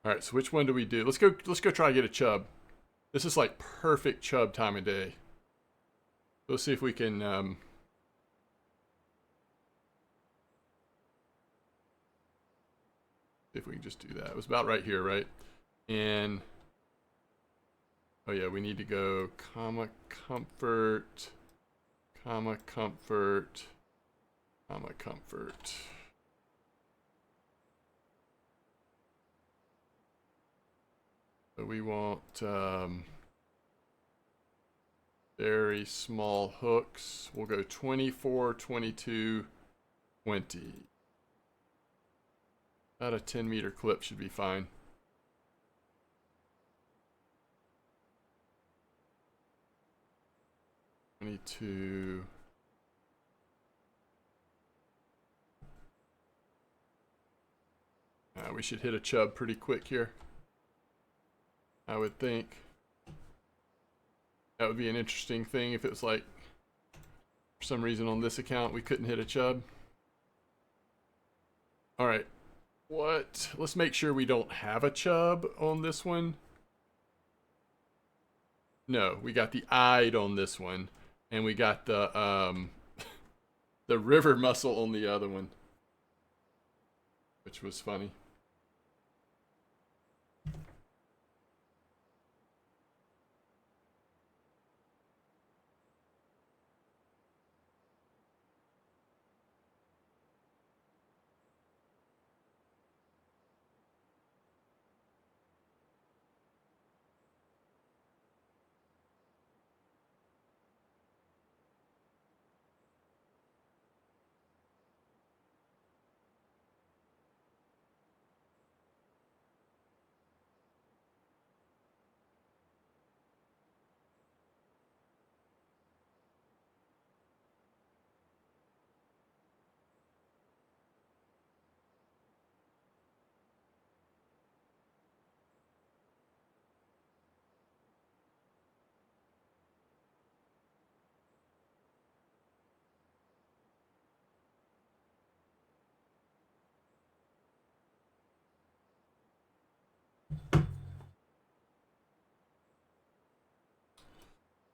All right, so which one do we do? Let's go try to get a chub. This is like perfect chub time of day. Let's see if we can just do that. It was about right here, right? And oh yeah, we need to go comma comfort, comma comfort, comma comfort. So we want very small hooks. We'll go 24, 22, 20. About a 10-meter clip should be fine. '22. We should hit a chub pretty quick here, I would think. That would be an interesting thing if it was like, for some reason on this account, we couldn't hit a chub. All right. Let's make sure we don't have a chub on this one. No, we got the eyed on this one. And we got the the river mussel on the other one. Which was funny.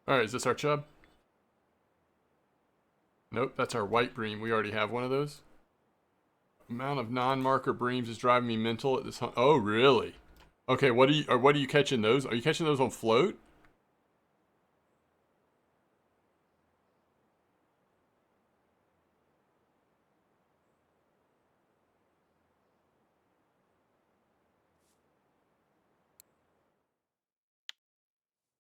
Alright, is this our chub? Nope, that's our white bream. We already have one of those. Amount of non-marker breams is driving me mental at this hunt. Oh, really? Okay, what are you catching those? Are you catching those on float?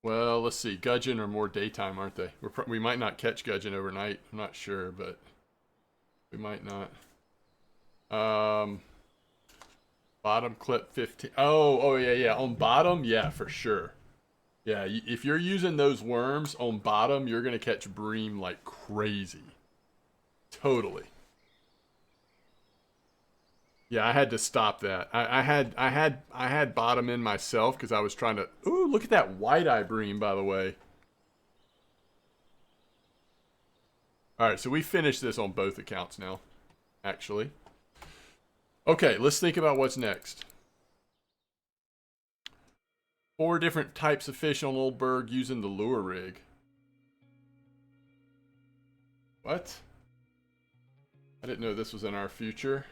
Well, let's see. Gudgeon are more daytime, aren't they? We might not catch gudgeon overnight. I'm not sure, but we might not. Bottom clip 15. Oh yeah. On bottom, yeah, for sure. Yeah, if you're using those worms on bottom, you're gonna catch bream like crazy. Totally. Yeah, I had to stop that. I had bottom in myself because I was trying to. Ooh, look at that white eye bream, by the way. All right, so we finished this on both accounts now, actually. Okay, let's think about what's next. 4 different types of fish on Old Burg using the lure rig. What? I didn't know this was in our future.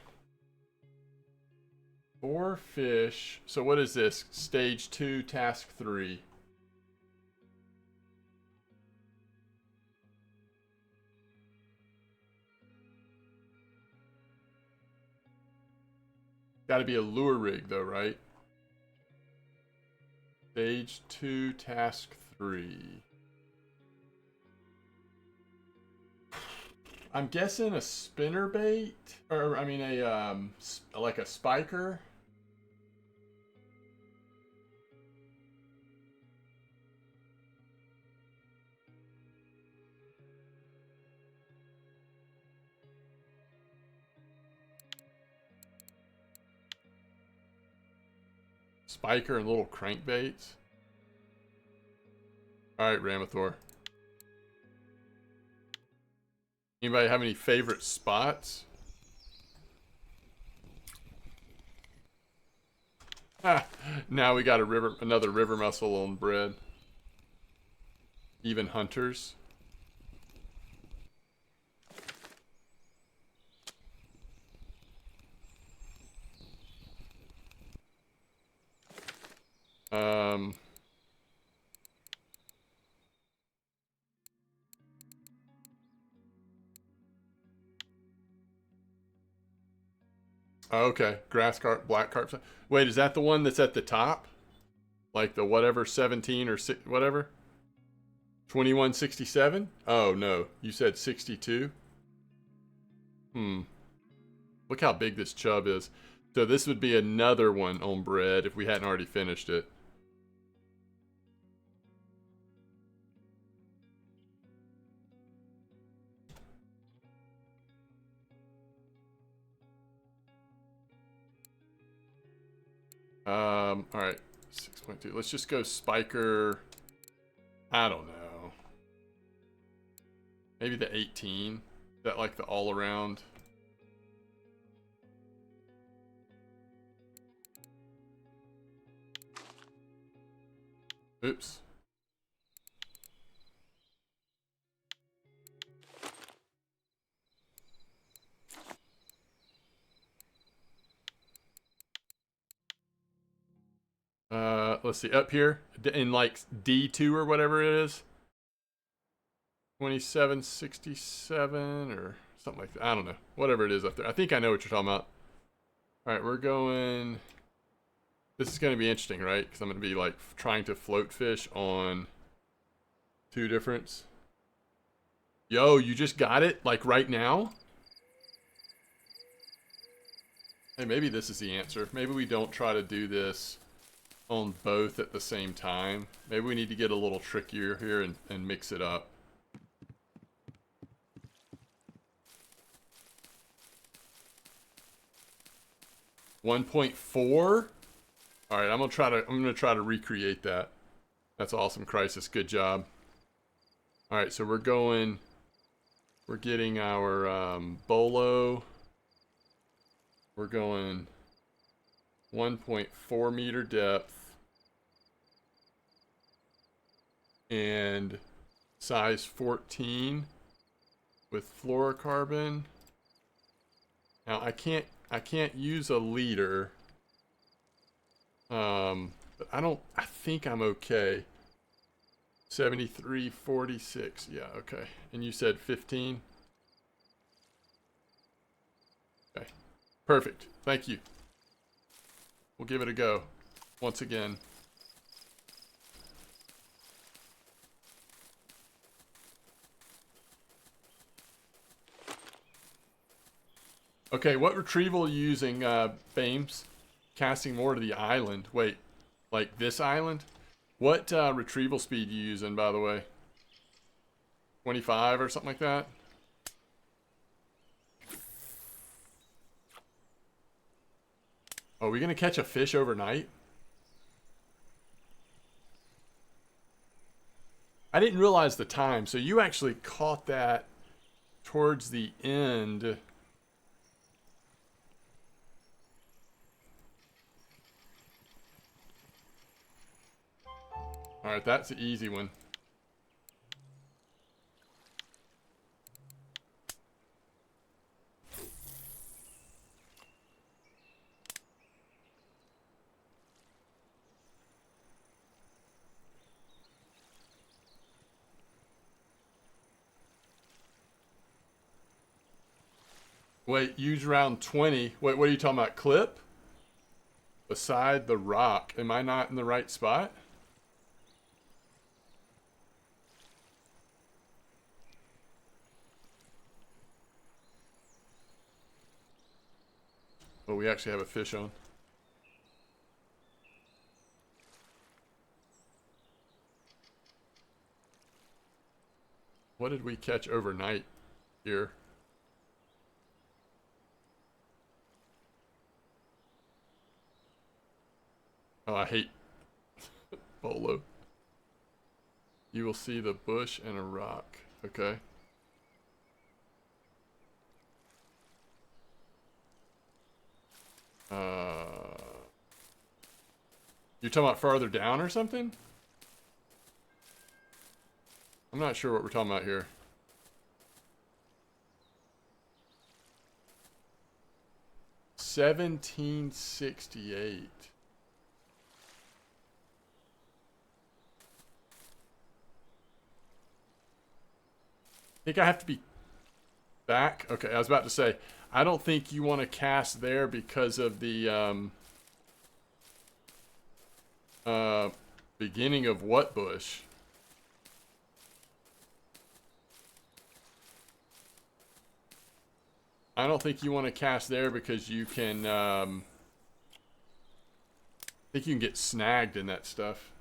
4 fish. So what is this? Stage 2, task 3. Got to be a lure rig though, right? Stage 2, task 3. I'm guessing a spinner bait, or I mean like a spiker. Spiker and little crankbaits. Alright, Ramathor. Anybody have any favorite spots? Now we got another river mussel on bread. Even hunters. Um. Okay, grass carp, black carp. Wait, is that the one that's at the top? Like the whatever 17 or whatever? 2167? Oh no, you said 62? Look how big this chub is. So this would be another one on bread if we hadn't already finished it. All right, 6.2. Let's just go spiker. I don't know. Maybe the 18. Is that like the all around? Oops. Let's see, up here in like D2 or whatever it is. 2767 or something like that. I don't know. Whatever it is up there. I think I know what you're talking about. All right, we're going. This is going to be interesting, right? Because I'm going to be like trying to float fish on two differents. Yo, you just got it? Like right now? Hey, maybe this is the answer. Maybe we don't try to do this on both at the same time. Maybe we need to get a little trickier here and mix it up. $1.4? All right, I'm gonna try to recreate that. That's awesome, Crisis. Good job. All right, so we're getting our bolo. We're going 1.4 meter depth and size 14 with fluorocarbon. Now I can't use a leader. But I think I'm okay. 73.46. Yeah, okay. And you said 15? Okay. Perfect. Thank you. We'll give it a go. Once again. Okay, what retrieval are you using, Bames? Casting more to the island. Wait, like this island? What retrieval speed you using, by the way? 25 or something like that? Are we gonna catch a fish overnight? I didn't realize the time, so you actually caught that towards the end. Alright, that's the easy one. Wait, use round 20. Wait, what are you talking about? Clip? Beside the rock. Am I not in the right spot? Oh, we actually have a fish on. What did we catch overnight here? Oh, I hate bolo. You will see the bush and a rock. Okay. You're talking about farther down or something? I'm not sure what we're talking about here. $17.68. I think I have to be back. Okay, I was about to say, I don't think you want to cast there because of the beginning of what bush? I don't think you want to cast there because you can, I think you can get snagged in that stuff.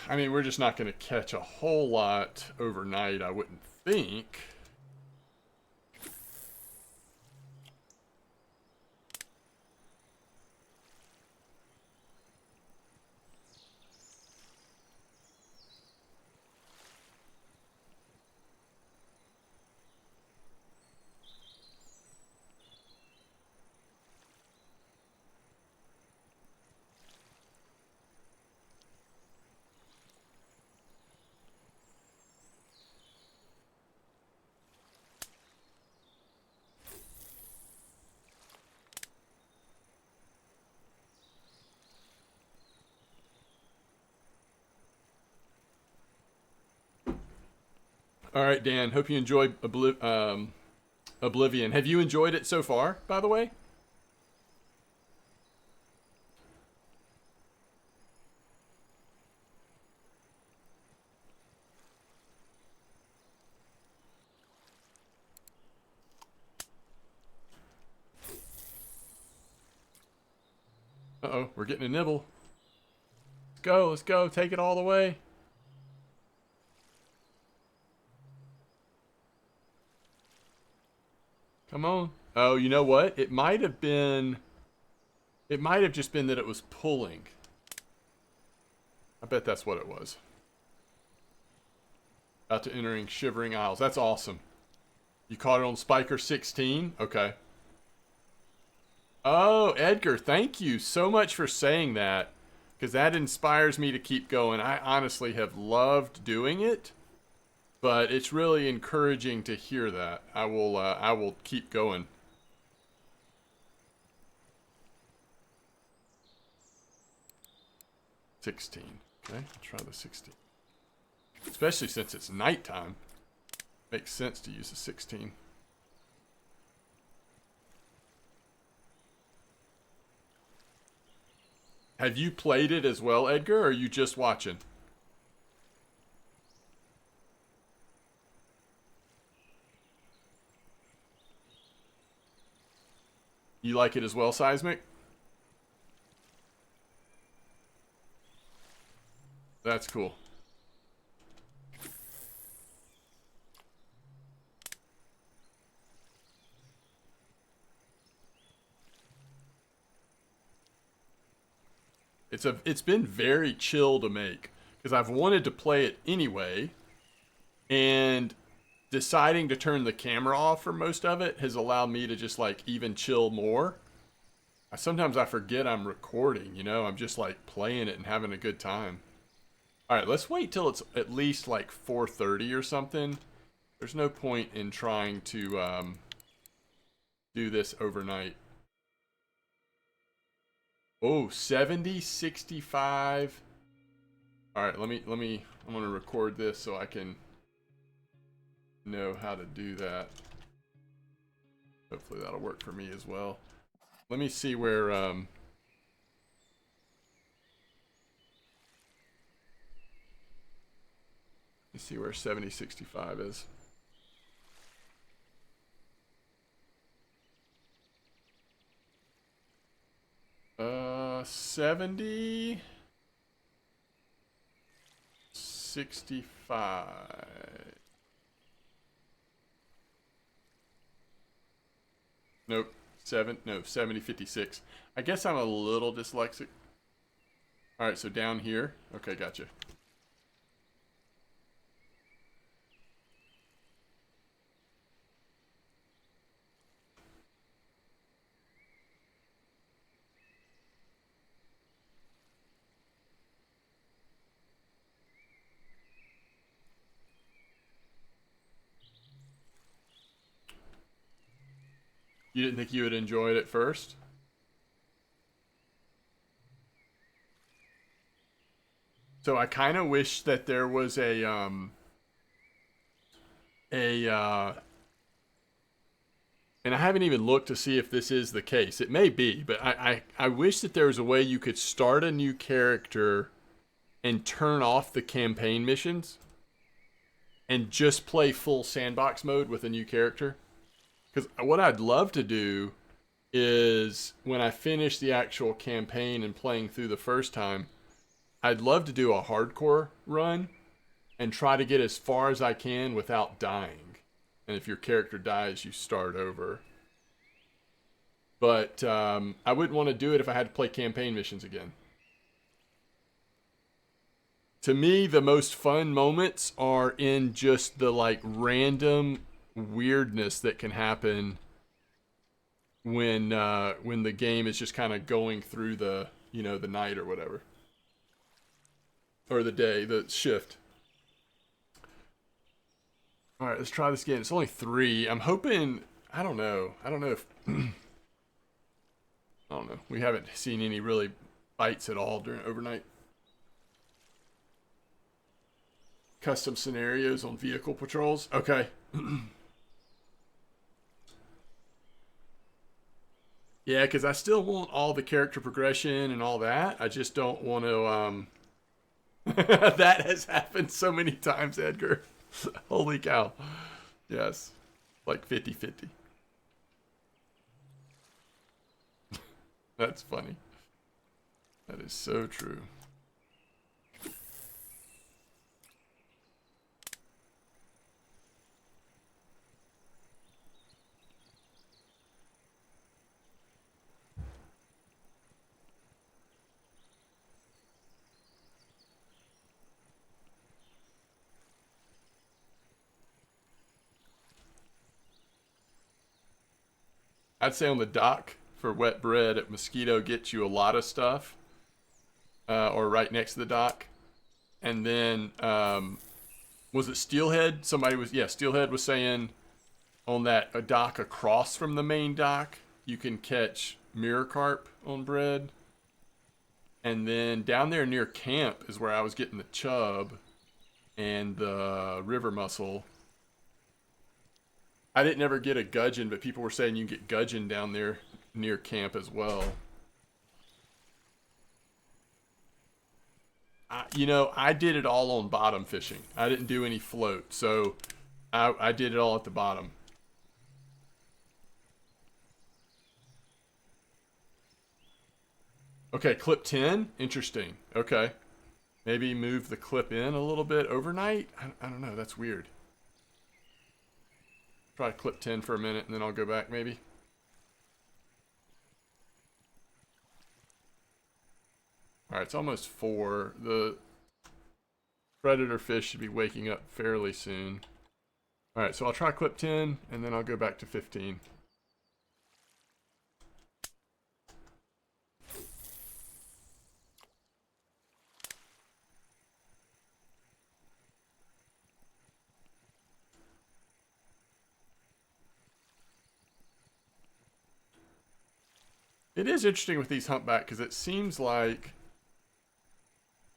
I mean, we're just not going to catch a whole lot overnight, I wouldn't think. All right, Dan. Hope you enjoyed Oblivion. Have you enjoyed it so far, by the way? Uh-oh, we're getting a nibble. Let's go. Take it all the way. Come on. Oh, you know what? It might have just been that it was pulling. I bet that's what it was. About to entering Shivering Isles. That's awesome. You caught it on Spiker 16? Okay. Oh, Edgar, thank you so much for saying that. Because that inspires me to keep going. I honestly have loved doing it. But it's really encouraging to hear that. I will keep going. $16. Okay, I'll try the 16. Especially since it's nighttime. Makes sense to use a 16. Have you played it as well, Edgar, or are you just watching? You like it as well, Seismic? That's cool. It's been very chill to make because I've wanted to play it anyway, and deciding to turn the camera off for most of it has allowed me to just like even chill more. Sometimes I forget I'm recording, you know, I'm just like playing it and having a good time. All right, let's wait till it's at least like 4:30 or something. There's no point in trying to do this overnight. Oh, 70, 65. All right, I'm going to record this so I can know how to do that. Hopefully that'll work for me as well. Let me see where let me see where 70, 65 is. Uh, 70, 65. Nope. 7056. I guess I'm a little dyslexic. All right, so down here. Okay, gotcha. You didn't think you would enjoy it at first? So I kind of wish that there was a and I haven't even looked to see if this is the case. It may be, but I wish that there was a way you could start a new character and turn off the campaign missions and just play full sandbox mode with a new character. Because what I'd love to do is when I finish the actual campaign and playing through the first time, I'd love to do a hardcore run and try to get as far as I can without dying. And if your character dies, you start over. But I wouldn't want to do it if I had to play campaign missions again. To me, the most fun moments are in just the like random weirdness that can happen when the game is just kind of going through the the night or whatever, or the day, the shift. All right, let's try this again. It's only 3. I'm hoping. I don't know if I don't know. We haven't seen any really bites at all during overnight. Custom scenarios on vehicle patrols. Okay. Yeah, because I still want all the character progression and all that. I just don't want to. That has happened so many times, Edgar. Holy cow. Yes. Like 50-50. That's funny. That is so true. I'd say on the dock for wet bread at Mosquito gets you a lot of stuff, or right next to the dock. And then, was it Steelhead? Steelhead was saying on that a dock across from the main dock, you can catch mirror carp on bread. And then down there near camp is where I was getting the chub and the river mussel. I didn't ever get a gudgeon, but people were saying you can get gudgeon down there near camp as well. I did it all on bottom fishing. I didn't do any float, so I did it all at the bottom. Okay, clip 10? Interesting. Okay. Maybe move the clip in a little bit overnight? I don't know. That's weird. Try clip 10 for a minute and then I'll go back maybe. Alright, it's almost 4. The predator fish should be waking up fairly soon. Alright, so I'll try clip 10 and then I'll go back to 15. It is interesting with these humpback because it seems like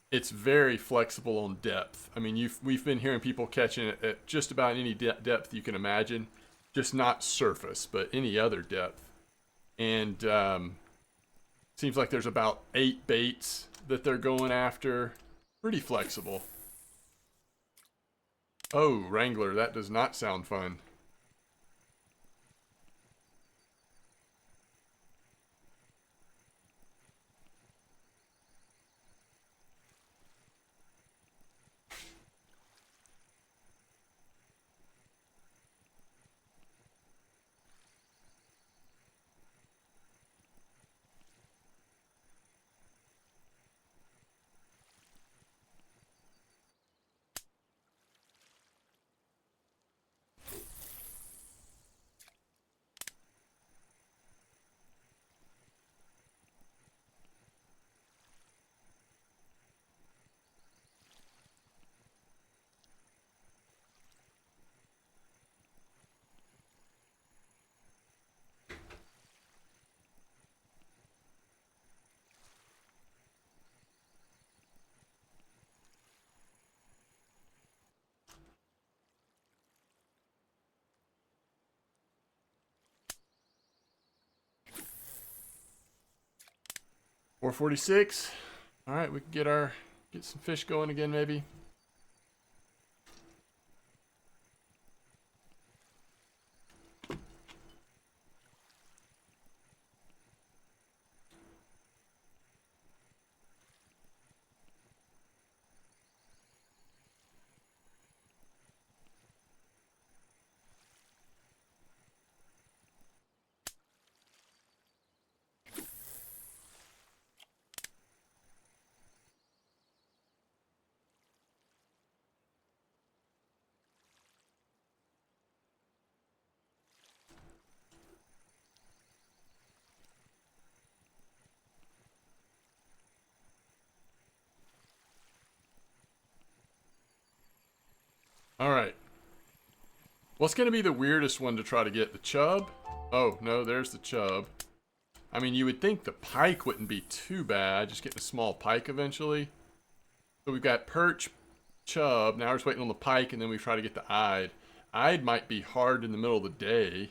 it's very flexible on depth. I mean, we've been hearing people catching it at just about any depth you can imagine, just not surface, but any other depth. And seems like there's about 8 baits that they're going after. Pretty flexible. Oh, Wrangler, that does not sound fun. 446. All right, we can get some fish going again, maybe. All right. What's going to be the weirdest one to try to get? The chub? Oh, no, there's the chub. I mean, you would think the pike wouldn't be too bad. Just getting a small pike eventually. So we've got perch, chub. Now we're just waiting on the pike, and then we try to get the eyed. Eyed might be hard in the middle of the day.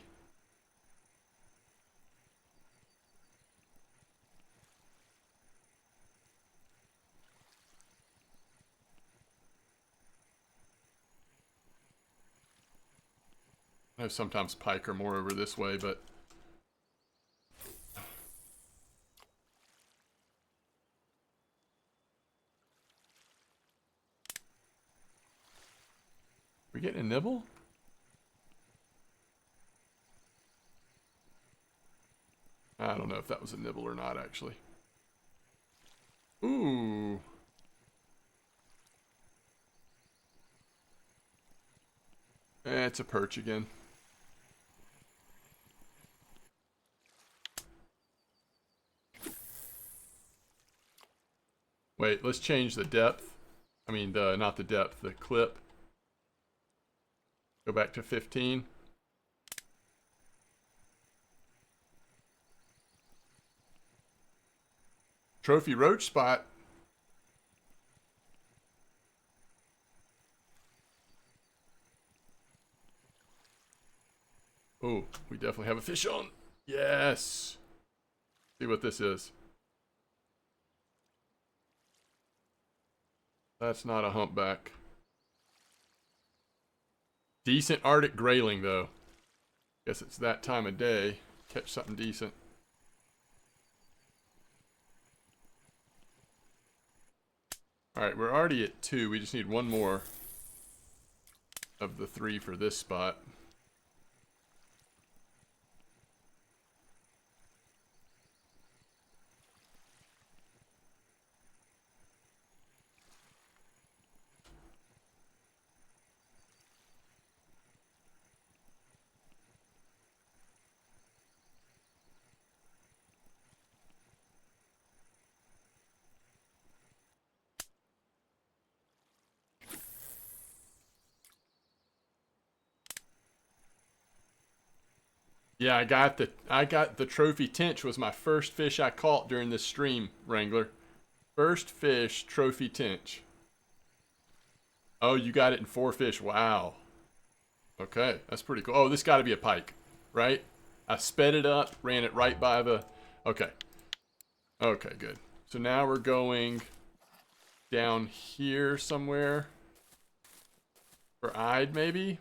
I know sometimes pike are more over this way, but... We getting a nibble? I don't know if that was a nibble or not, actually. Ooh. It's a perch again. Wait, let's change the depth. I mean, not the depth, the clip. Go back to 15. Trophy roach spot. Oh, we definitely have a fish on. Yes. See what this is. That's not a humpback. Decent Arctic grayling, though. Guess it's that time of day. Catch something decent. Alright, we're already at 2. We just need one more of the 3 for this spot. Yeah, I got the trophy tench. Was my first fish I caught during this stream, Wrangler. First fish, trophy tench. Oh, you got it in 4 fish. Wow. Okay, that's pretty cool. Oh, this got to be a pike, right? I sped it up, ran it right by the... Okay. Okay, good. So now we're going down here somewhere. For eyed, maybe?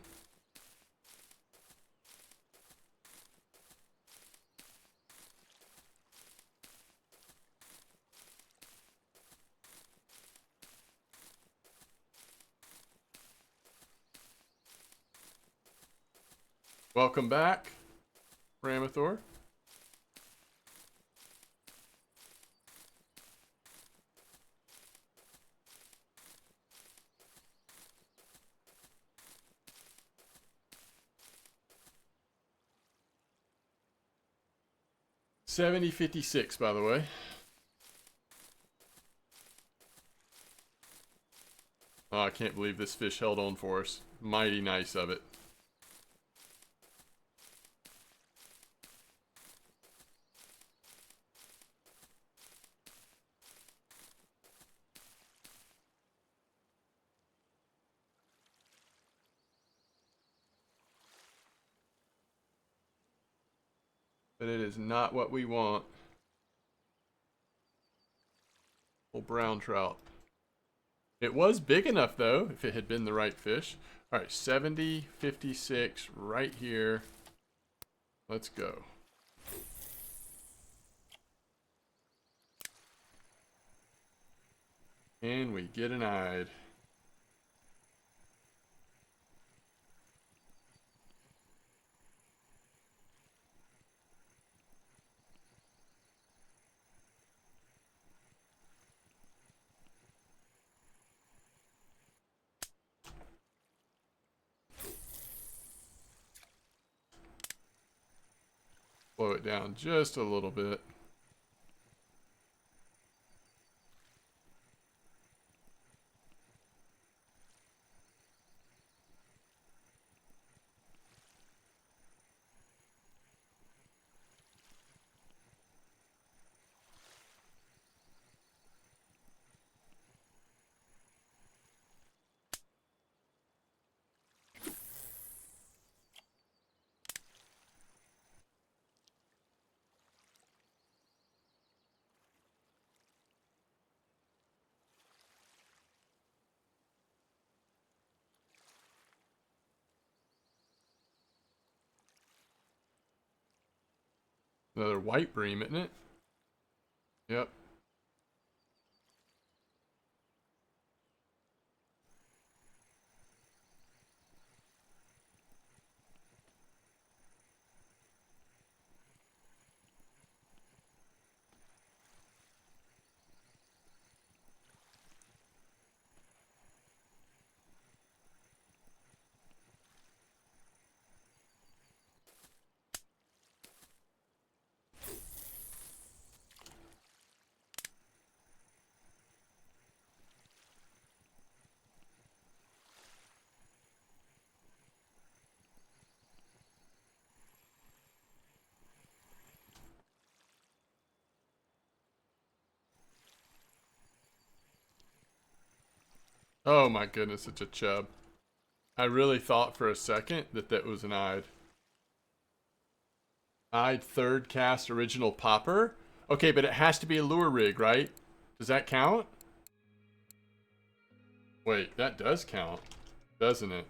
Welcome back, Ramathor. $70.56, by the way. Oh, I can't believe this fish held on for us. Mighty nice of it. But it is not what we want. Little brown trout. It was big enough though, if it had been the right fish. All right, 70, 56 right here. Let's go. And we get an eyed. Slow it down just a little bit. Another white bream, isn't it? Yep. Oh my goodness, it's a chub. I really thought for a second that that was an eyed. Eyed third cast original popper? Okay, but it has to be a lure rig, right? Does that count? Wait, that does count, doesn't it?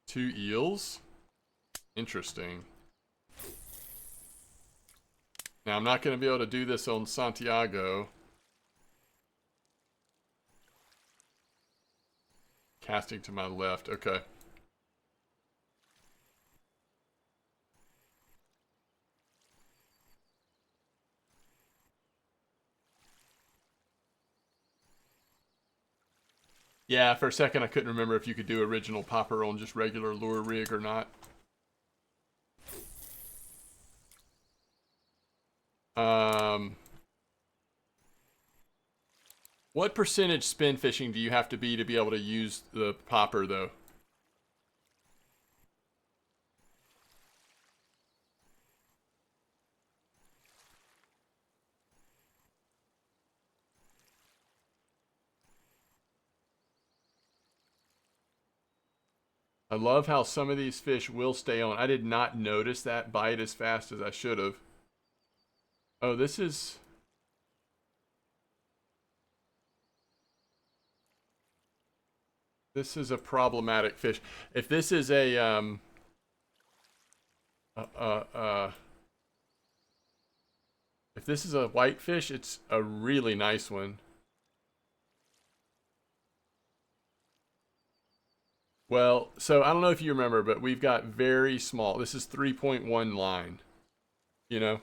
Two eels? Interesting. Now, I'm not going to be able to do this on Santiago. Casting to my left. Okay. Yeah, for a second I couldn't remember if you could do original popper on just regular lure rig or not. What percentage spin fishing do you have to be able to use the popper though? I love how some of these fish will stay on. I did not notice that bite as fast as I should have. Oh, this is... This is a problematic fish. If this is a, if this is a whitefish, it's a really nice one. Well, so I don't know if you remember, but we've got very small. This is 3.1 line, you know?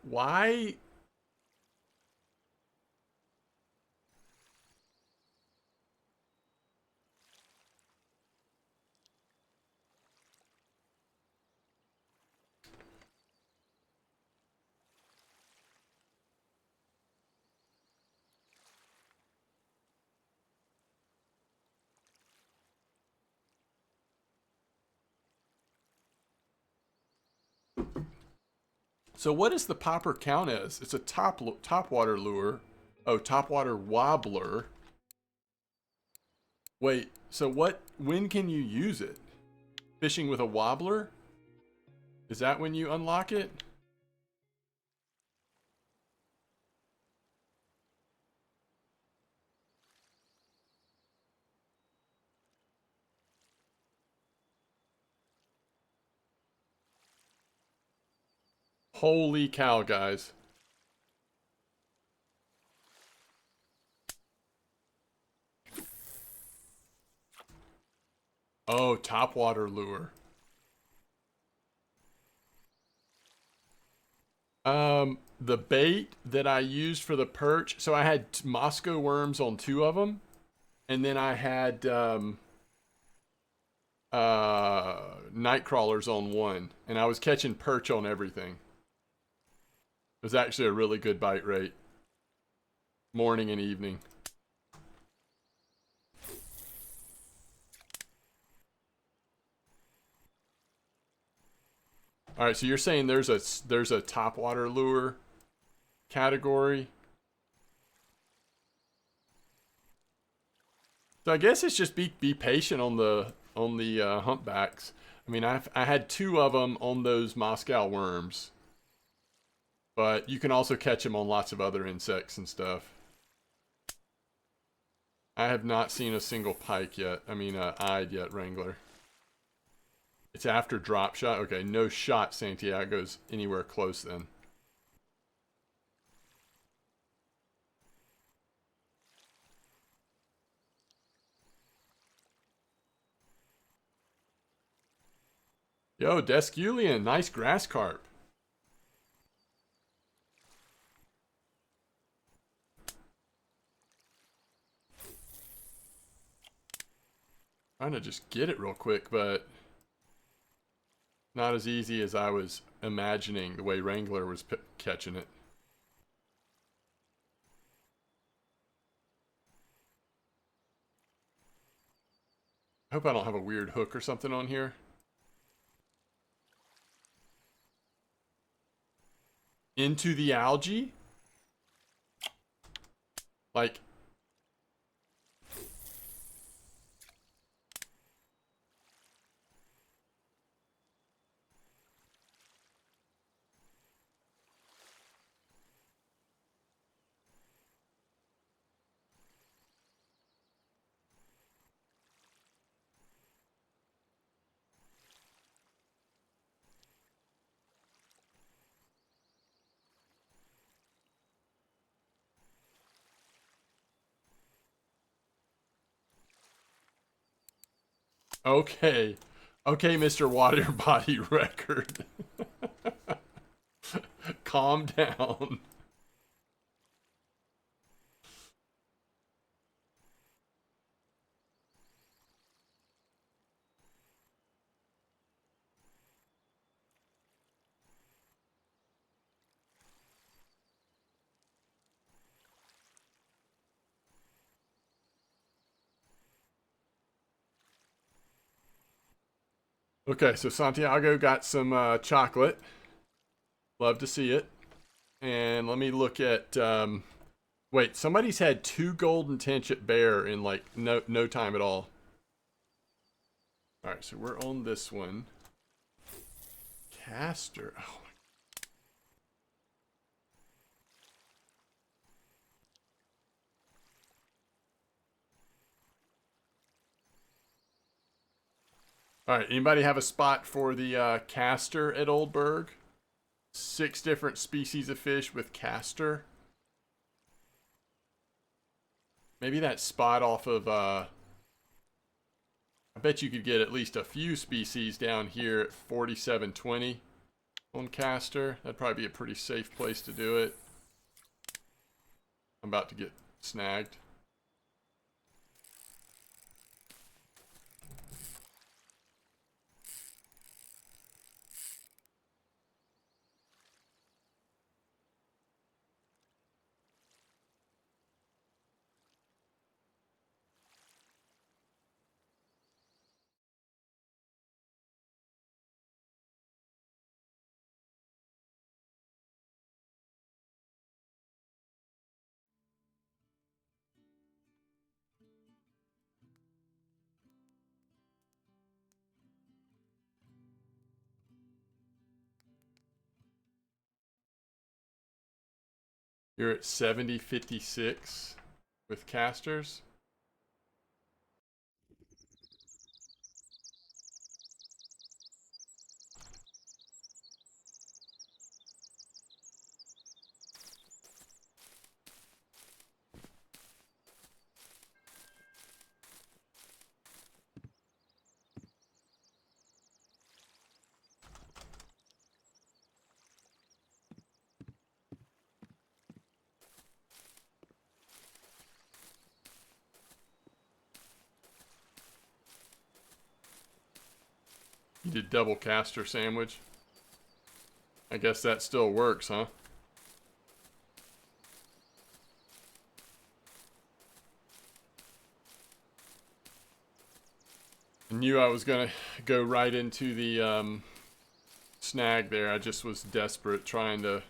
Why? So what does the popper count as? It's a top water lure. Oh, top water wobbler. Wait, so what, when can you use it? Fishing with a wobbler? Is that when you unlock it? Holy cow, guys. Oh, topwater lure. The bait that I used for the perch, so I had Moscow worms on 2 of them, and then I had night crawlers on 1, and I was catching perch on everything. It was actually a really good bite rate. Morning and evening. All right, so you're saying there's a topwater lure category. So I guess it's just be patient on the humpbacks. I mean, I had 2 of them on those Moscow worms, but you can also catch them on lots of other insects and stuff. I have not seen a single pike yet. I mean, eyed yet, Wrangler. It's after drop shot. Okay, no shot Santiago's anywhere close then. Yo, Desculian, nice grass carp. Trying to just get it real quick, but not as easy as I was imagining the way Wrangler was catching it. I hope I don't have a weird hook or something on here. Into the algae? Like, okay. Okay, Mr. Water Body Record. Calm down. Okay, so Santiago got some chocolate. Love to see it. And let me look at. Wait, somebody's had 2 golden tinchet bear in like no time at all. All right, so we're on this one. Caster. Oh. All right, anybody have a spot for the caster at Old Burg? 6 different species of fish with caster. Maybe that spot off of, I bet you could get at least a few species down here at 4720 on caster. That'd probably be a pretty safe place to do it. I'm about to get snagged. You're at 70.56 with casters. You did double caster sandwich. I guess that still works, huh? I knew I was gonna go right into the snag there. I just was desperate trying to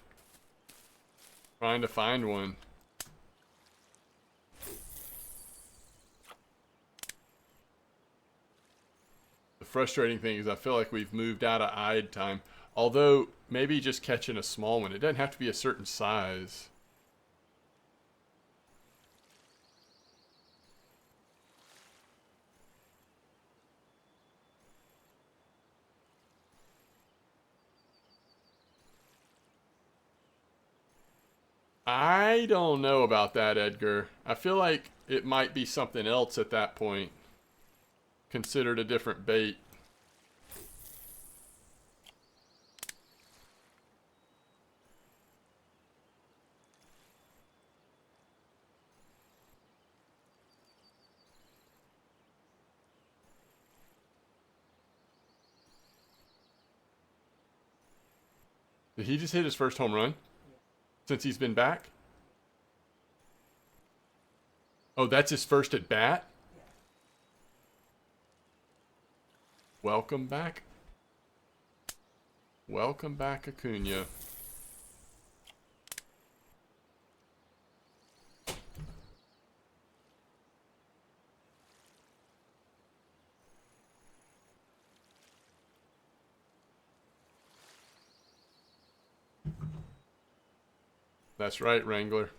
find one. The frustrating thing is I feel like we've moved out of eyed time. Although, maybe just catching a small one. It doesn't have to be a certain size. I don't know about that, Edgar. I feel like it might be something else at that point. Considered a different bait. Did he just hit his first home run? Since he's been back? Oh, that's his first at bat? Welcome back. Welcome back, Acuna. That's right, Wrangler.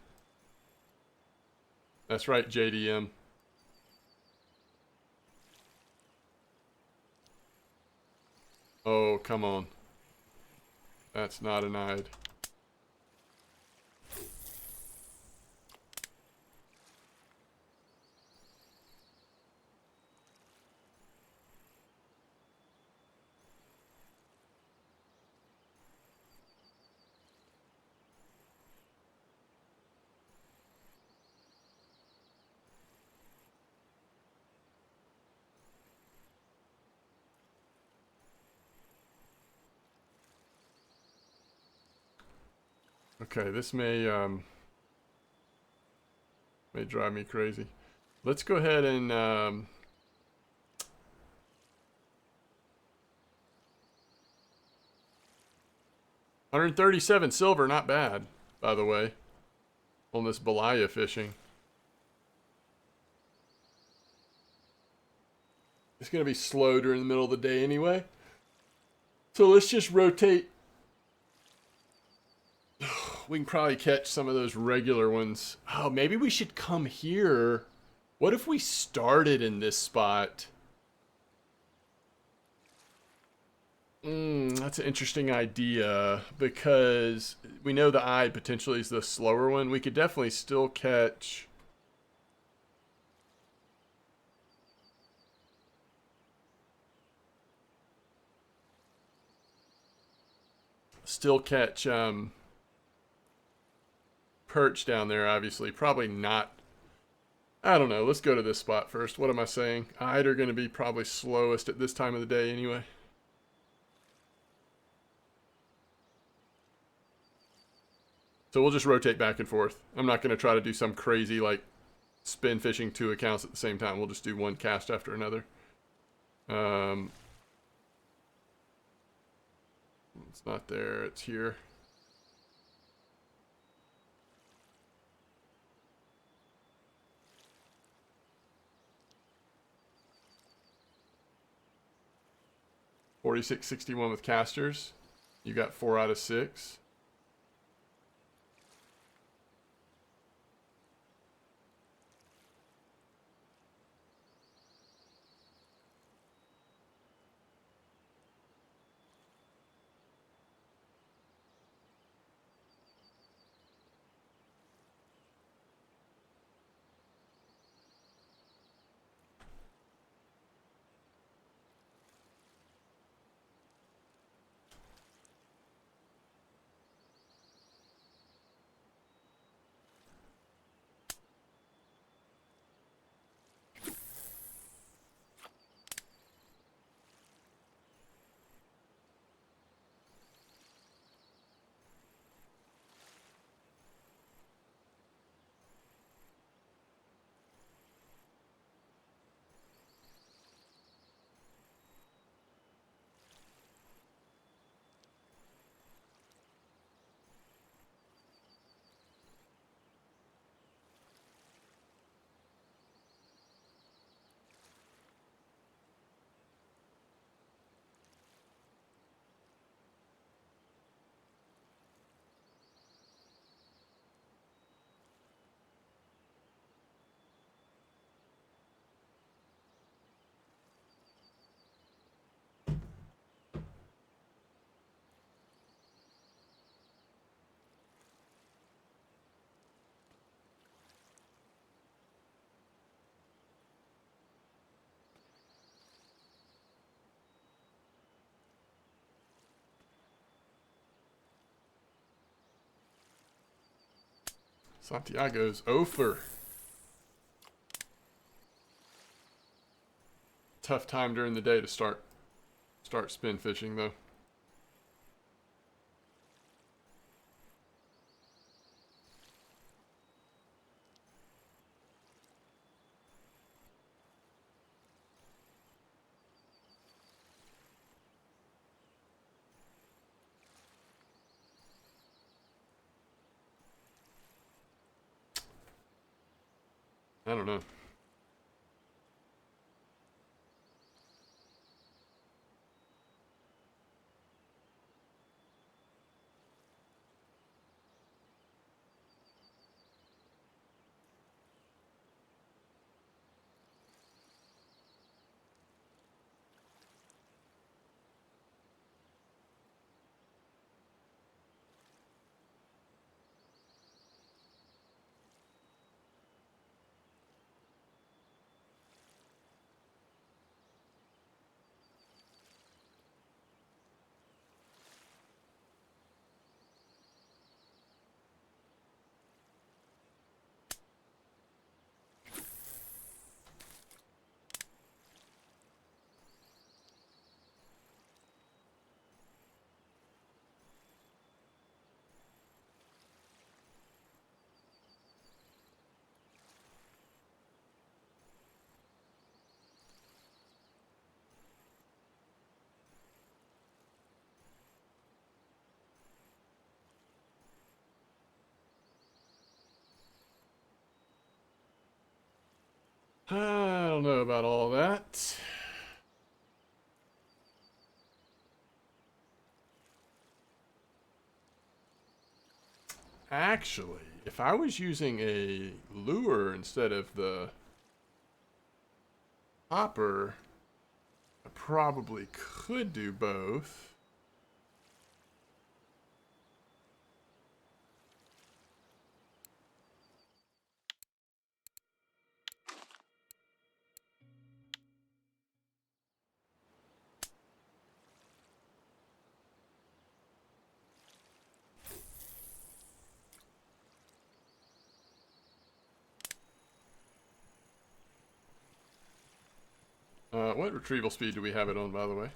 That's right, JDM. Oh, come on. That's not an eyed. Okay, this may drive me crazy. Let's go ahead and 137 silver, not bad, by the way, on this Belaya fishing. It's gonna be slow during the middle of the day anyway. So let's just rotate. We can probably catch some of those regular ones. Oh, maybe we should come here. What if we started in this spot? That's an interesting idea, because we know the eye potentially is the slower one. We could definitely still catch... Perch down there, obviously. Probably not. I don't know. Let's go to this spot first. What am I saying? Eyed are going to be probably slowest at this time of the day anyway. So we'll just rotate back and forth. I'm not going to try to do some crazy, like, spin fishing 2 accounts at the same time. We'll just do one cast after another. It's not there. It's here. $46.61 with casters. You got 4 out of 6. Santiago's over. Tough time during the day to start spin fishing though. I don't know. I don't know about all that. Actually, if I was using a lure instead of the hopper, I probably could do both. What retrieval speed do we have it on, by the way?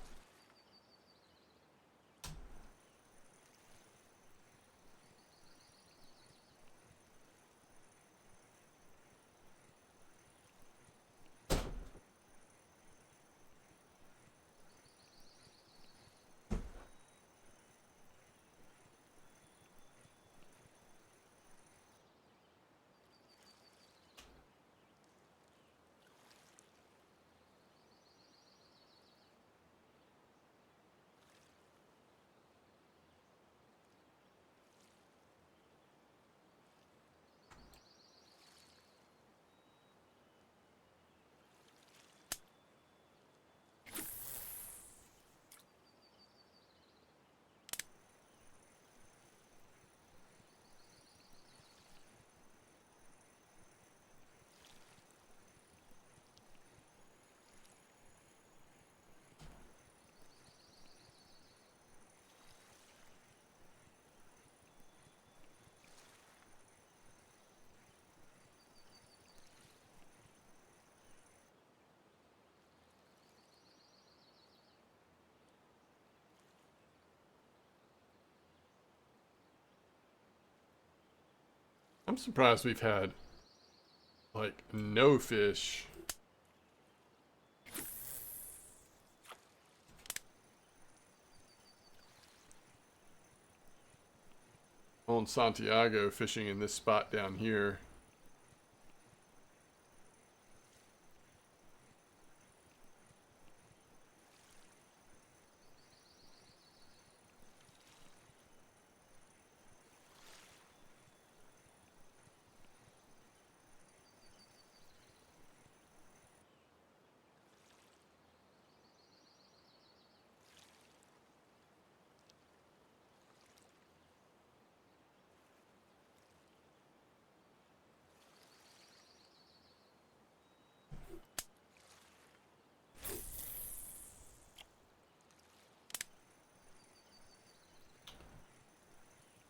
I'm surprised we've had, like, no fish on Santiago fishing in this spot down here.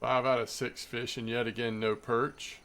Five out of 6 fish, and yet again no perch.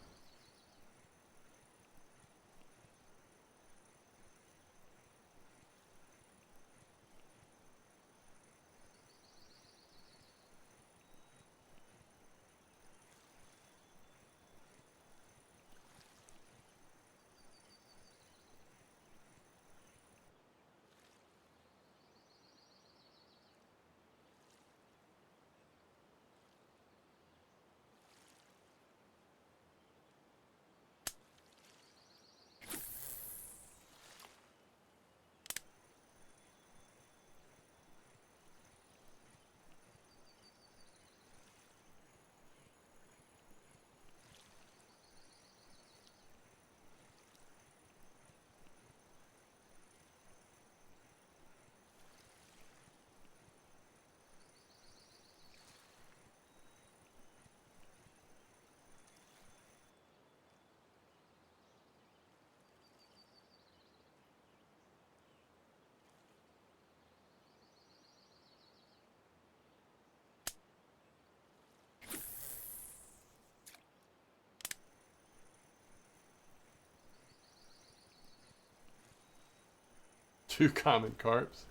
2 common carps.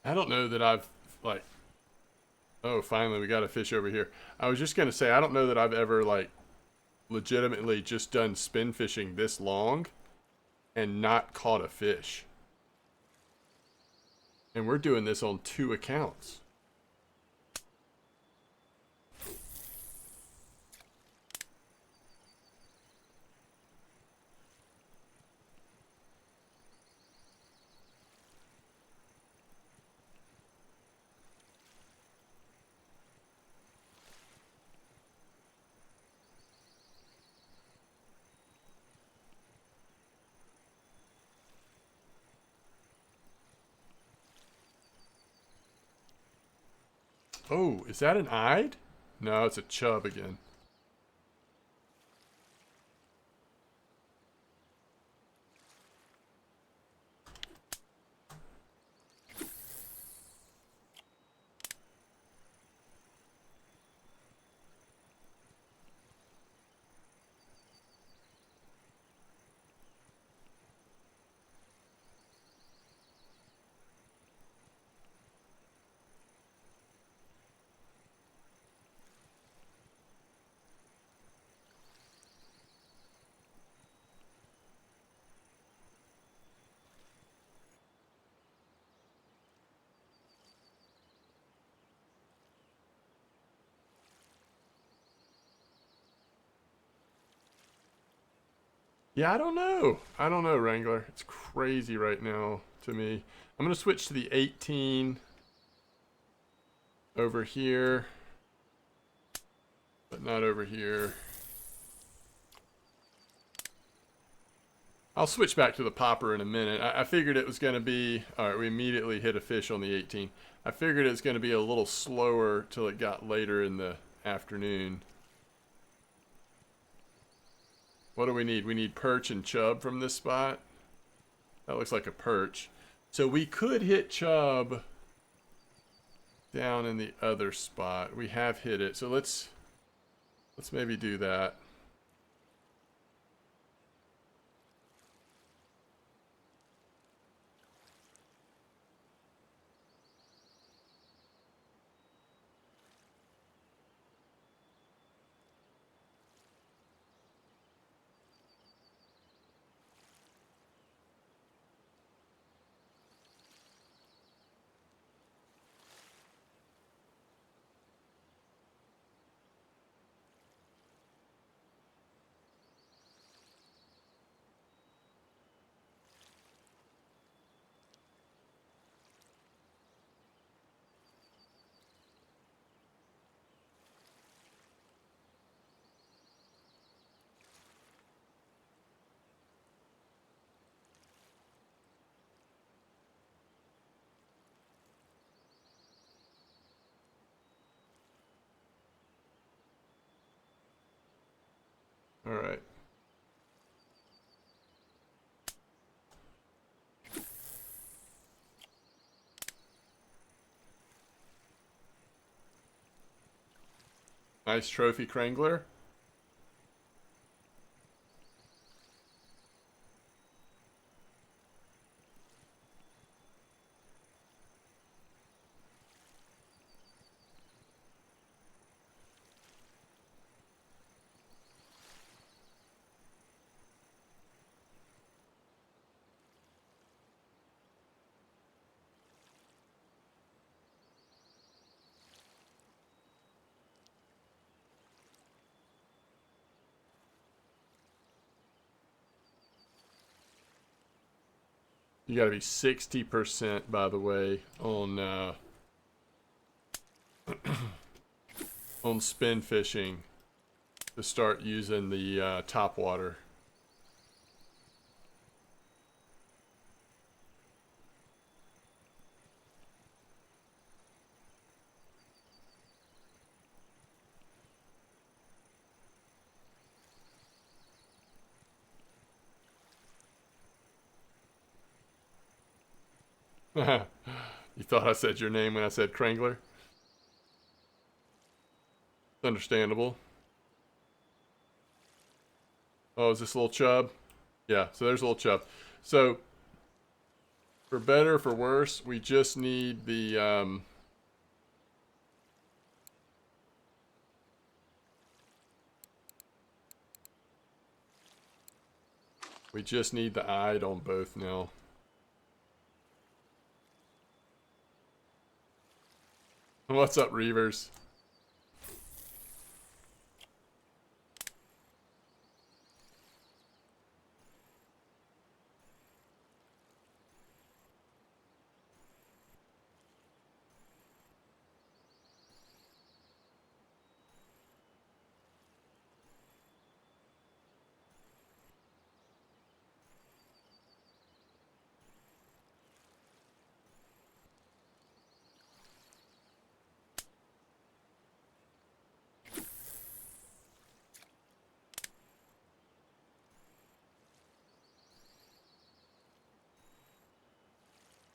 I don't know that I've, like, oh, finally we got a fish over here. I was just going to say, I don't know that I've ever, like, legitimately just done spin fishing this long and not caught a fish. And we're doing this on 2 accounts. Oh, is that an eyed? No, it's a chub again. Yeah, I don't know. I don't know, Wrangler. It's crazy right now to me. I'm going to switch to the 18 over here, but not over here. I'll switch back to the popper in a minute. I figured it was going to be... Alright, we immediately hit a fish on the 18. I figured it was going to be a little slower till it got later in the afternoon. What do we need? We need perch and chub from this spot. That looks like a perch. So we could hit chub down in the other spot. We have hit it. So let's maybe do that. All right. Nice trophy crangler. You got to be 60%, by the way, on on spin fishing to start using the top water. You thought I said your name when I said Krangler? It's understandable. Oh, is this a little chub? Yeah, so there's a little chub. So, for better or for worse, we just need the, we just need the eyed on both now. What's up, Reavers?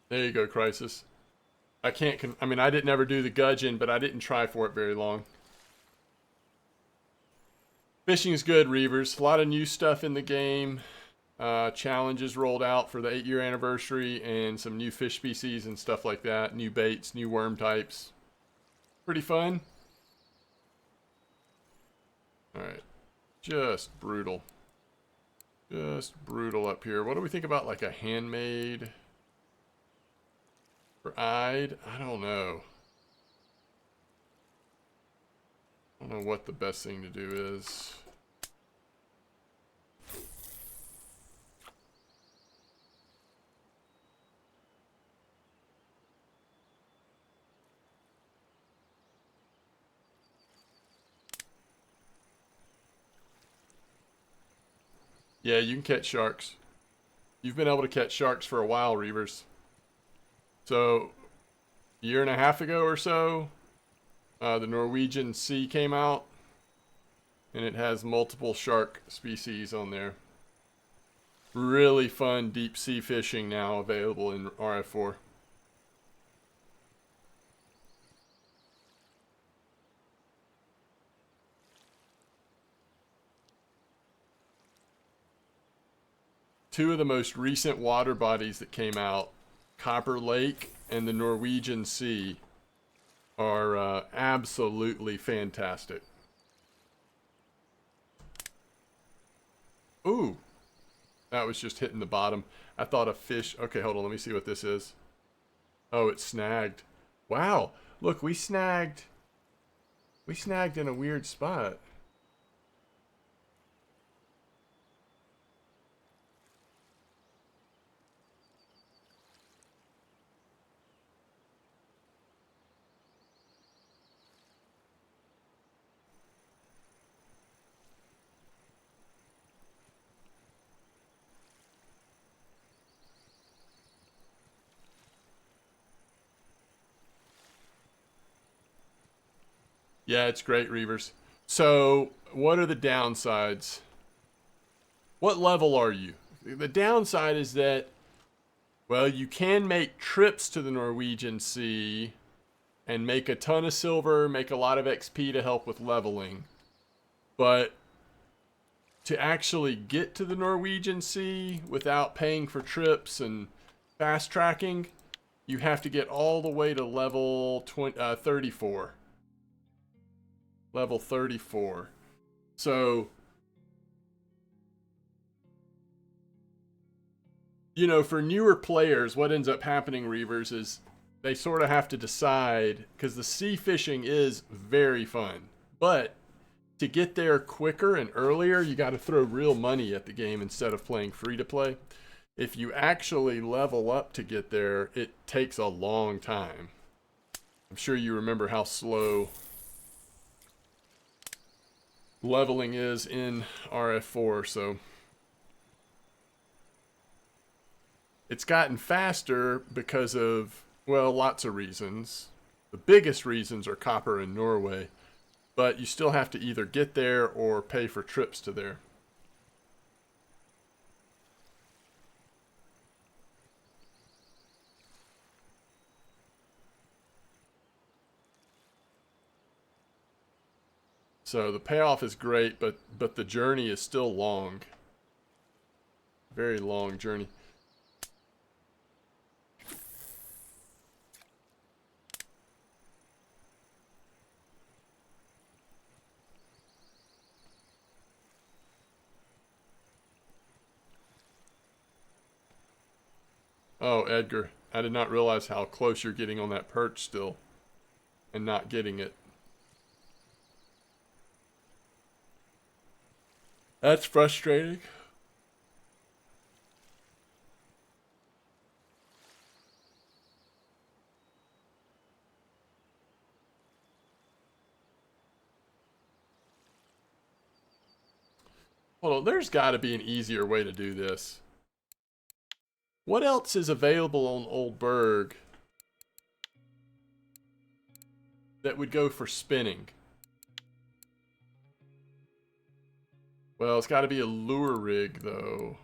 There you go, Crisis. I can't, I mean, I didn't ever do the gudgeon, but I didn't try for it very long. Fishing is good, Reavers. A lot of new stuff in the game. Challenges rolled out for the 8-year anniversary and some new fish species and stuff like that. New baits, new worm types. Pretty fun. Alright. Just brutal. Just brutal up here. What do we think about like a handmade for eyed? I don't know. I don't know what the best thing to do is. Yeah, you can catch sharks. You've been able to catch sharks for a while, Reavers. So, a year and a half ago or so, the Norwegian Sea came out, and it has multiple shark species on there. Really fun deep sea fishing now available in RF4. Two of the most recent water bodies that came out, Copper Lake and the Norwegian Sea, are absolutely fantastic. Ooh, that was just hitting the bottom. I thought a fish. Okay, hold on. Let me see what this is. Oh, it's snagged. Wow, look, we snagged in a weird spot. Yeah, it's great, Reavers. So, what are the downsides? What level are you? The downside is that, well, you can make trips to the Norwegian Sea and make a ton of silver, make a lot of XP to help with leveling. But to actually get to the Norwegian Sea without paying for trips and fast tracking, you have to get all the way to level 34. Level 34. So, you know, for newer players, what ends up happening, Reavers, is they sort of have to decide, because the sea fishing is very fun. But to get there quicker and earlier, you got to throw real money at the game instead of playing free to play. if you actually level up to get there, it takes a long time. I'm sure you remember how slow leveling is in RF4, so it's gotten faster because of, well, lots of reasons. The biggest reasons are copper in Norway, but you still have to either get there or pay for trips to there. So the payoff is great, but the journey is still long. Very long journey. Oh, Edgar, I did not realize how close you're getting on that perch still and not getting it. That's frustrating. Hold on, there's got to be an easier way to do this. What else is available on Old Burg that would go for spinning? Well, it's got to be a lure rig, though.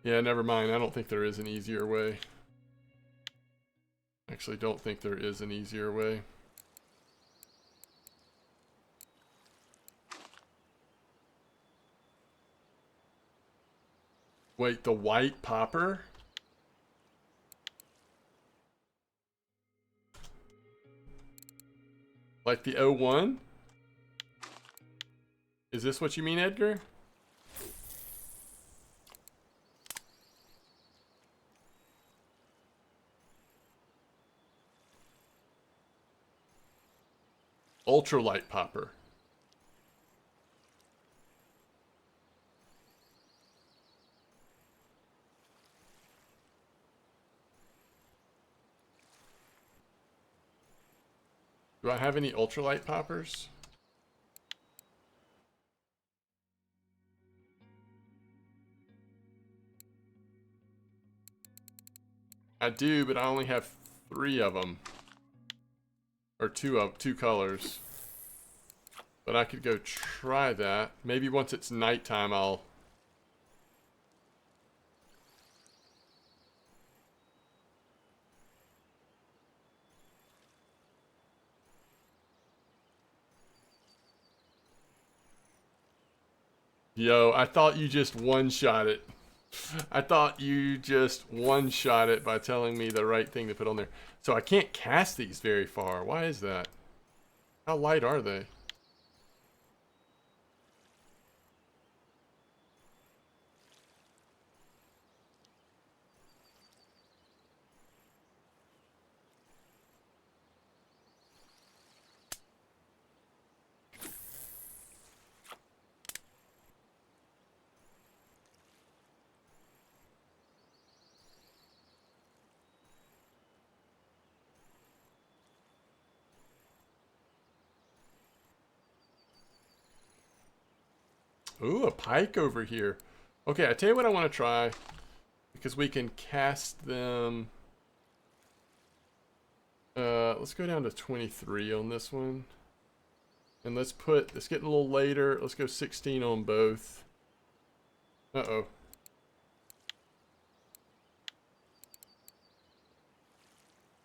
Yeah, never mind. I don't think there is an easier way. Actually, don't think there is an easier way. Wait, the white popper? Like the 01? Is this what you mean, Edgar? Ultralight popper. Do I have any ultralight poppers? I do, but I only have 3 of them. Or 2 colors. But I could go try that. Maybe once it's nighttime, I'll... Yo, I thought you just one-shot it. I thought you just one-shot it by telling me the right thing to put on there. So I can't cast these very far. Why is that? How light are they? Ooh, a pike over here. Okay, I tell you what I want to try. Because we can cast them. Let's go down to 23 on this one. And let's put, it's getting a little later. Let's go 16 on both. Uh-oh.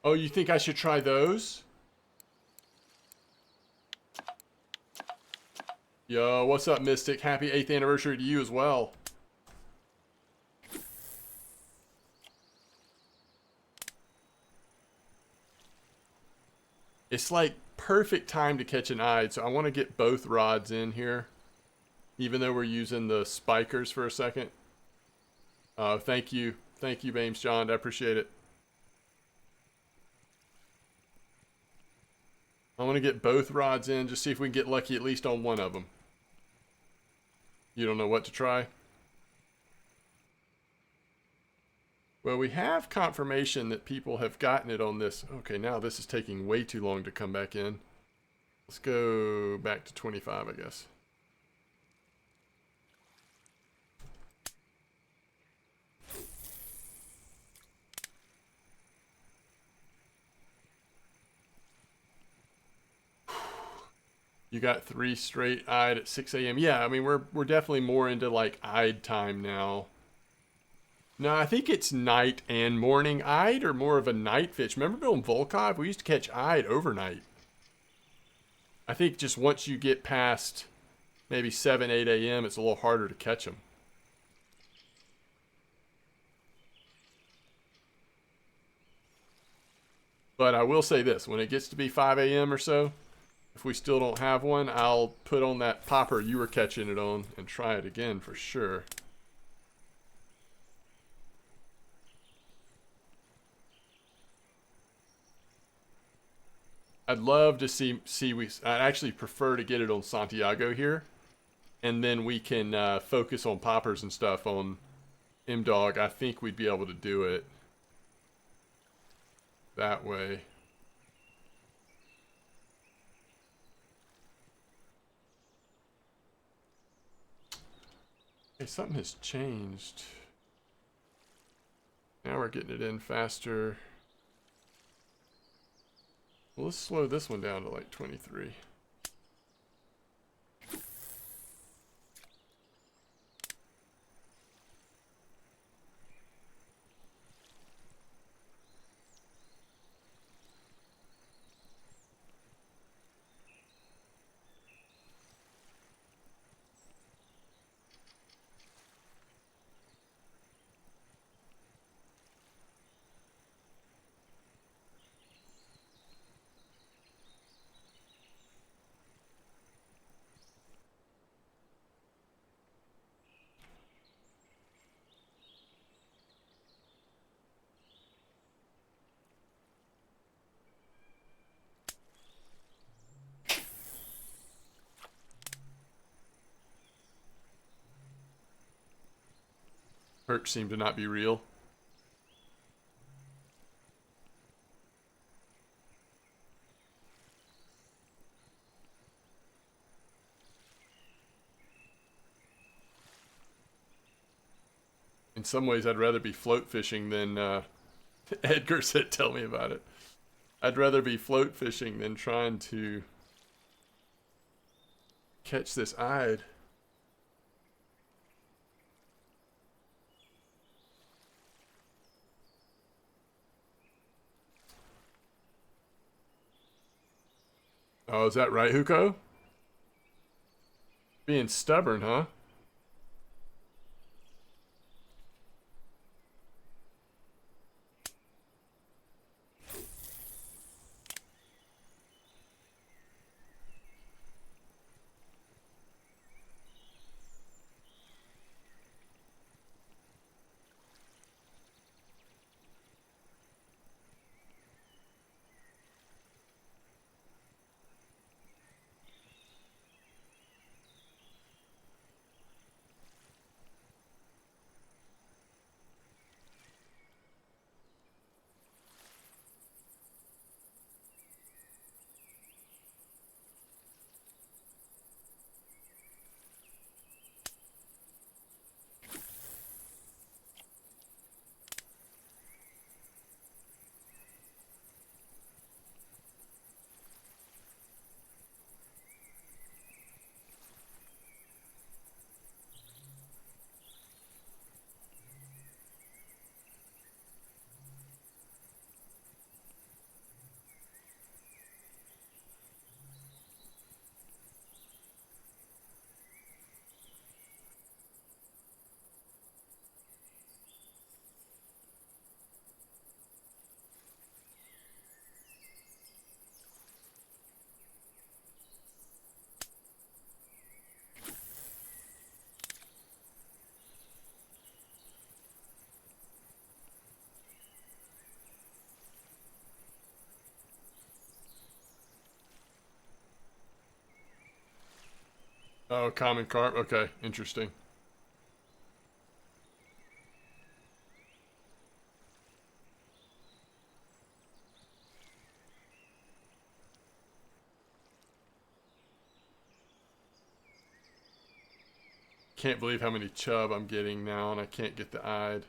Oh, you think I should try those? Yo, what's up, Mystic? Happy 8th anniversary to you as well. It's like perfect time to catch an eye, so I want to get both rods in here. Even though we're using the spikers for a second. Thank you. Thank you, Bames John. I appreciate it. I want to get both rods in, just see if we can get lucky at least on one of them. You don't know what to try? Well, we have confirmation that people have gotten it on this. Okay, now this is taking way too long to come back in. Let's go back to 25, I guess. You got 3 straight eyed at 6 a.m. Yeah, I mean, we're definitely more into like eyed time now. No, I think it's night and morning. Eyed are more of a night fish. Remember doing Volkov? We used to catch eyed overnight. I think just once you get past maybe 7, 8 a.m., it's a little harder to catch them. But I will say this, when it gets to be 5 a.m. or so, if we still don't have one, I'll put on that popper you were catching it on and try it again for sure. I'd love to see I'd actually prefer to get it on Santiago here. And then we can focus on poppers and stuff on M-Dog. I think we'd be able to do it that way. Hey, something has changed. Now we're getting it in faster. Well, let's slow this one down to like 23. Perch seemed to not be real. In some ways, I'd rather be float fishing than Edgar said, tell me about it. I'd rather be float fishing than trying to catch this eyed. Oh, is that right, Huko? Being stubborn, huh? Oh, common carp. Okay, interesting. Can't believe how many chub I'm getting now, and I can't get the eyed.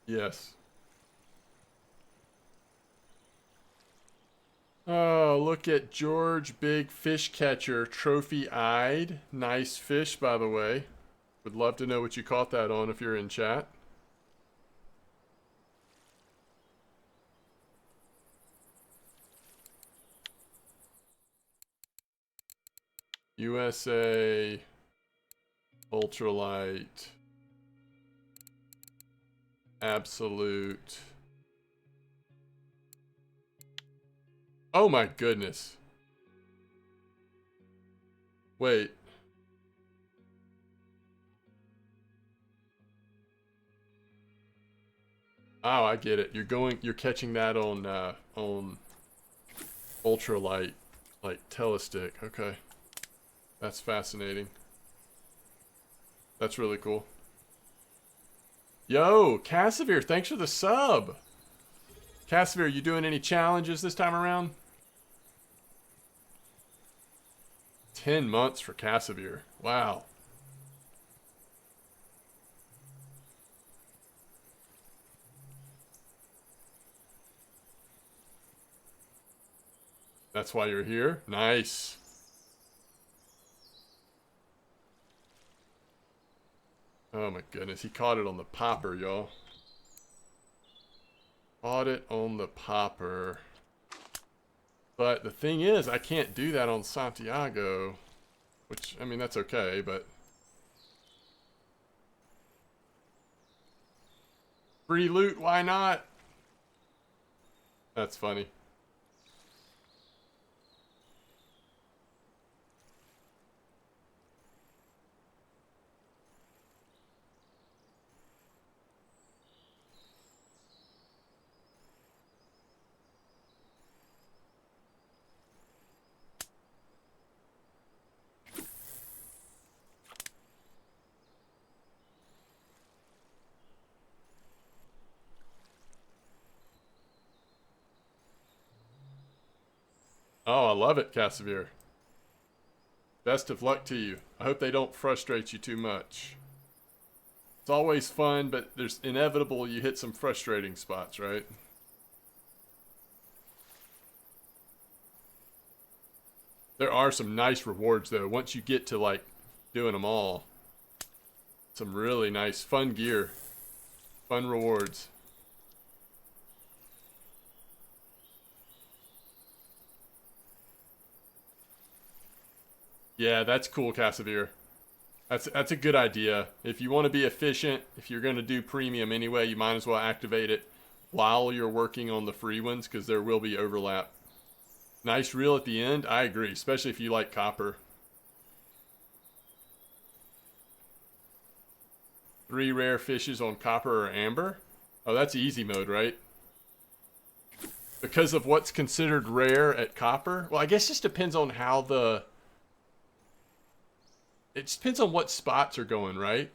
Yes. Oh, look at George, big fish catcher, trophy-eyed. Nice fish, by the way. Would love to know what you caught that on if you're in chat. USA ultralight absolute. Oh my goodness. Wait. Oh, I get it. You're catching that on ultralight, like telestick. Okay. That's fascinating. That's really cool. Yo, Cassavir, thanks for the sub. Cassavir, you doing any challenges this time around? 10 months for Cassavir. Wow. That's why you're here? Nice. Oh my goodness, he caught it on the popper, y'all. Caught it on the popper. But the thing is, I can't do that on Santiago. Which, I mean, that's okay, but... Free loot, why not? That's funny. Oh, I love it, Cassavir. Best of luck to you. I hope they don't frustrate you too much. It's always fun, but there's inevitable you hit some frustrating spots, right? There are some nice rewards, though, once you get to, like, doing them all. Some really nice, fun gear. Fun rewards. Yeah, that's cool, Cassavir. That's a good idea. If you want to be efficient, if you're going to do premium anyway, you might as well activate it while you're working on the free ones, because there will be overlap. Nice reel at the end. I agree, especially if you like copper. 3 rare fishes on copper or amber. Oh, that's easy mode, right? Because of what's considered rare at copper? Well, I guess it just depends on how the... It just depends on what spots are going, right?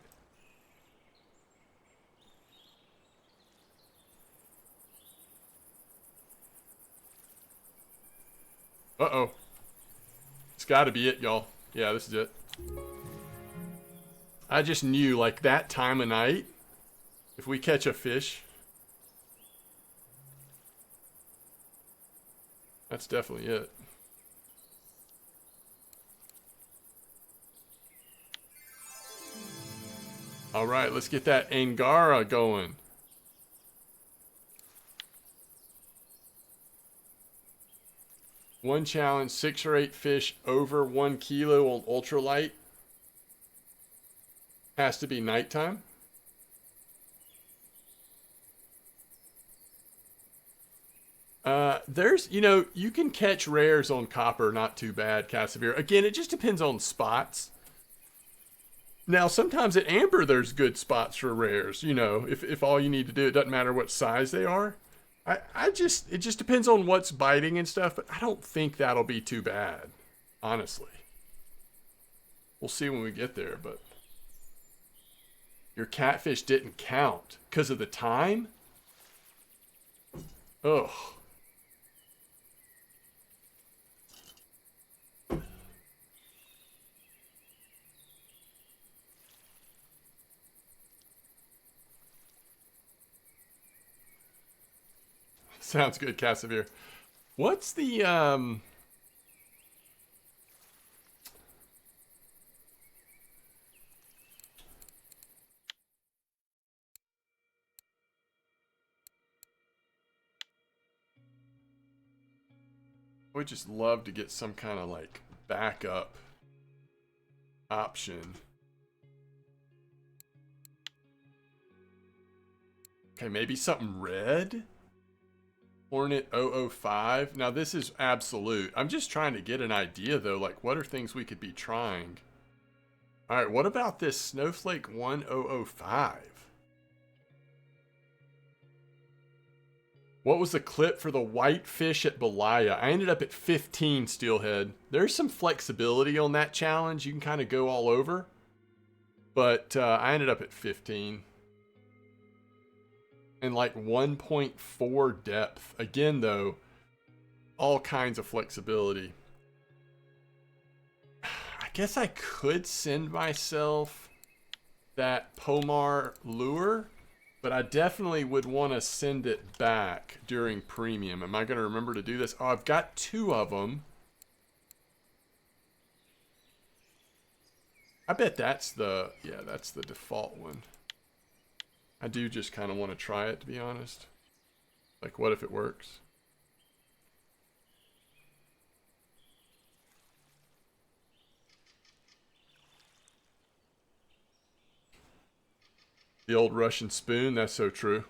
Uh-oh. It's gotta be it, y'all. Yeah, this is it. I just knew, like, that time of night, if we catch a fish... That's definitely it. Alright, let's get that Angara going. One challenge, 6 or 8 fish over 1 kilo on ultralight. Has to be nighttime. There's, you know, you can catch rares on copper, not too bad, Cassavir. Again, it just depends on spots. Now, sometimes at amber, there's good spots for rares. You know, if all you need to do, it doesn't matter what size they are. It just depends on what's biting and stuff. But I don't think that'll be too bad, honestly. We'll see when we get there. But your catfish didn't count because of the time. Ugh. Sounds good, Cassavir. What's the I would just love to get some kind of like backup option. Okay, maybe something red? Hornet 005. Now this is absolute. I'm just trying to get an idea though, like what are things we could be trying? Alright, what about this Snowflake 1005? What was the clip for the whitefish at Belaya? I ended up at 15 steelhead. There's some flexibility on that challenge. You can kind of go all over. But I ended up at 15. And like 1.4 depth. Again, though, all kinds of flexibility. I guess I could send myself that Pomar lure. But I definitely would want to send it back during premium. Am I going to remember to do this? Oh, I've got 2 of them. I bet that's the, yeah, that's the default one. I do just kind of want to try it, to be honest. Like, what if it works? The old Russian spoon, that's so true.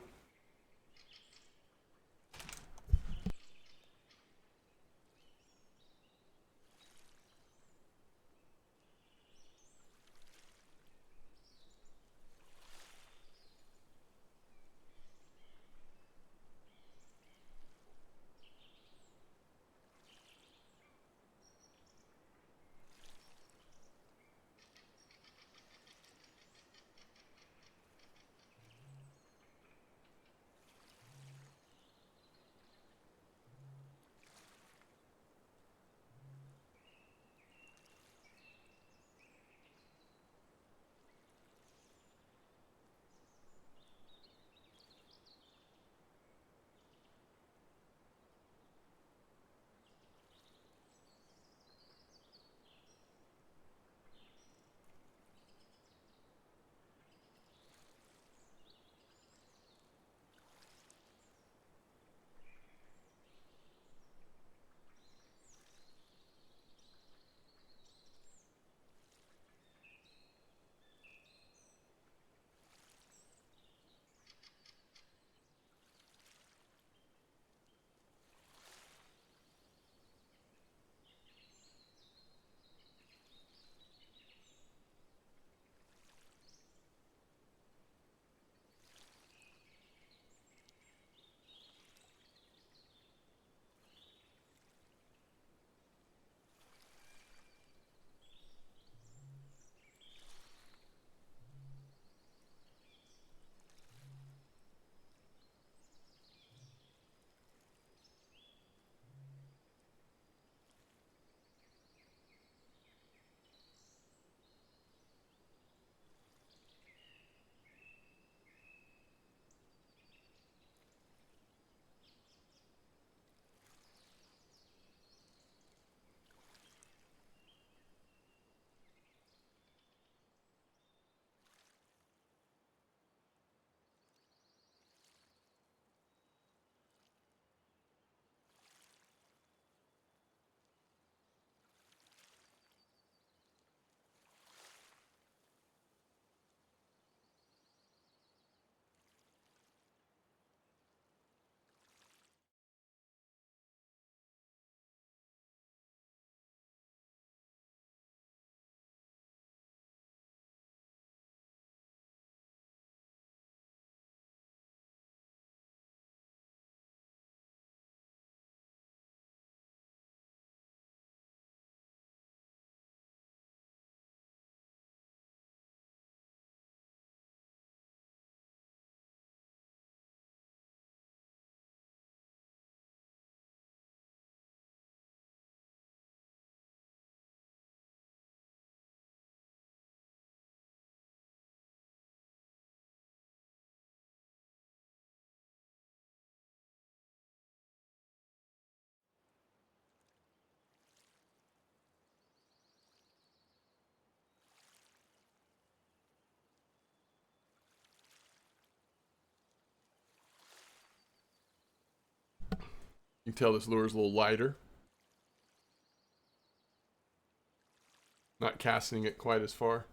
You can tell this lure's a little lighter. Not casting it quite as far.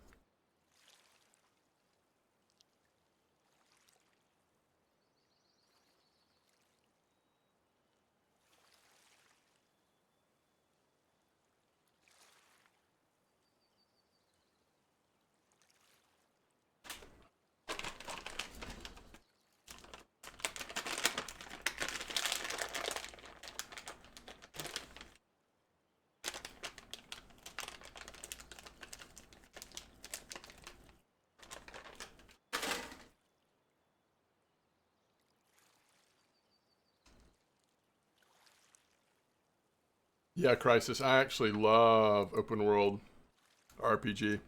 Yeah, Crisis. I actually love open world RPG.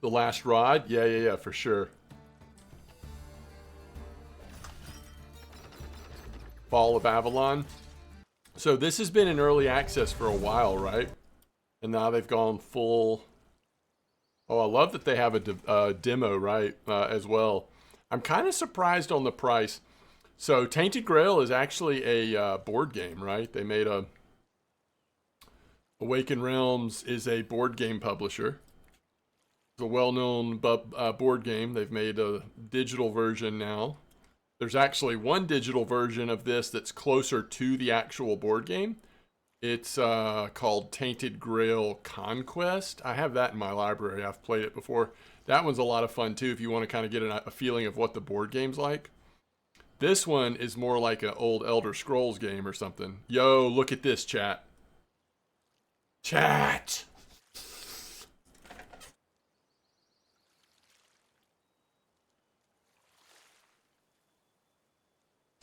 The Last Rod? Yeah, for sure. Fall of Avalon. So this has been in early access for a while, right? And now they've gone full. Oh, I love that they have a demo, right, as well. I'm kind of surprised on the price. So Tainted Grail is actually a board game, right? They made a Awaken Realms is a board game publisher. It's a well-known board game. They've made a digital version now. There's actually one digital version of this that's closer to the actual board game. It's called Tainted Grail Conquest. I have that in my library. I've played it before. That one's a lot of fun too if you want to kind of get a feeling of what the board game's like. This one is more like an old Elder Scrolls game or something. Yo, look at this, chat. Chat!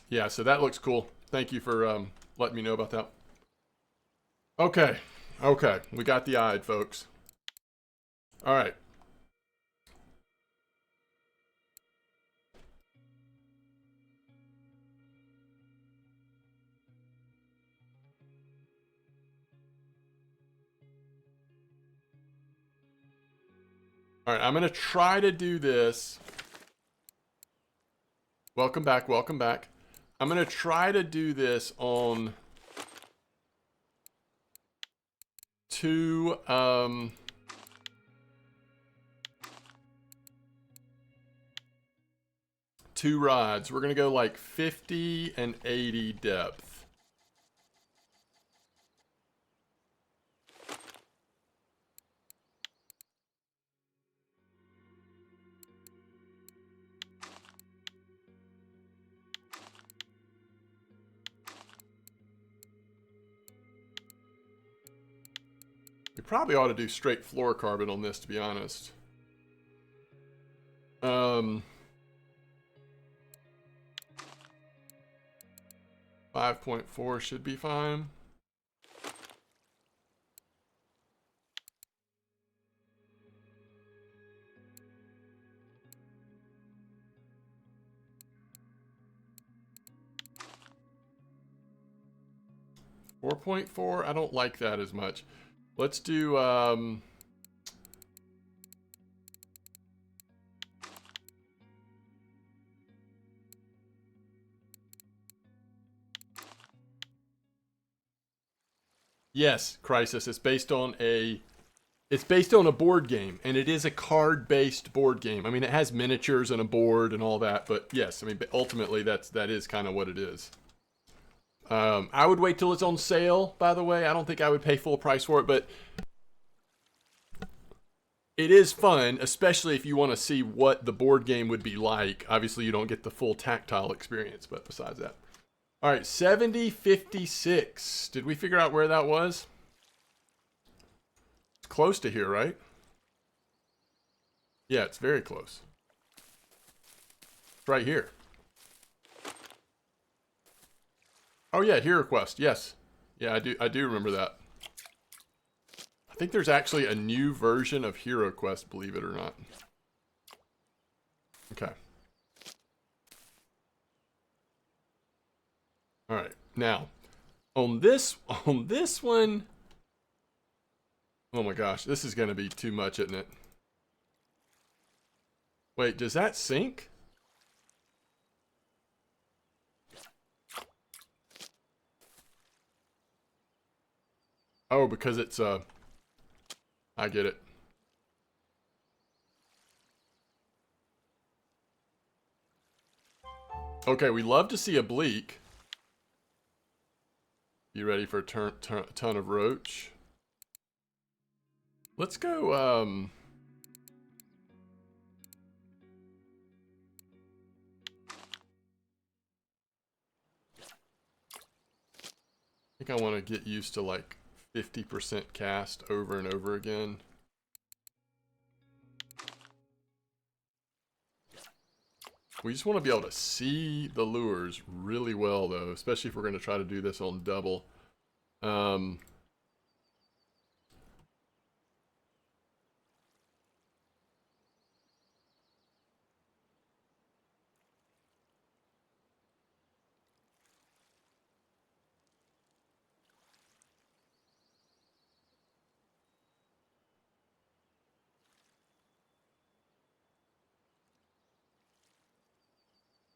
Yeah, so that looks cool. Thank you for letting me know about that. Okay, we got the eye, folks. All right. All right, I'm going to try to do this. Welcome back, welcome back. I'm going to try to do this on two rods. We're going to go like 50 and 80 depth. We probably ought to do straight fluorocarbon on this, to be honest. 5.4 should be fine. .4, I don't like that as much. Let's do, yes, Crisis. It's based on a board game, and it is a card-based board game. I mean, it has miniatures and a board and all that, but yes, I mean, ultimately that is kind of what it is. I would wait till it's on sale, by the way. I don't think I would pay full price for it, but it is fun, especially if you want to see what the board game would be like. Obviously, you don't get the full tactile experience, but besides that. All right, 7056. Did we figure out where that was? It's close to here, right? Yeah, it's very close. It's right here. Oh yeah, Hero Quest. Yes. Yeah, I do remember that. I think there's actually a new version of Hero Quest, believe it or not. Okay. All right. Now, On this one, oh my gosh, this is gonna be too much, isn't it? Wait, does that sink? Oh, because it's I get it. Okay, we love to see a bleak. You ready for a ton of roach? Let's go, I think I want to get used to like 50% cast over and over again. We just want to be able to see the lures really well though, especially if we're going to try to do this on double.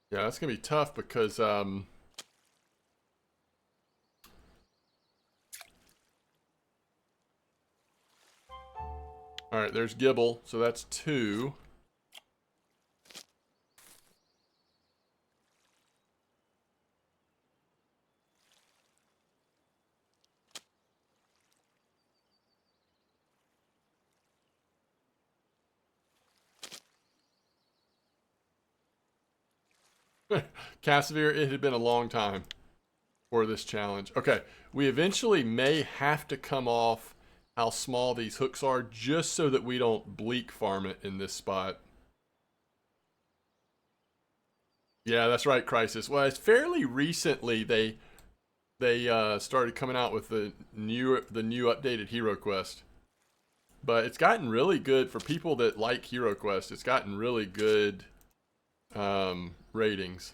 Yeah, that's going to be tough because, alright, there's Gibble, so that's 2. Cassavir, it had been a long time for this challenge. Okay, we eventually may have to come off how small these hooks are just so that we don't bleak farm it in this spot. Yeah, that's right, Crisis. Well, it's fairly recently they started coming out with the new updated Hero Quest. But it's gotten really good for people that like Hero Quest. It's gotten really good ratings.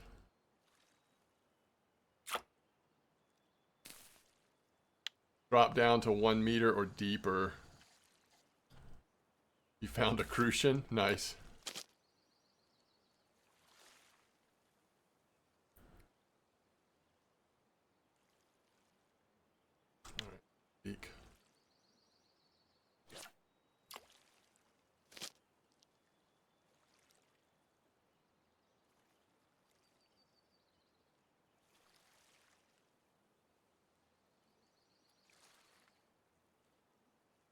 Drop down to 1 meter or deeper. You found a crucian? Nice. Alright, peek.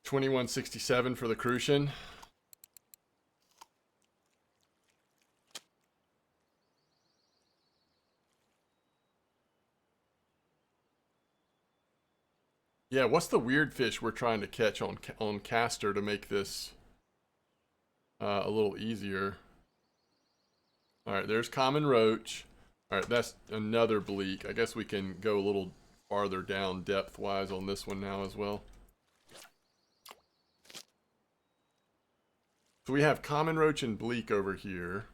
$21.67 for the crucian. Yeah, what's the weird fish we're trying to catch on caster to make this a little easier? All right, there's common roach. All right, that's another bleak. I guess we can go a little farther down depth-wise on this one now as well. So we have common roach and bleak over here.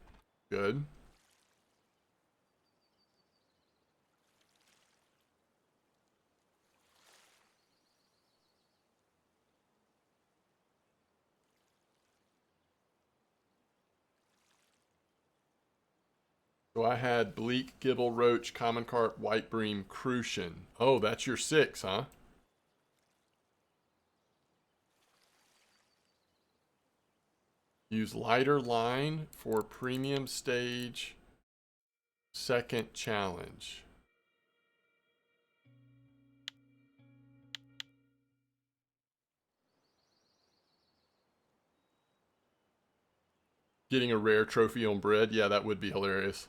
Good. So I had bleak, gibble, roach, common carp, white bream, crucian. Oh, that's your 6, huh? Use lighter line for premium stage second challenge. Getting a rare trophy on bread? Yeah, that would be hilarious.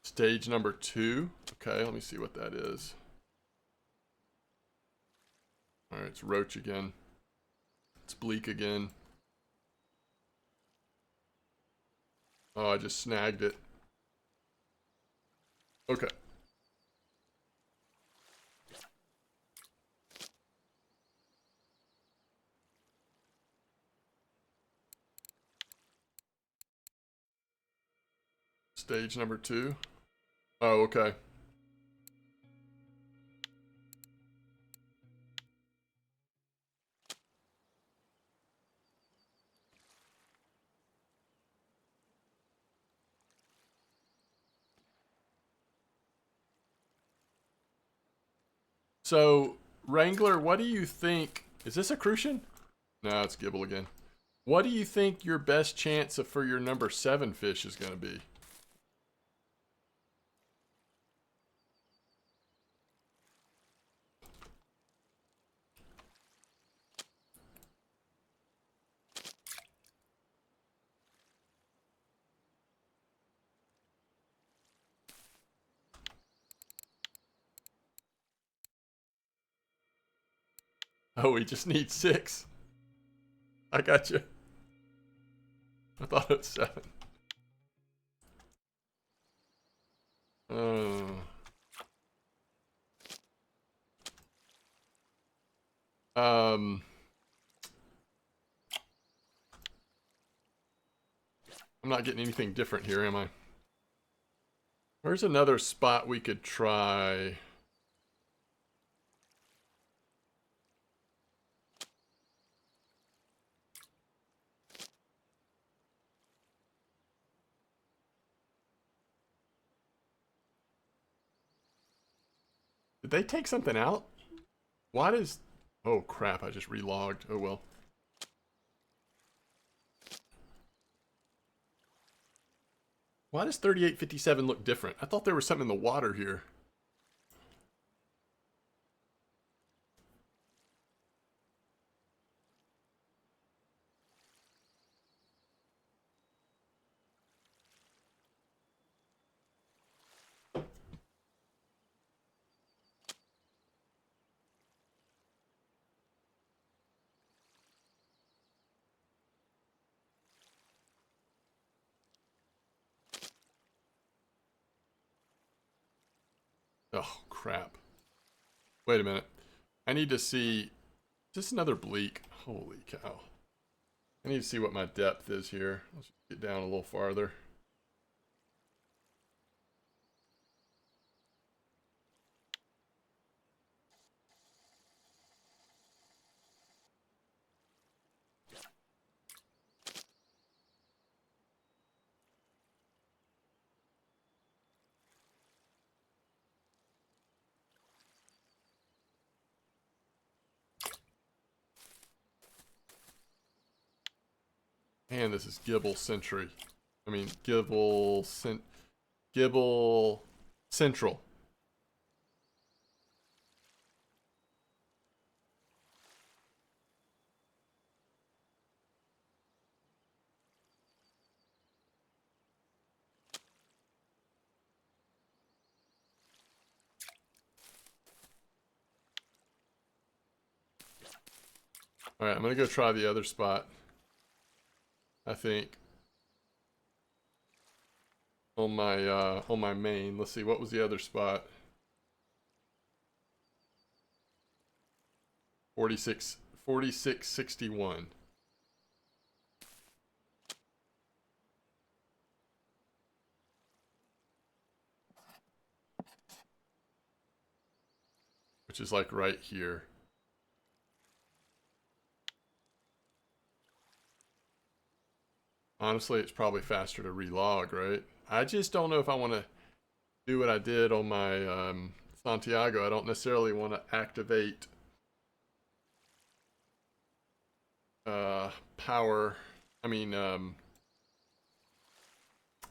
Stage number 2. Okay, let me see what that is. Alright, it's roach again. It's bleak again. Oh, I just snagged it. Okay. Stage number 2. Oh, okay. So, Wrangler, what do you think? Is this a crucian? No, it's Gibble again. What do you think your best chance for your number 7 fish is going to be? Oh, we just need 6. I got you. I thought it was 7. Oh. I'm not getting anything different here, am I? Where's another spot we could try? Did they take something out? Why does... Oh, crap, I just relogged. Oh, well. Why does 3857 look different? I thought there was something in the water here. Oh, crap. Wait a minute. I need to see... Is this another bleak? Holy cow. I need to see what my depth is here. Let's get down a little farther. Man, this is Gibble Century. I mean, Gibble Central. Alright, I'm gonna go try the other spot. I think. On my main. Let's see, what was the other spot? 4661. Which is like right here. Honestly, it's probably faster to relog, right? I just don't know if I want to do what I did on my Santiago. I don't necessarily want to activate power. I mean,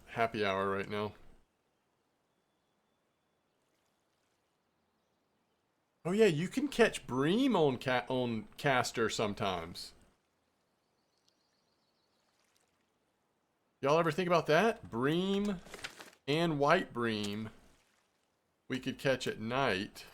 happy hour right now. Oh yeah, you can catch Bream on caster sometimes. Y'all ever think about that? Bream and white bream we could catch at night.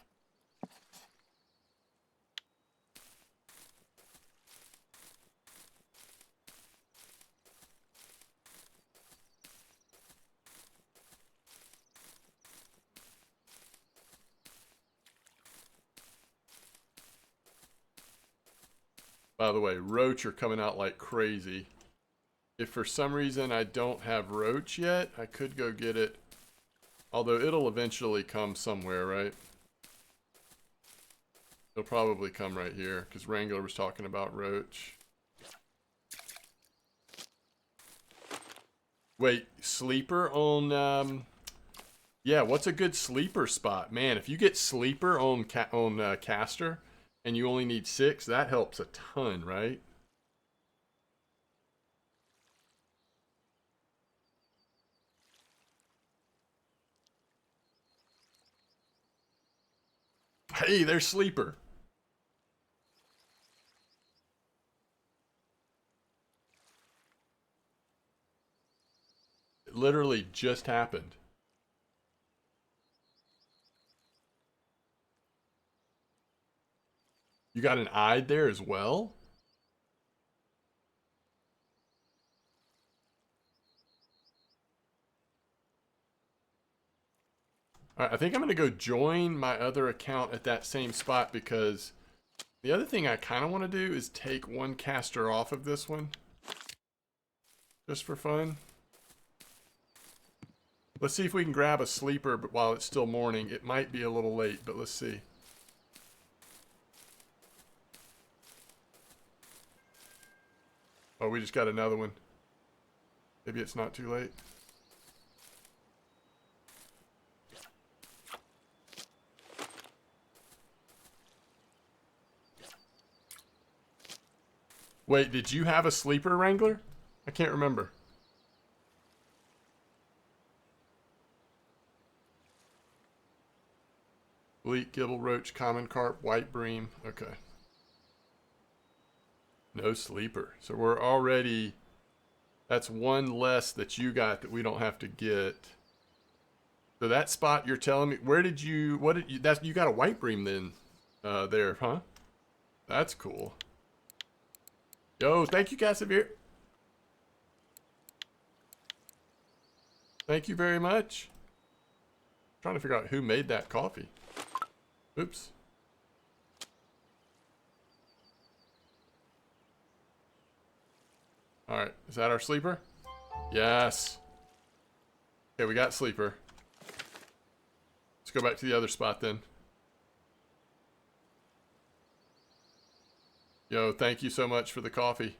By the way, roach are coming out like crazy. if for some reason I don't have roach yet, I could go get it. Although it'll eventually come somewhere, right? It'll probably come right here, because Wrangler was talking about roach. Wait, sleeper on, yeah, what's a good sleeper spot? Man, if you get sleeper on caster, and you only need 6, that helps a ton, right? Hey, there's sleeper. It literally just happened. You got an eye there as well? Alright, I think I'm going to go join my other account at that same spot, because the other thing I kind of want to do is take one caster off of this one. Just for fun. Let's see if we can grab a sleeper but while it's still morning. It might be a little late, but let's see. Oh, we just got another one. Maybe it's not too late. Wait, did you have a sleeper, Wrangler? I can't remember. Bleak, Gibble, Roach, Common Carp, White Bream. Okay. No sleeper. So we're already... That's one less that you got that we don't have to get. So that spot you're telling me... Where did you... What did you... That's, you got a White Bream then. There, huh? That's cool. Yo, thank you, Casimir. Thank you very much. Trying to figure out who made that coffee. Oops. Alright, is that our sleeper? Yes. Okay, we got sleeper. Let's go back to the other spot then. Yo, thank you so much for the coffee.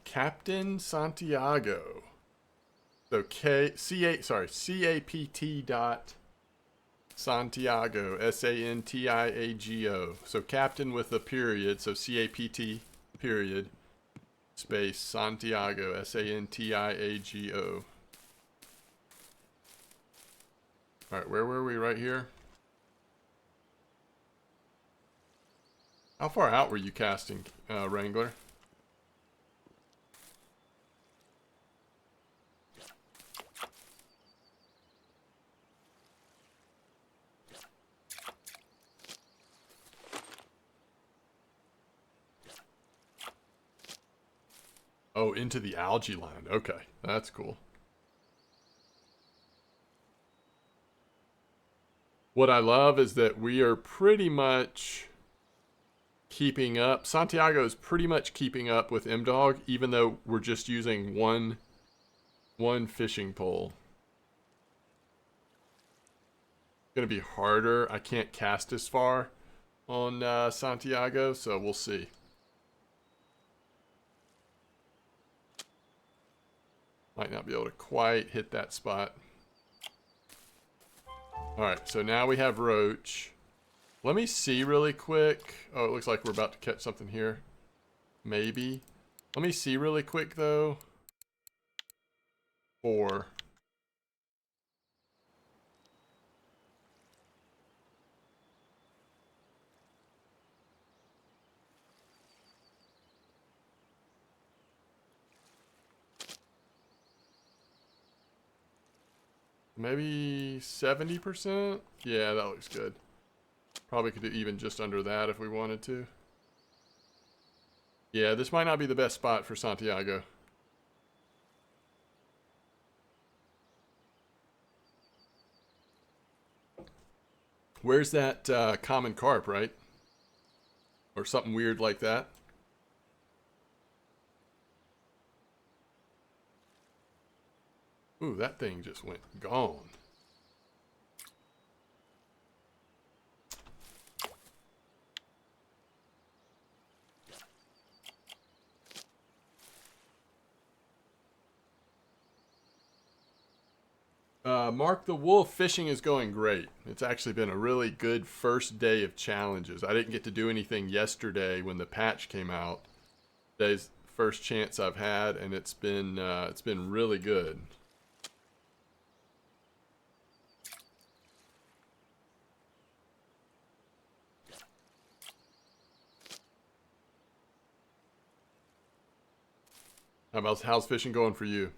Captain Santiago. So C-A-P-T dot Santiago, S-A-N-T-I-A-G-O. So captain with a period, so C-A-P-T period, space, Santiago, S-A-N-T-I-A-G-O. Alright, where were we? Right here? How far out were you casting, Wrangler? Oh, into the algae line. Okay, that's cool. What I love is that we are pretty much keeping up. Santiago is pretty much keeping up with M-Dog, even though we're just using one fishing pole. It's going to be harder. I can't cast as far on Santiago, so we'll see. Might not be able to quite hit that spot. Alright, so now we have roach. Let me see really quick. Oh, it looks like we're about to catch something here. Maybe. Let me see really quick, though. 4. Maybe 70%? Yeah, that looks good. Probably could do even just under that if we wanted to. Yeah, this might not be the best spot for Santiago. Where's that common carp, right? Or something weird like that? Ooh, that thing just went gone. Mark the Wolf, fishing is going great. It's actually been a really good first day of challenges. I didn't get to do anything yesterday when the patch came out. Today's first chance I've had, and it's been really good. How's fishing going for you?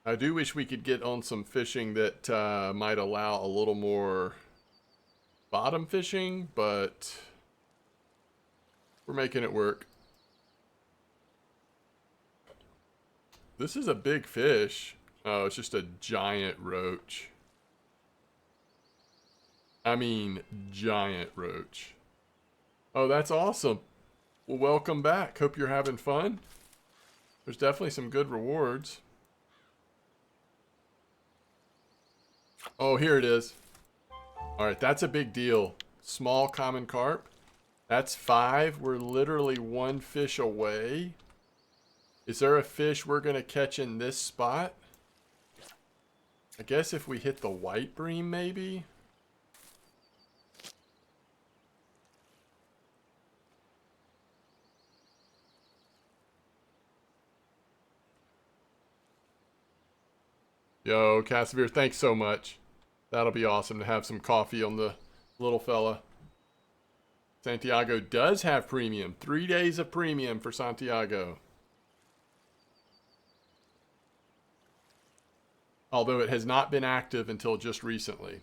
I do wish we could get on some fishing that might allow a little more bottom fishing, but we're making it work. This is a big fish. Oh, it's just a giant roach. I mean, giant roach. Oh, that's awesome. Well, welcome back. Hope you're having fun. There's definitely some good rewards. Oh, here it is. All right, that's a big deal. Small common carp. That's 5. We're literally 1 fish away. Is there a fish we're going to catch in this spot? I guess if we hit the white bream, maybe? Yo, Casimir, thanks so much. That'll be awesome to have some coffee on the little fella. Santiago does have premium. 3 days of premium for Santiago. Although it has not been active until just recently.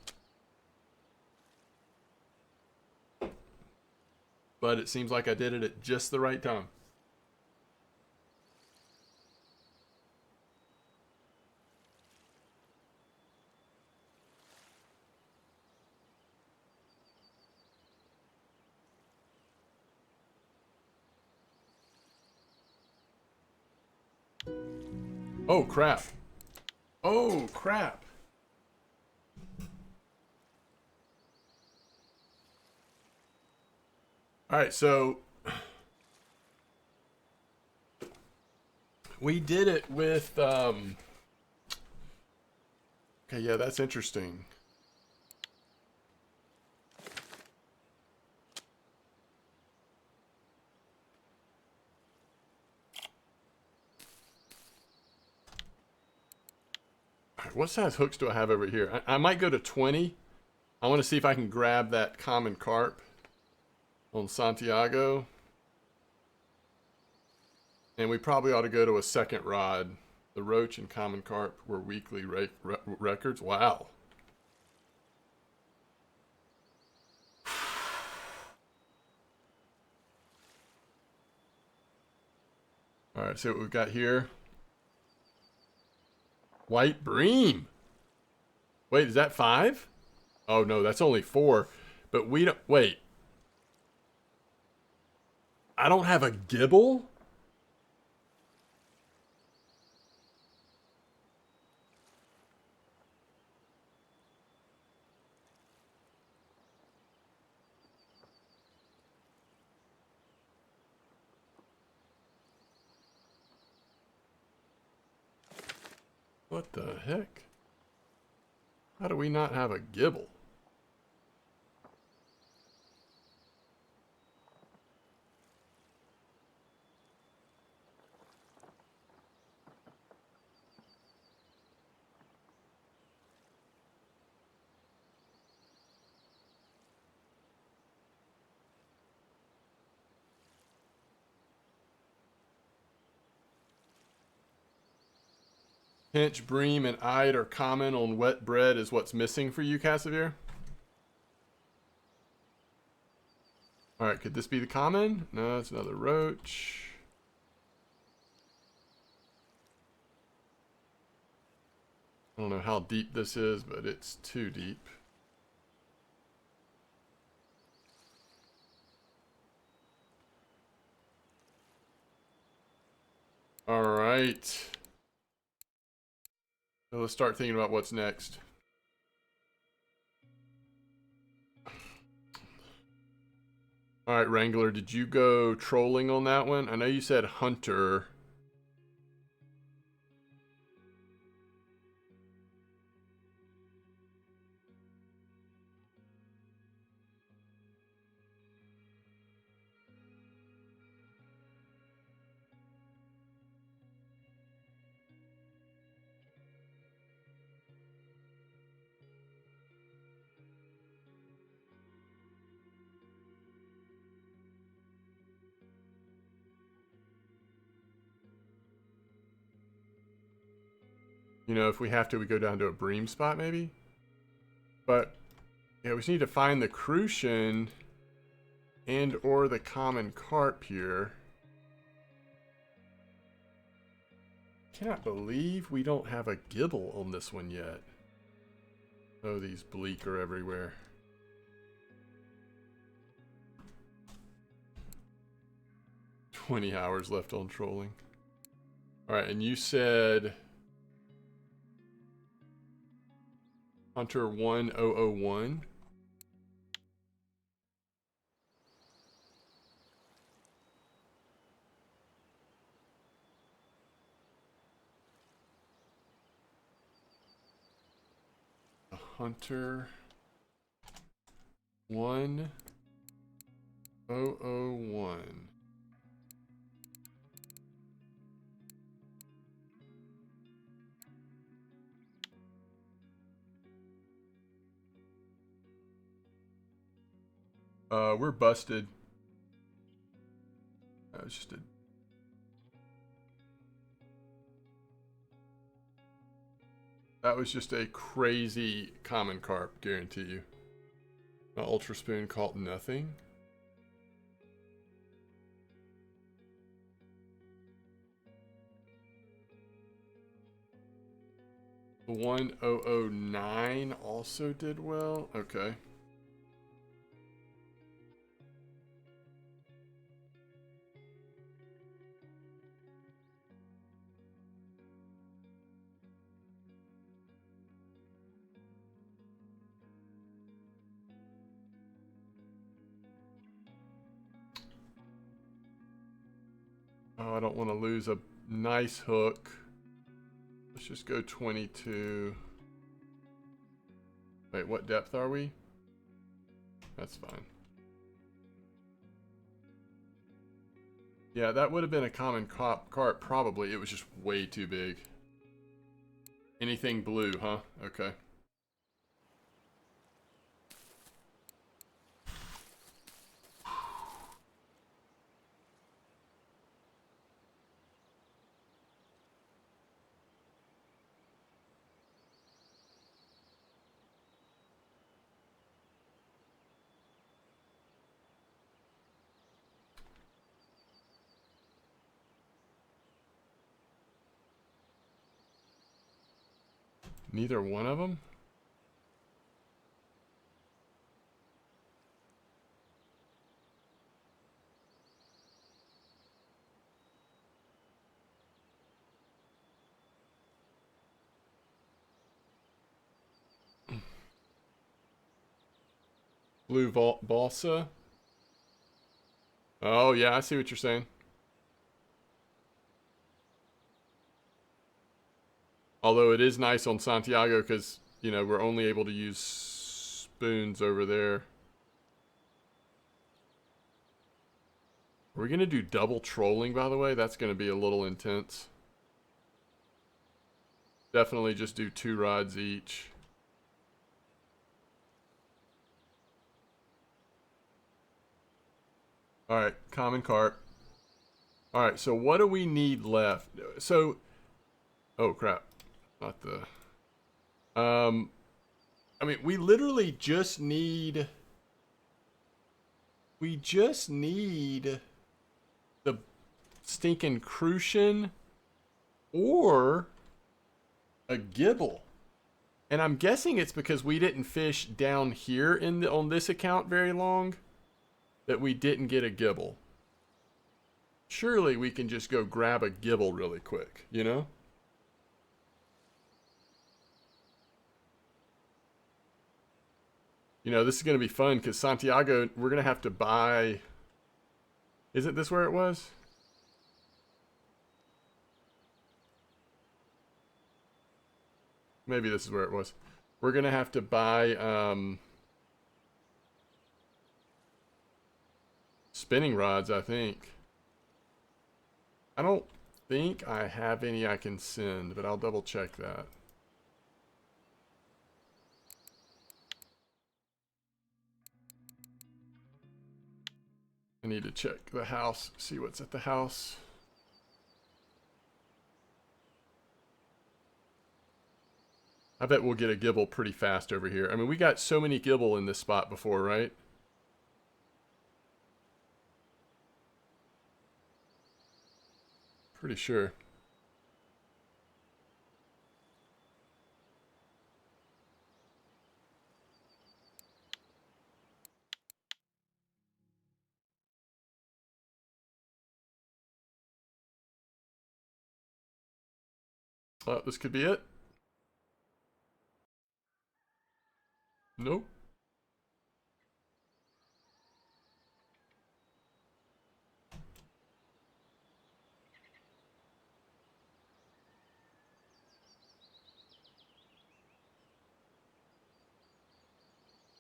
But it seems like I did it at just the right time. Oh, crap. Oh, crap. All right, so we did it with, okay, yeah, that's interesting. All right, what size hooks do I have over here? I might go to 20. I want to see if I can grab that common carp on Santiago. And we probably ought to go to a second rod. The roach and common carp were weekly records. Wow. All right, so what we've got here. White bream. Wait, is that 5? Oh, no, that's only 4. But we don't... Wait. I don't have a gibble? What the heck? How do we not have a gibble? Pinch, bream, and eyed are common on wet bread is what's missing for you, Casimir. Alright, could this be the common? No, it's another roach. I don't know how deep this is, but it's too deep. Alright. So let's start thinking about what's next. Alright, Wrangler, did you go trolling on that one? I know you said hunter. You know, if we have to, we go down to a bream spot, maybe? But, yeah, we just need to find the crucian and or the common carp here. Cannot believe we don't have a gibble on this one yet. Oh, these bleak are everywhere. $20 left on trolling. Alright, and you said Hunter 1001. Hunter 1001. We're busted. That was just a... That was just a crazy common carp, guarantee you. My ultra spoon caught nothing. The 1009 also did well. Okay. Oh, I don't want to lose a nice hook. Let's just go 22. Wait, what depth are we? That's fine. Yeah, that would have been a common carp probably. It was just way too big. Anything blue, huh? Okay. Neither one of them? Blue balsa? Oh, yeah, I see what you're saying. Although it is nice on Santiago because, you know, we're only able to use spoons over there. Are we going to do double trolling, by the way? That's going to be a little intense. Definitely just do 2 rods each. Alright, common carp. Alright, so what do we need left? So, oh crap. Not the... I mean, we literally just need... We just need the stinking crucian or a gibble. And I'm guessing it's because we didn't fish down here in on this account very long that we didn't get a gibble. Surely we can just go grab a gibble really quick, you know? You know, this is going to be fun because Santiago, we're going to have to buy... Isn't this where it was? Maybe this is where it was. We're going to have to buy spinning rods, I think. I don't think I have any I can send, but I'll double check that. I need to check the house, see what's at the house. I bet we'll get a gibble pretty fast over here. I mean, we got so many gibble in this spot before, right? Pretty sure. Oh, this could be it. Nope.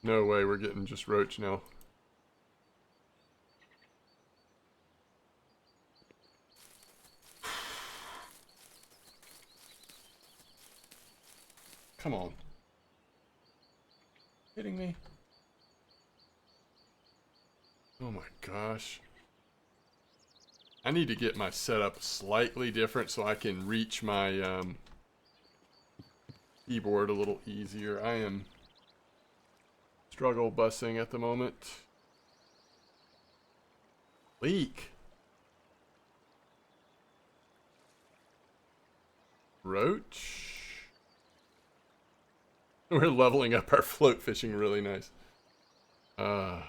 No way, we're getting just roach now. Come on. Kidding me? Oh my gosh. I need to get my setup slightly different so I can reach my keyboard a little easier. I am struggle busing at the moment. Leak. Roach. We're leveling up our float fishing really nice. You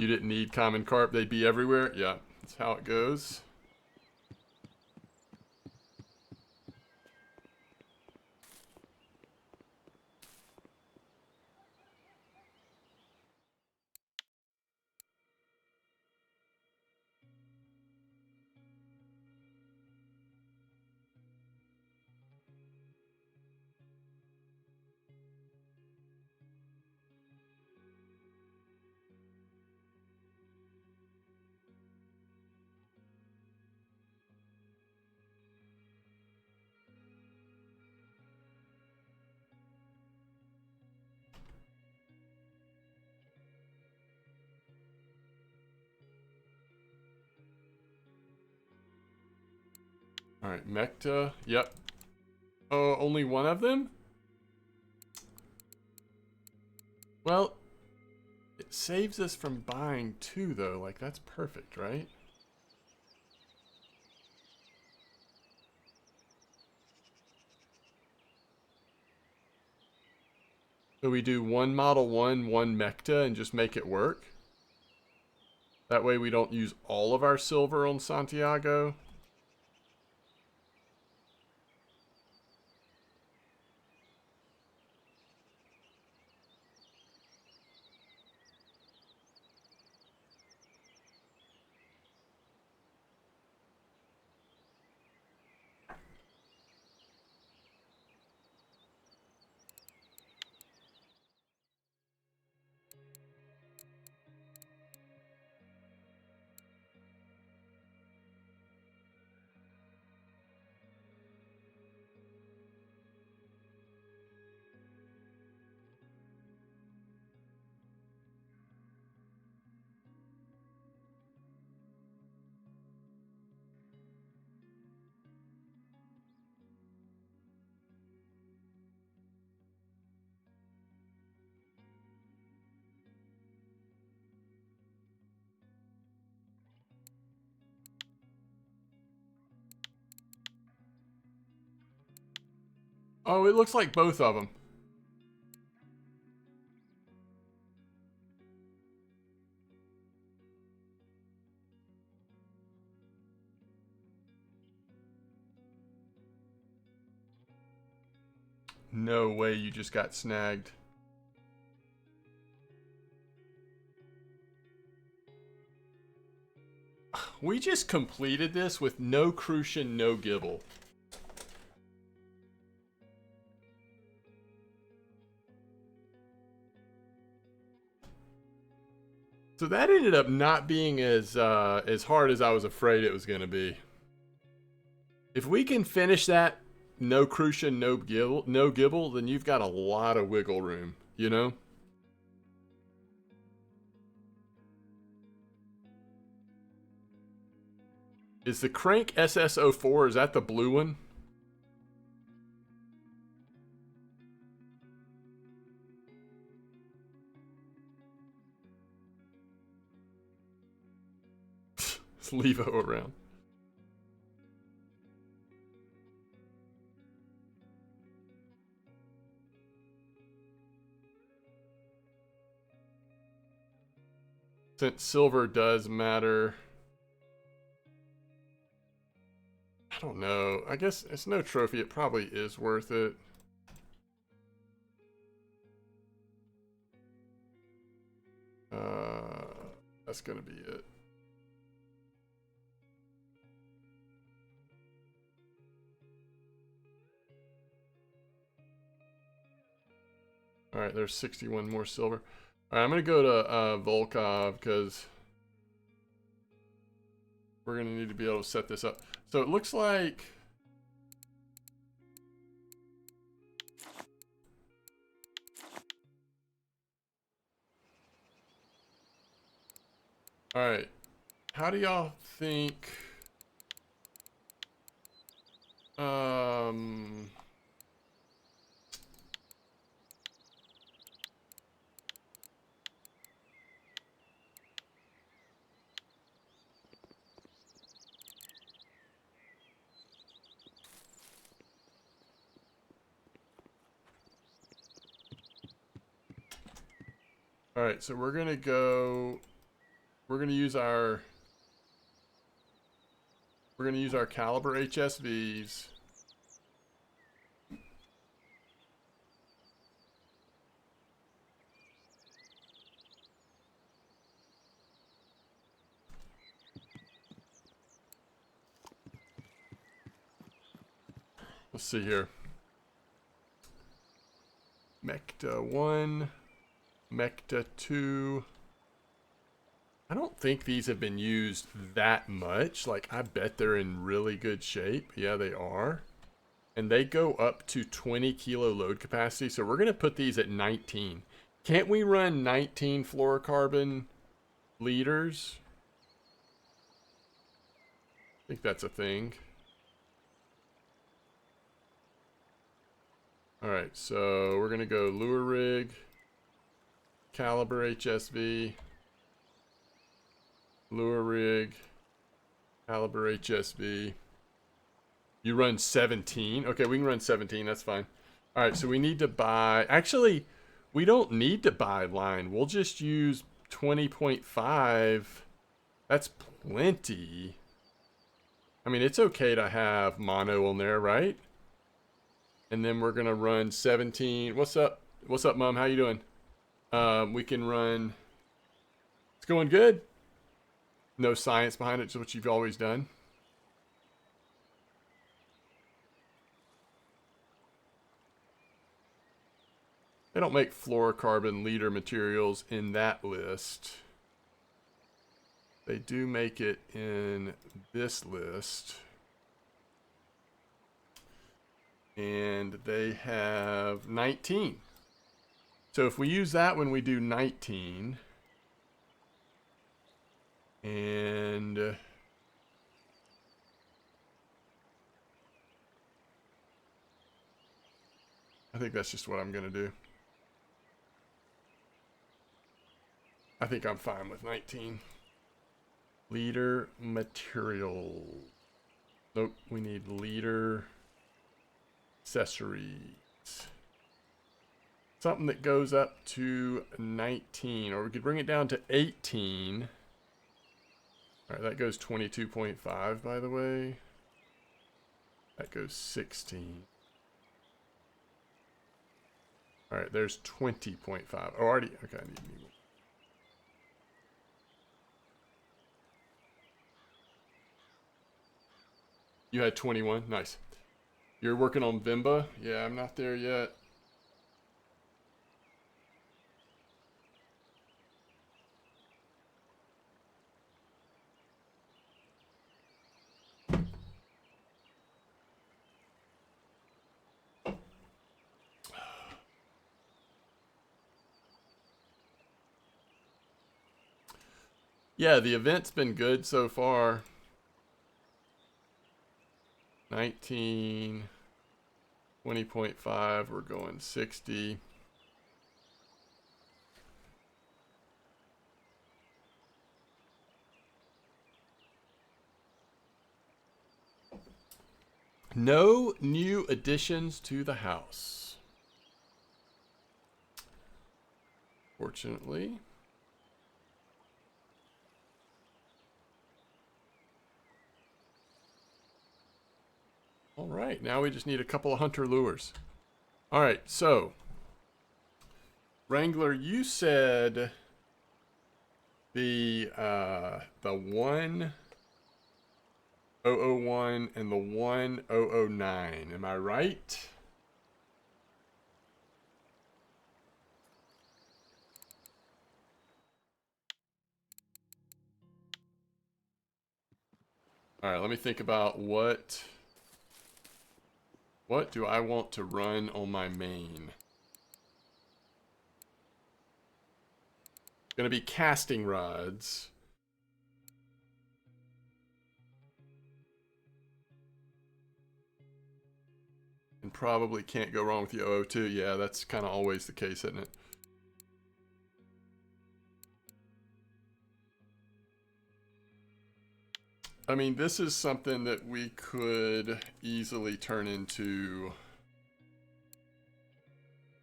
didn't need common carp, they'd be everywhere. Yeah, that's how it goes. Alright, Mecta. Yep. Oh, only one of them? Well, it saves us from buying two, though. Like, that's perfect, right? So we do one Model 1, one Mecta, and just make it work? That way we don't use all of our silver on Santiago. Oh, it looks like both of them. No way you just got snagged. We just completed this with no crucian, no gibble. So that ended up not being as hard as I was afraid it was going to be. If we can finish that no crucian, no gibble, then you've got a lot of wiggle room, you know? Is the crank SS04, is that the blue one? Let's leave it around. Since silver does matter. I don't know. I guess it's no trophy. It probably is worth it. That's gonna be it. All right, there's 61 more silver. All right, I'm gonna go to Volkov because we're gonna need to be able to set this up. So it looks like all right, how do y'all think all right, so we're gonna use our caliber HSVs. Let's see here. Mecta 1, Mecta 2. I don't think these have been used that much. Like, I bet they're in really good shape. Yeah, they are. And they go up to 20 kilo load capacity. So we're going to put these at 19. Can't we run 19 fluorocarbon liters? I think that's a thing. All right, so we're going to go lure rig, caliber HSV, lure rig, caliber HSV. You run 17. Okay, we can run 17. That's fine. All right, so we need to buy... Actually, we don't need to buy line. We'll just use 20.5. That's plenty. I mean, it's okay to have mono on there, right? And then we're going to run 17. What's up? What's up, Mom? How you doing? We can run... It's going good. No science behind it, just what you've always done. They don't make fluorocarbon leader materials in that list. They do make it in this list. And they have 19. So if we use that when we do 19, and I think that's just what I'm going to do. I think I'm fine with 19. Leader material. Nope, we need leader Accessories. Something that goes up to 19, or we could bring it down to 18. All right, that goes 22.5, by the way. That goes 16. All right, there's 20.5. Oh, already, okay, I need more. You had 21, nice. You're working on Vimba? Yeah, I'm not there yet. Yeah, the event's been good so far. 19, 20.5, we're going 60. No new additions to the house. Fortunately. All right, now we just need a couple of hunter lures. All right, so Wrangler, you said the 1001 and the 1009. Am I right? All right, let me think about what do I want to run on my main? Gonna be casting rods. And probably can't go wrong with the 002. Yeah, that's kind of always the case, isn't it? I mean, this is something that we could easily turn into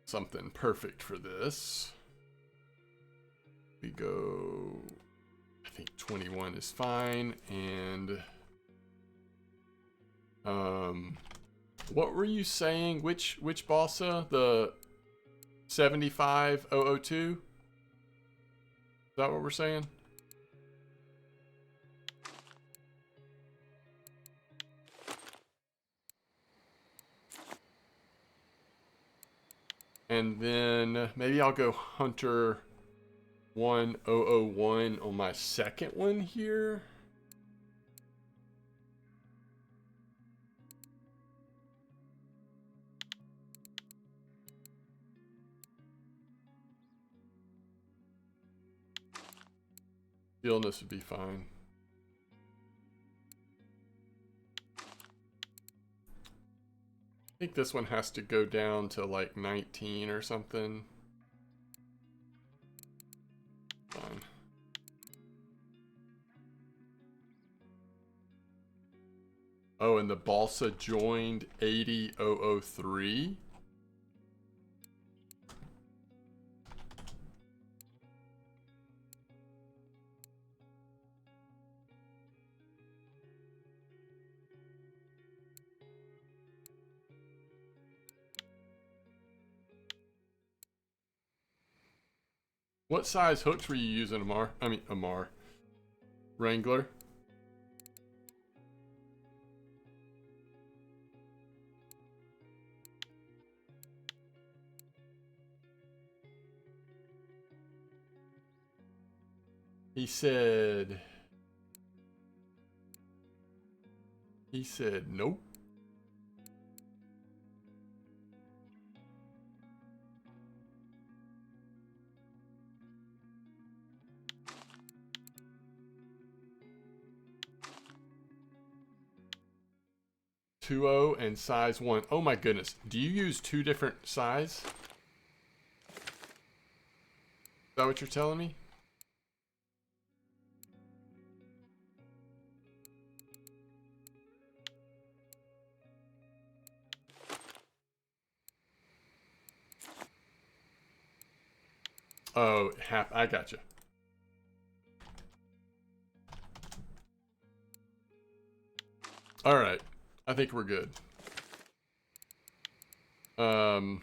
something perfect for this. We go, I think 21 is fine, and what were you saying? Which balsa? The 75002? Is that what we're saying? And then maybe I'll go Hunter 1001 on my second one here. Stillness would be fine. I think this one has to go down to like 19 or something. Fine. Oh, and the balsa joined 80003. What size hooks were you using, Amar? Wrangler? He said nope. .20 and size 1. Oh my goodness. Do you use two different size? Is that what you're telling me? Oh, I gotcha. All right, I think we're good. Oh,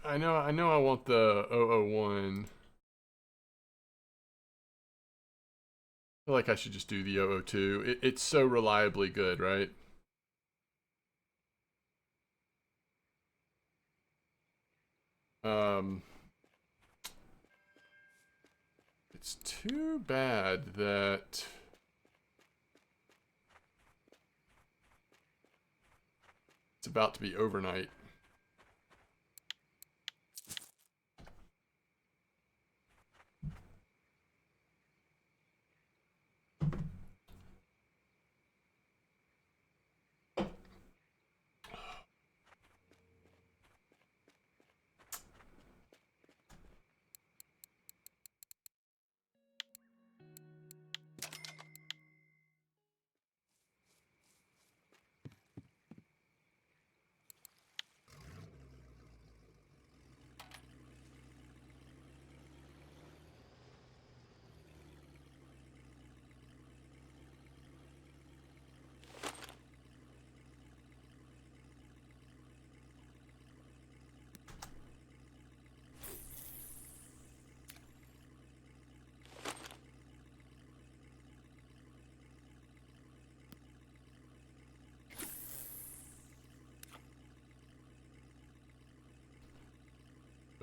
I know I want the 001. I feel like I should just do the 002. It's so reliably good, right? It's too bad that it's about to be overnight.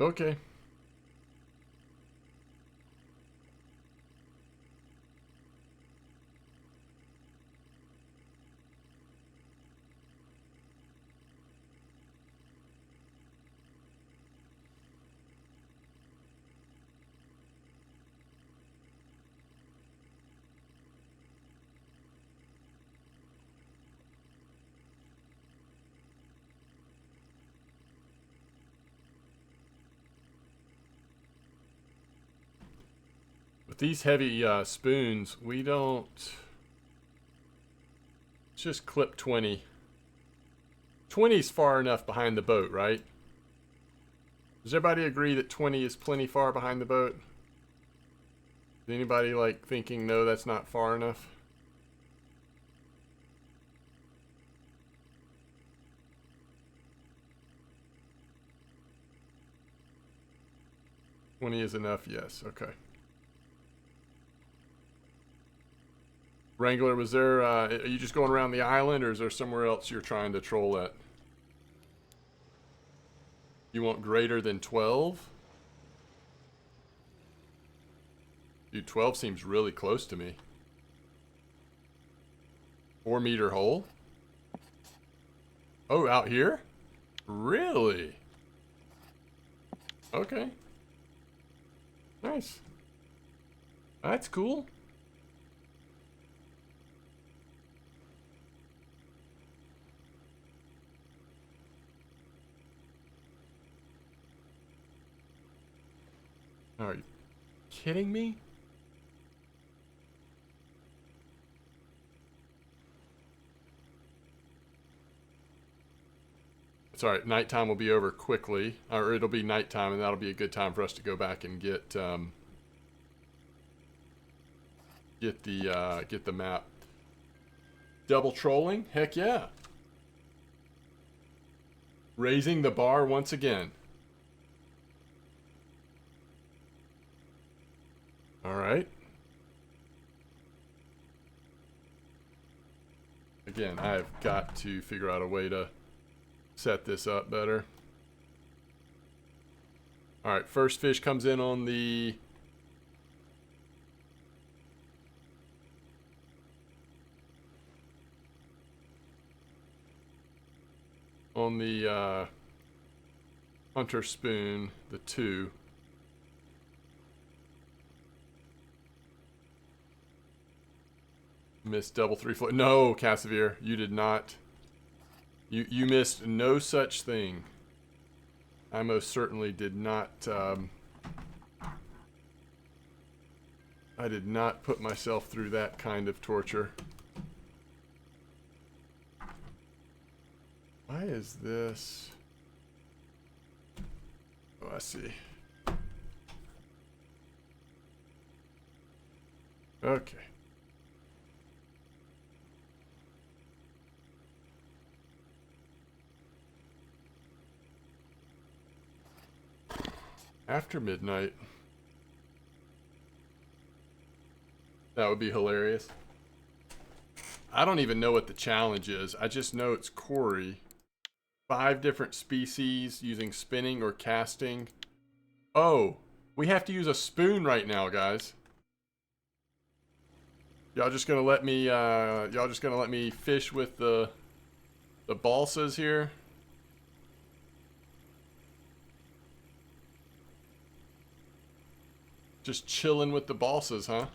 Okay. With these heavy spoons, we don't... Let's just clip 20. 20's far enough behind the boat, right? Does everybody agree that 20 is plenty far behind the boat? Is anybody like thinking, no, that's not far enough? $20 is enough, yes, okay. Wrangler, was there, are you just going around the island, or is there somewhere else you're trying to troll at? You want greater than 12? Dude, 12 seems really close to me. 4-meter hole? Oh, out here? Really? Okay. Nice. That's cool. Are you kidding me? It's alright, nighttime will be over quickly. Or it'll be nighttime, and that'll be a good time for us to go back and get the map. Double trolling? Heck yeah. Raising the bar once again. Alright. Again, I've got to figure out a way to set this up better. Alright, first fish comes in on the... hunter spoon, the 2. Missed double 3-foot. No, Cassavir, you did not. You missed no such thing. I most certainly did not. I did not put myself through that kind of torture. Why is this? Oh, I see. Okay. After midnight. That would be hilarious. I don't even know what the challenge is. I just know it's Corey. 5 different species using spinning or casting. Oh, we have to use a spoon right now, guys. Y'all just gonna let me fish with the balsas here? Just chilling with the balsas, huh?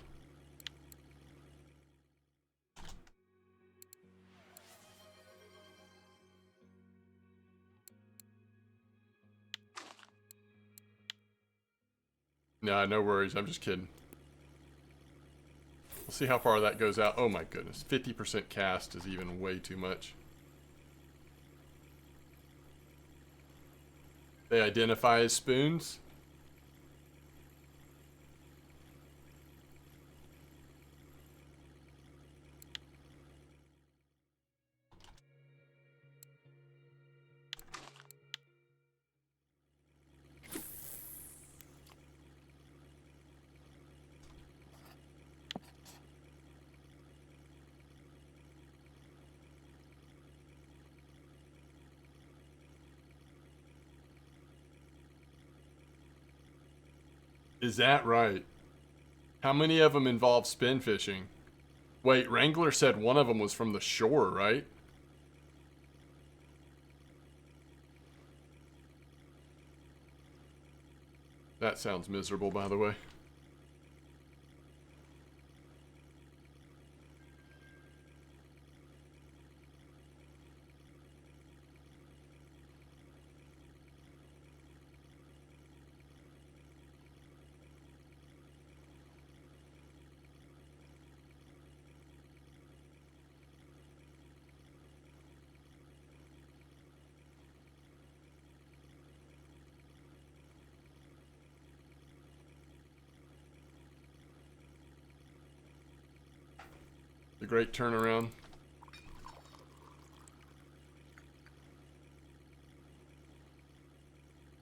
Nah, no worries. I'm just kidding. We'll see how far that goes out. Oh my goodness. 50% cast is even way too much. They identify as spoons? Is that right? How many of them involve spin fishing? Wait, Wrangler said one of them was from the shore, right? That sounds miserable, by the way. The great turnaround.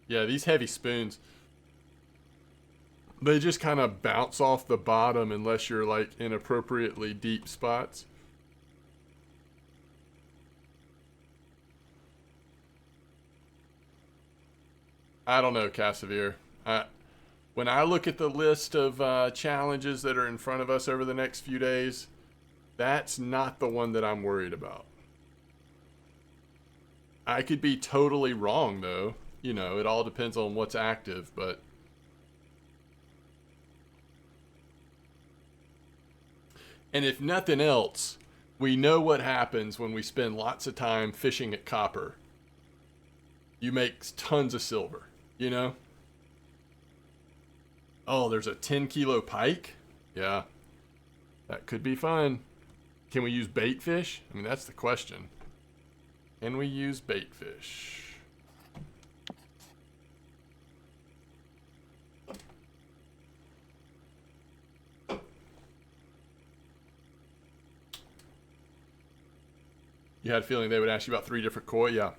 Yeah, these heavy spoons, they just kind of bounce off the bottom unless you're like in appropriately deep spots. I don't know, Cassavir. When I look at the list of challenges that are in front of us over the next few days, that's not the one that I'm worried about. I could be totally wrong, though. You know, it all depends on what's active, but... And if nothing else, we know what happens when we spend lots of time fishing at copper. You make tons of silver, you know? Oh, there's a 10-kilo pike? Yeah, that could be fun. Can we use bait fish? I mean, that's the question. Can we use bait fish? You had a feeling they would ask you about 3 different koi? Yeah.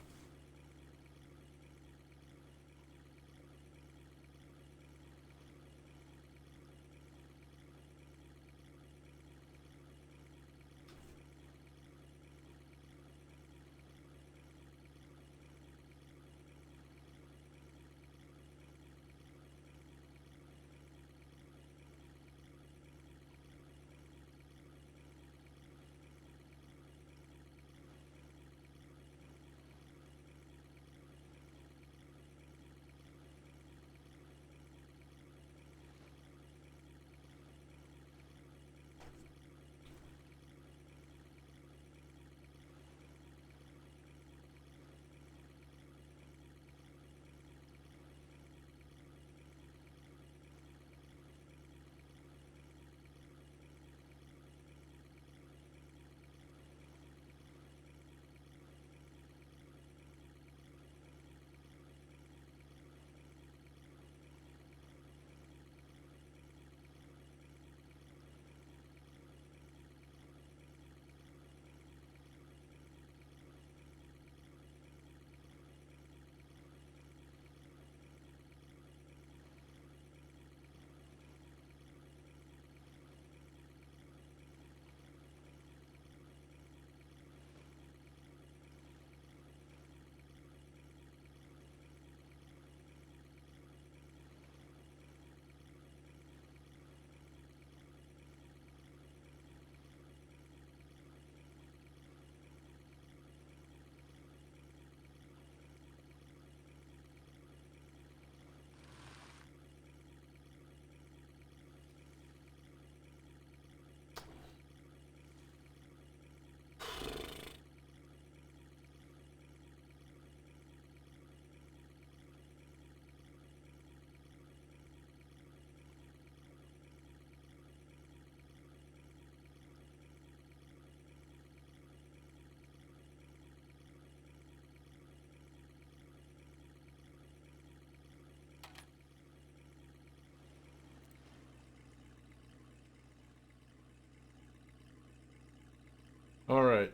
All right.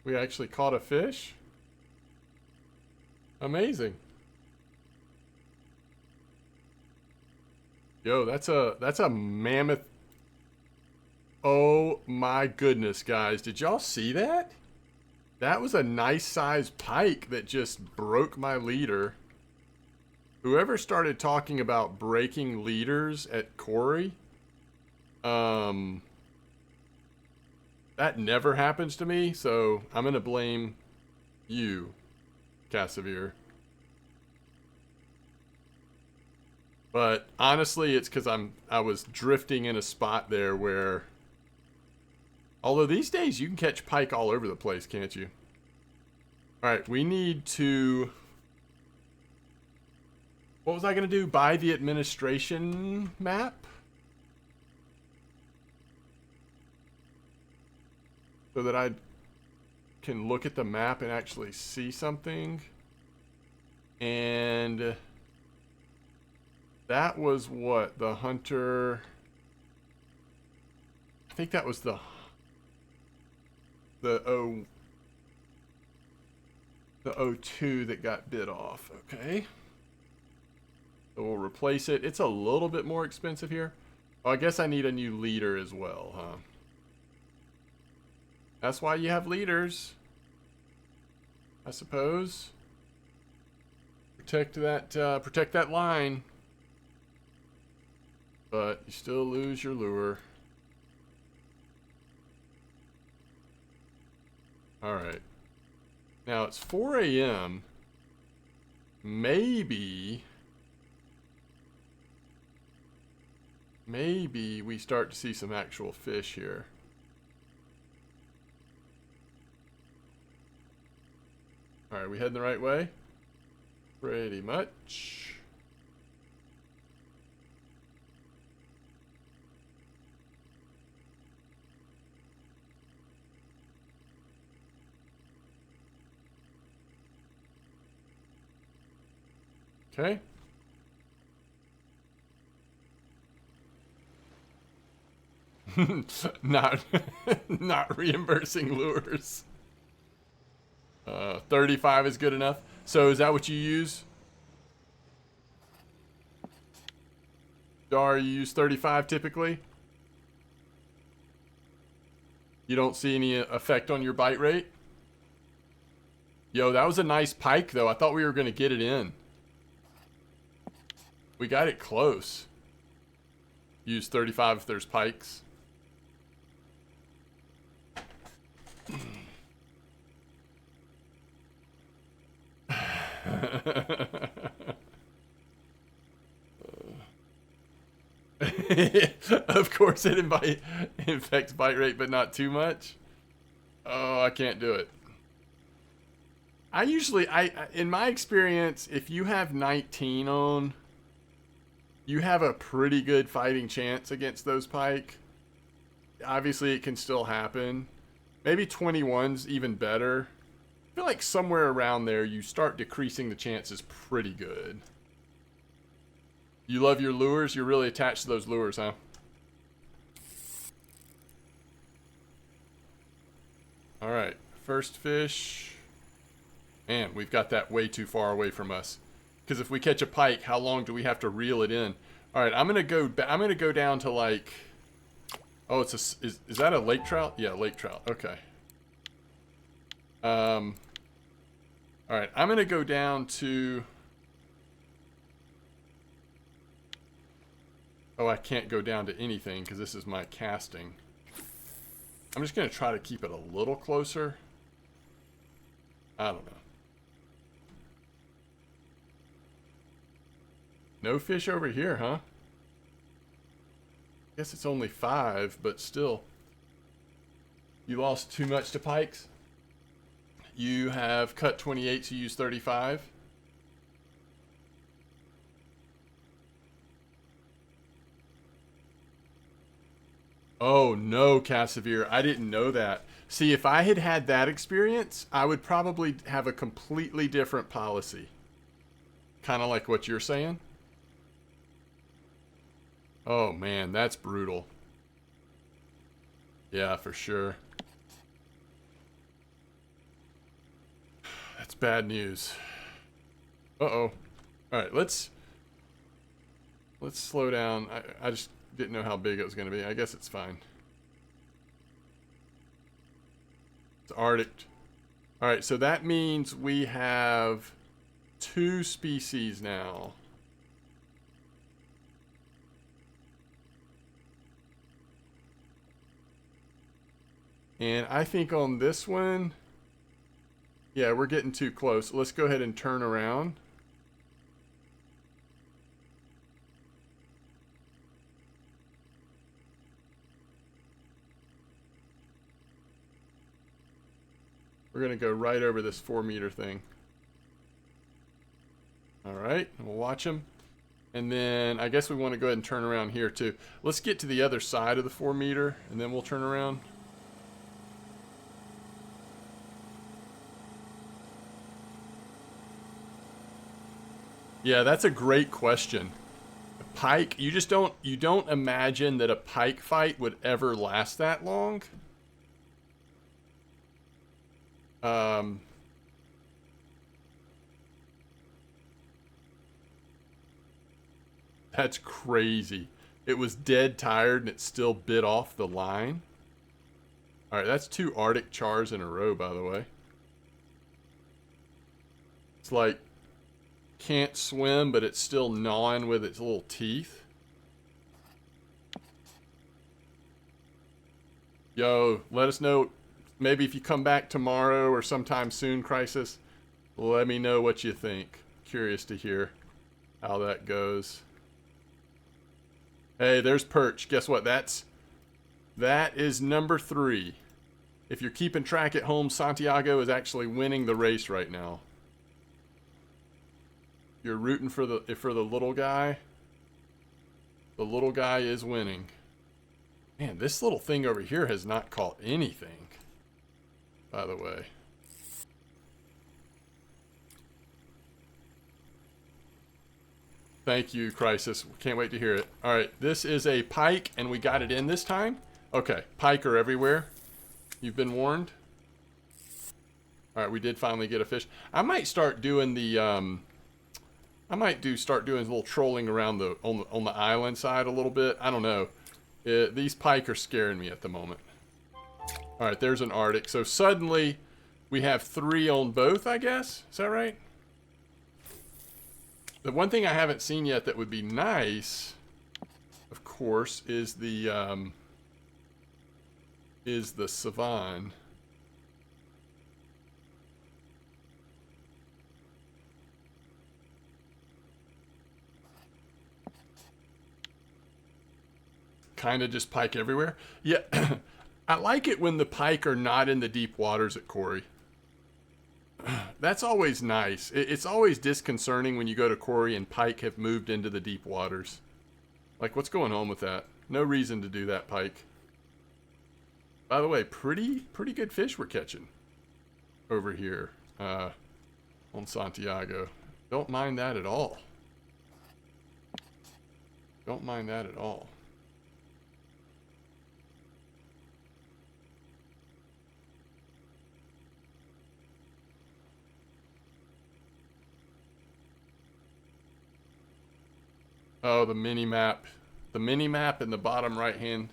We actually caught a fish. Amazing. Yo, that's a mammoth. Oh my goodness, guys. Did y'all see that? That was a nice sized pike that just broke my leader. Whoever started talking about breaking leaders at Corey, that never happens to me, so I'm gonna blame you, Cassavir. But honestly, it's because I was drifting in a spot there where, although these days you can catch pike all over the place, can't you? All right, we need to. What was I gonna do? Buy the administration map? So that I can look at the map and actually see something. And that was what? The hunter. I think that was the O2 that got bit off. Okay. So we'll replace it. It's a little bit more expensive here. Oh, I guess I need a new leader as well, huh? That's why you have leaders, I suppose. Protect that line. But you still lose your lure. Alright. Now it's 4 a.m. Maybe we start to see some actual fish here. Alright, we heading the right way? Pretty much. Okay. not not reimbursing lures. 35 is good enough. So is that what you use? Dar, you use 35 typically? You don't see any effect on your bite rate? Yo, that was a nice pike though. I thought we were going to get it in. We got it close. Use 35 if there's pikes. Of course it infects bite rate, but not too much. Oh, I can't do it. In my experience, if you have 19 on, you have a pretty good fighting chance against those pike. Obviously, it can still happen. Maybe 21's even better. I feel like somewhere around there, you start decreasing the chances pretty good. You love your lures? You're really attached to those lures, huh? Alright, first fish. Man, we've got that way too far away from us. Because if we catch a pike, how long do we have to reel it in? Alright, I'm gonna go down to like... Oh, is that a lake trout? Yeah, lake trout. Okay. Alright, I'm gonna go down to... Oh, I can't go down to anything because this is my casting. I'm just gonna try to keep it a little closer. I don't know. No fish over here, huh? Guess it's only 5, but still. You lost too much to pikes? You have cut 28, so you use 35. Oh no, Cassavir, I didn't know that. See, if I had had that experience, I would probably have a completely different policy. Kind of like what you're saying. Oh man, that's brutal. Yeah, for sure. That's bad news. Uh-oh. Alright, let's slow down. I just didn't know how big it was going to be. I guess it's fine. It's Arctic. Alright, so that means we have 2 species now. And I think on this one, yeah, we're getting too close. Let's go ahead and turn around. We're going to go right over this 4-meter thing. Alright, we'll watch them. And then I guess we want to go ahead and turn around here too. Let's get to the other side of the 4-meter and then we'll turn around. Yeah, that's a great question. Pike, you don't imagine that a pike fight would ever last that long. That's crazy. It was dead tired and it still bit off the line. Alright, that's 2 Arctic chars in a row, by the way. It's like, can't swim, but it's still gnawing with its little teeth. Yo, let us know, maybe if you come back tomorrow or sometime soon, Crisis, let me know what you think. Curious to hear how that goes. Hey, there's Perch. Guess what? That is number 3. If you're keeping track at home, Santiago is actually winning the race right now. You're rooting for the little guy. The little guy is winning. Man, this little thing over here has not caught anything, by the way. Thank you, Crisis. Can't wait to hear it. Alright, this is a pike, and we got it in this time. Okay, pike are everywhere. You've been warned. Alright, we did finally get a fish. I might start doing the, start doing a little trolling around the on the island side a little bit. I don't know. These pike are scaring me at the moment. Alright, there's an Arctic. So suddenly, we have 3 on both, I guess? Is that right? The one thing I haven't seen yet that would be nice, of course, is the Savan. Kind of just pike everywhere. Yeah, I like it when the pike are not in the deep waters at Quarry. That's always nice. It's always disconcerting when you go to Quarry and pike have moved into the deep waters. Like, what's going on with that? No reason to do that, pike. By the way, pretty good fish we're catching over here on Santiago. Don't mind that at all. Don't mind that at all. Oh, the mini map. The mini map in the bottom right hand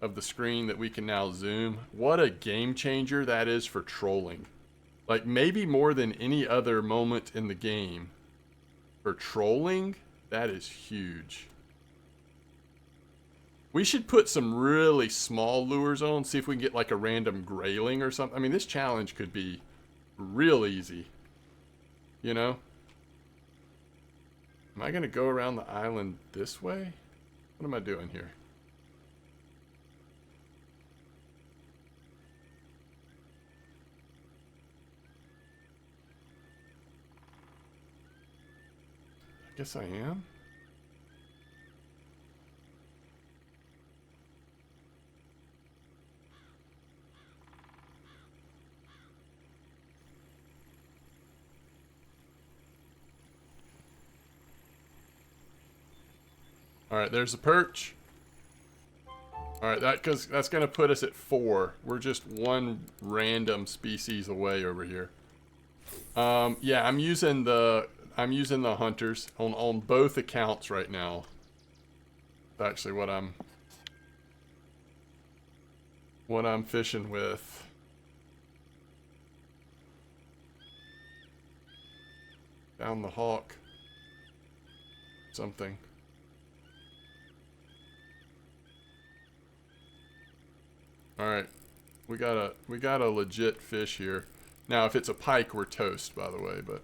of the screen that we can now zoom. What a game changer that is for trolling. Like, maybe more than any other moment in the game. For trolling, that is huge. We should put some really small lures on, see if we can get like a random grayling or something. I mean, this challenge could be real easy. You know? Am I going to go around the island this way? What am I doing here? I guess I am. Alright, there's the perch. All right, that's gonna put us at 4. We're just one random species away over here. Yeah, I'm using the hunters on both accounts right now. That's actually what I'm fishing with. Down the hawk. Something. Alright. We got a legit fish here. Now if it's a pike, we're toast, by the way, but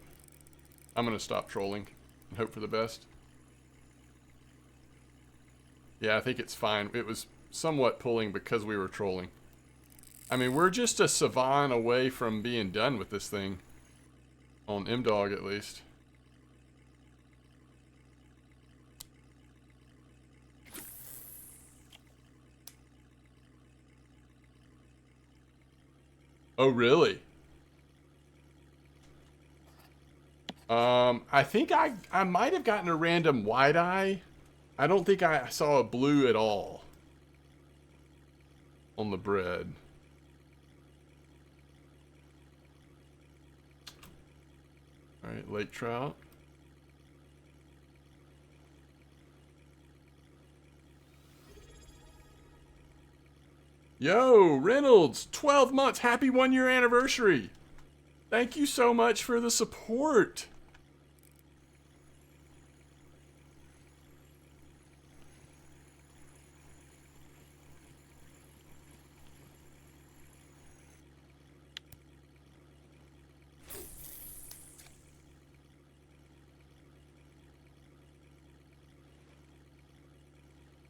I'm gonna stop trolling and hope for the best. Yeah, I think it's fine. It was somewhat pulling because we were trolling. I mean, we're just a savant away from being done with this thing. On M-Dog, at least. Oh, really? I think I might have gotten a random wide eye. I don't think I saw a blue at all on the bread. Alright, lake trout. Yo, Reynolds, 12 months, happy 1-year anniversary. Thank you so much for the support.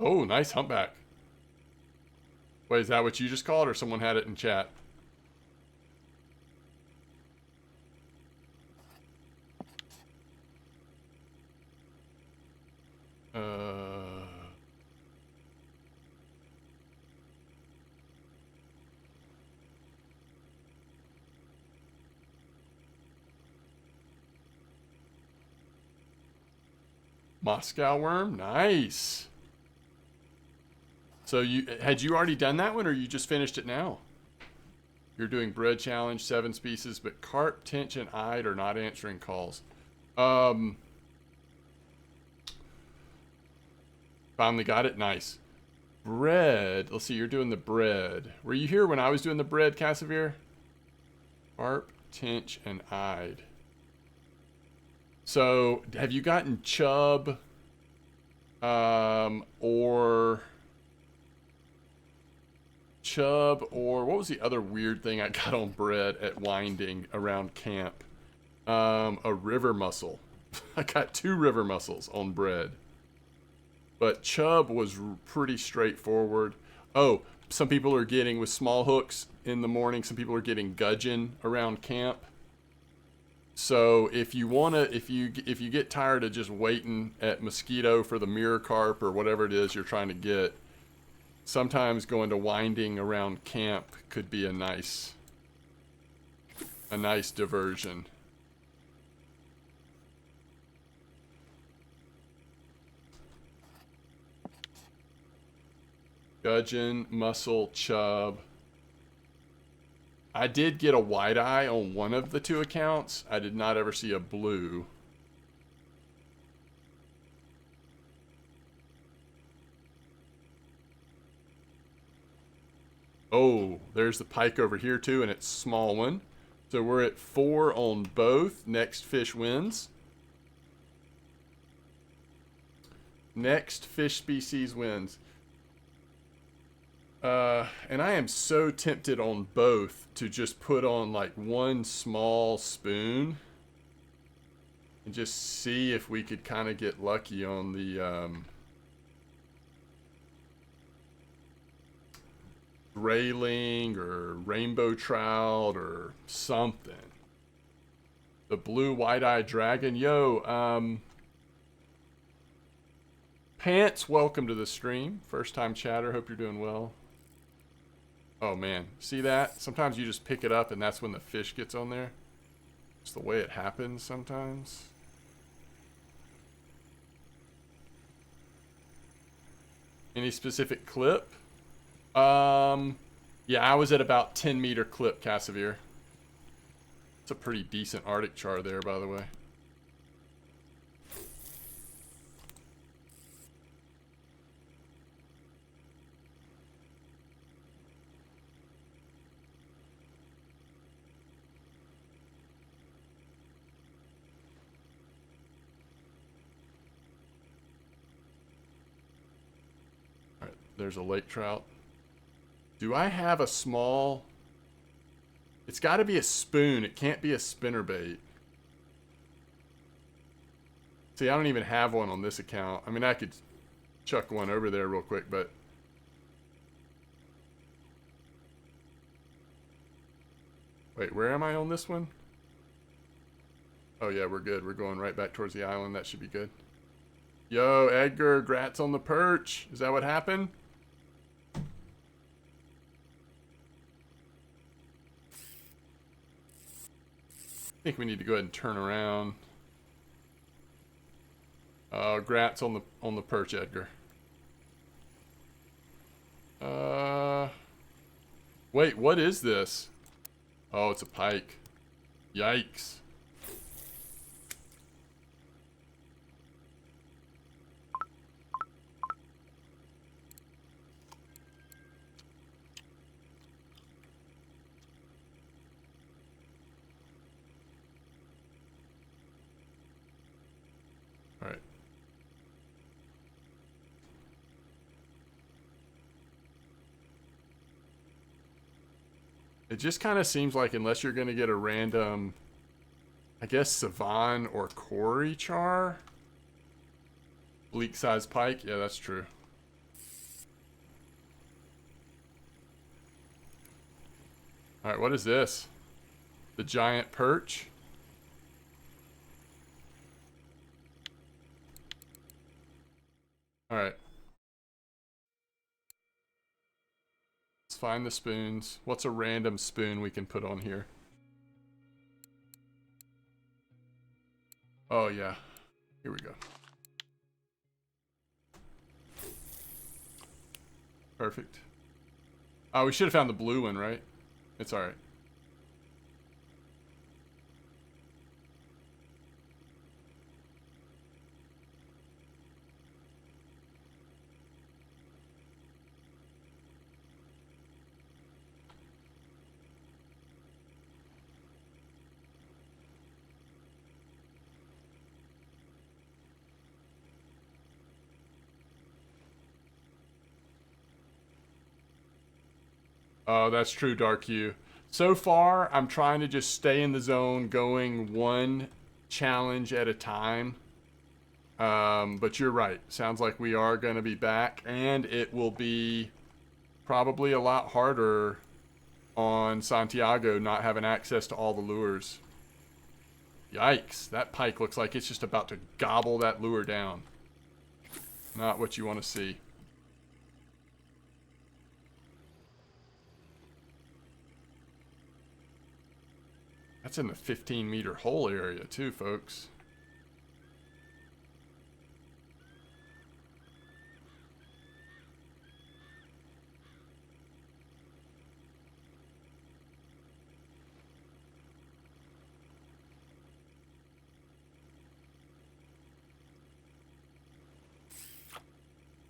Oh, nice humpback. Wait, is that what you just called or someone had it in chat? Moscow worm, nice. So had you already done that one, or you just finished it now? You're doing bread challenge, 7 species, but carp, tench, and eyed are not answering calls. Finally got it, nice. Bread, let's see, you're doing the bread. Were you here when I was doing the bread, Cassavir? Carp, tench, and eyed. So, have you gotten chub, or what was the other weird thing I got on bread at winding around camp? A river mussel. I got 2 river mussels on bread. But chub was pretty straightforward. Oh, some people are getting with small hooks in the morning. Some people are getting gudgeon around camp. So if you get tired of just waiting at mosquito for the mirror carp or whatever it is you're trying to get, sometimes going to winding around camp could be a nice diversion. Gudgeon, mussel, chub. I did get a wide eye on one of the 2 accounts. I did not ever see a blue. Oh, there's the pike over here too, and it's a small one. So we're at 4 on both. Next fish wins. Next fish species wins. And I am so tempted on both to just put on like 1 small spoon and just see if we could kind of get lucky on the grayling or rainbow trout or something. The blue wide-eyed dragon. Yo, Pants, welcome to the stream. First time chatter, hope you're doing well. Oh man, see that? Sometimes you just pick it up and that's when the fish gets on there. It's the way it happens sometimes. Any specific clip? Yeah, I was at about 10-meter clip, Cassavir. It's a pretty decent Arctic char there, by the way. Alright, there's a lake trout. Do I have a small... It's got to be a spoon. It can't be a spinnerbait. See, I don't even have one on this account. I mean, I could chuck one over there real quick, but... Wait, where am I on this one? Oh yeah, we're good. We're going right back towards the island. That should be good. Yo, Edgar, grats on the perch. Is that what happened? I think we need to go ahead and turn around. Grats on the perch, Edgar. Wait, what is this? Oh, it's a pike. Yikes. All right. It just kind of seems like unless you're going to get a random, I guess, Savan or Cory char. Bleak size pike. Yeah, that's true. All right, what is this? The giant perch? All right. Let's find the spoons. What's a random spoon we can put on here? Oh, yeah. Here we go. Perfect. Oh, we should have found the blue one, right? It's all right. Oh, that's true, Dark Hue. So far, I'm trying to just stay in the zone, going one challenge at a time. But you're right. Sounds like we are going to be back, and it will be probably a lot harder on Santiago not having access to all the lures. Yikes. That pike looks like it's just about to gobble that lure down. Not what you want to see. That's in the 15-meter hole area too, folks.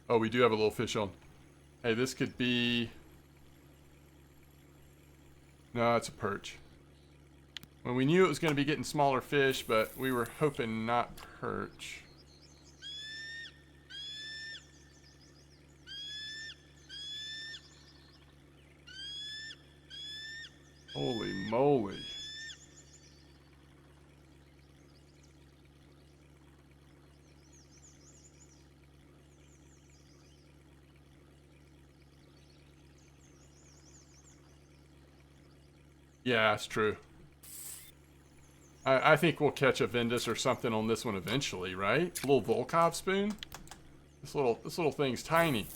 Oh, we do have a little fish on. Hey, this could be... No, it's a perch. Well, we knew it was going to be getting smaller fish, but we were hoping not perch. Holy moly. Yeah, that's true. I think we'll catch a Ventus or something on this one eventually, right? A little Volkov spoon. This little thing's tiny.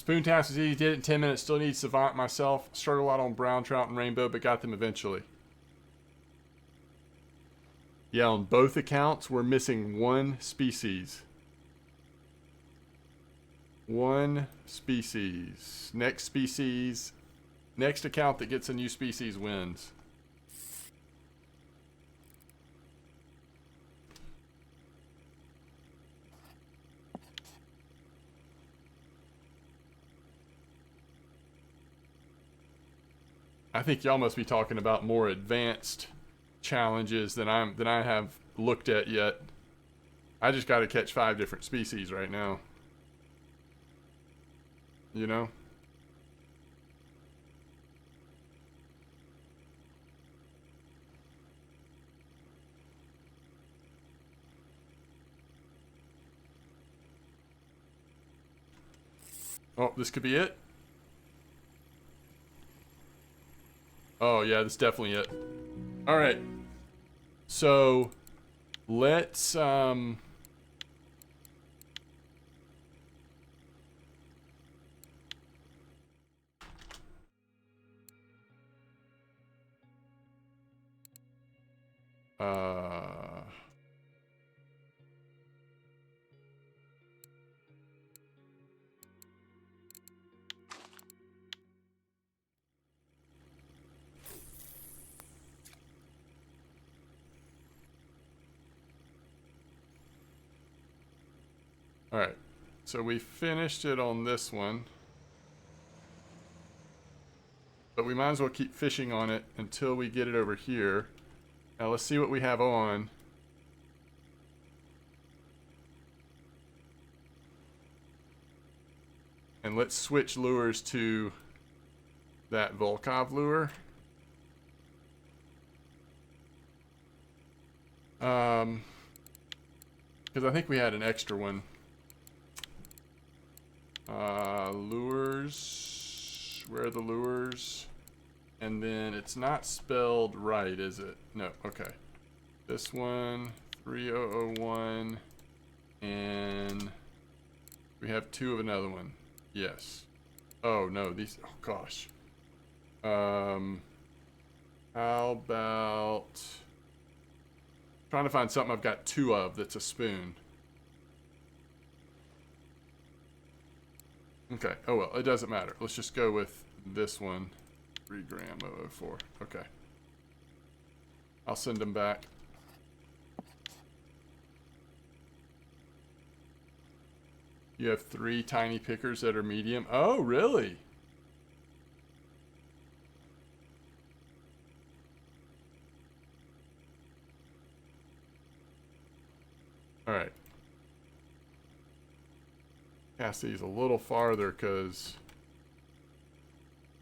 Spoon task was easy. Did it in 10 minutes. Still need savant myself. Struggled a lot on brown trout and rainbow, but got them eventually. Yeah, on both accounts, we're missing one species. One species. Next account that gets a new species wins. I think y'all must be talking about more advanced challenges than I have looked at yet. I just got to catch 5 different species right now. You know? Oh, this could be it. Oh, yeah, that's definitely it. All right. So, let's, all right. So we finished it on this one. But we might as well keep fishing on it until we get it over here. Now let's see what we have on. And let's switch lures to that Volkov lure. Because I think we had an extra one. Lures. Where are the lures? And then it's not spelled right, is it? No, okay. This one, 3001, and we have 2 of another one. Yes. Oh no, these, oh gosh. How about trying to find something I've got 2 of that's a spoon. Okay, oh well, it doesn't matter. Let's just go with this one. 3 gram 004. Okay. I'll send them back. You have 3 tiny pickers that are medium. Oh, really? Alright. Cast these a little farther because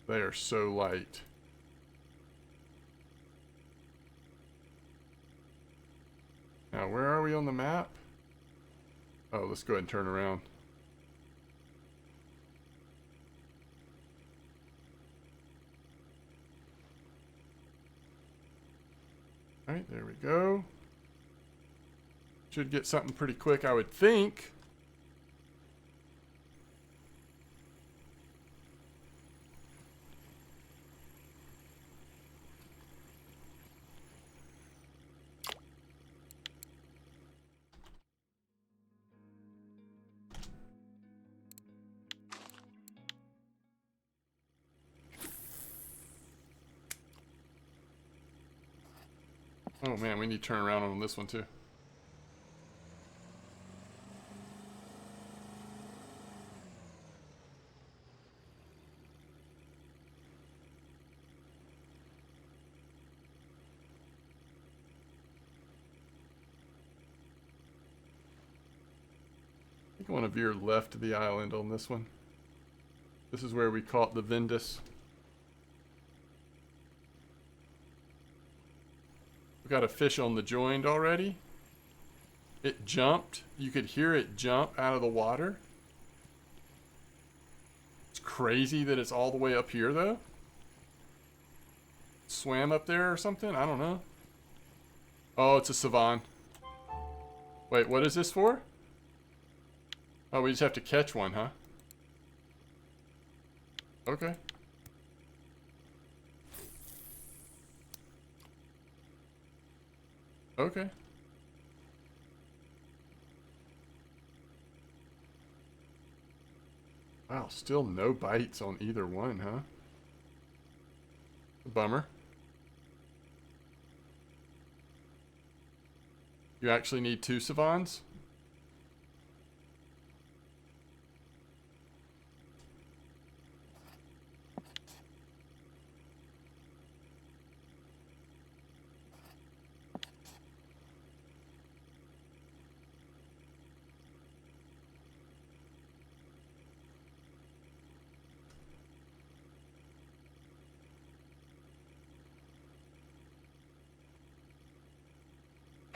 they are so light. Now, where are we on the map? Oh, let's go ahead and turn around. Alright, there we go. Should get something pretty quick, I would think. Oh man, we need to turn around on this one too. I think I want to veer left of the island on this one. This is where we caught the Vendus. We got a fish on the joined already. It jumped. You could hear it jump out of the water. It's crazy that it's all the way up here though. Swam up there or something? I don't know. Oh, it's a savan. Wait, what is this for? Oh, we just have to catch one, huh? Okay. Okay. Wow, still no bites on either one, huh? Bummer. You actually need 2 savans?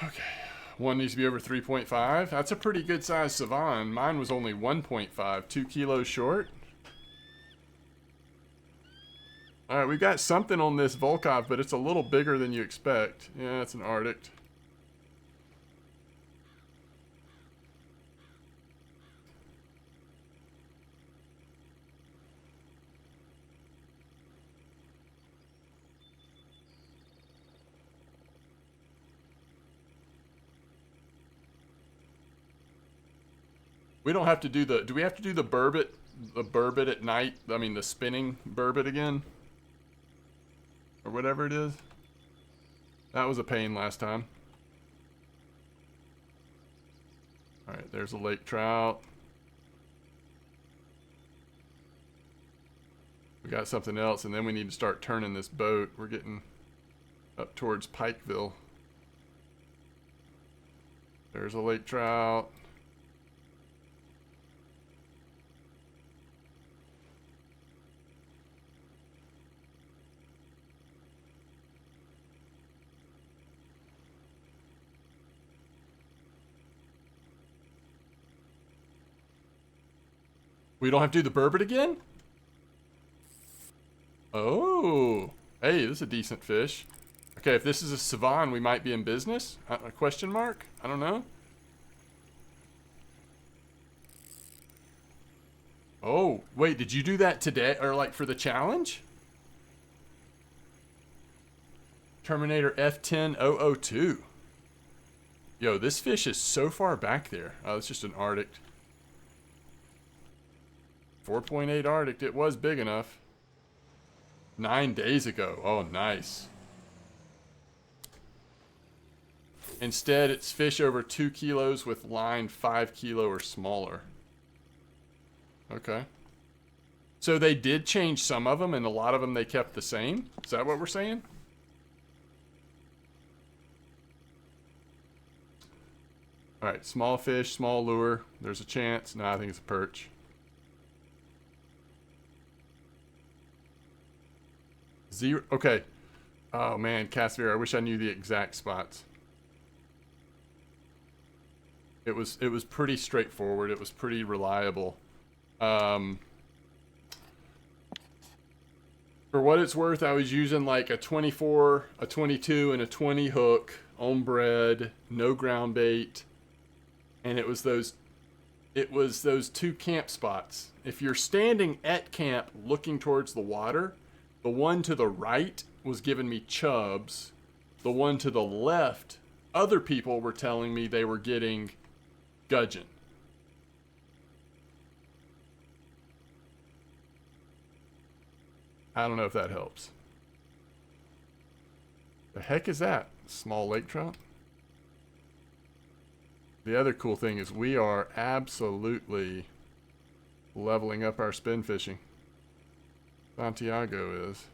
Okay. One needs to be over 3.5. That's a pretty good size savan. Mine was only 1.5, 2 kilos short. All right, we got something on this Volkov, but it's a little bigger than you expect. Yeah, it's an Arctic. We don't have to do the... Do we have to do the burbot? The burbot at night? I mean, the spinning burbot again? Or whatever it is? That was a pain last time. Alright, there's a lake trout. We got something else, and then we need to start turning this boat. We're getting up towards Pikeville. There's a lake trout. We don't have to do the burbot again? Oh. Hey, this is a decent fish. Okay, if this is a savan, we might be in business? A question mark? I don't know. Oh, wait, did you do that today? Or like for the challenge? Terminator F10002. Yo, this fish is so far back there. Oh, it's just an Arctic. 4.8 Arctic. It was big enough. 9 days ago. Oh, nice. Instead, it's fish over 2 kilos with line 5 kilo or smaller. Okay. So they did change some of them, and a lot of them they kept the same? Is that what we're saying? Alright, small fish, small lure. There's a chance. No, I think it's a perch. Zero. Okay. Oh man, Casimir, I wish I knew the exact spots. It was pretty straightforward. It was pretty reliable. For what it's worth, I was using like a 24, a 22, and a 20 hook on bread, no ground bait, and it was those 2 camp spots. If you're standing at camp looking towards the water, the one to the right was giving me chubs. The one to the left, other people were telling me they were getting gudgeon. I don't know if that helps. The heck is that? Small lake trout? The other cool thing is we are absolutely leveling up our spin fishing. Santiago is.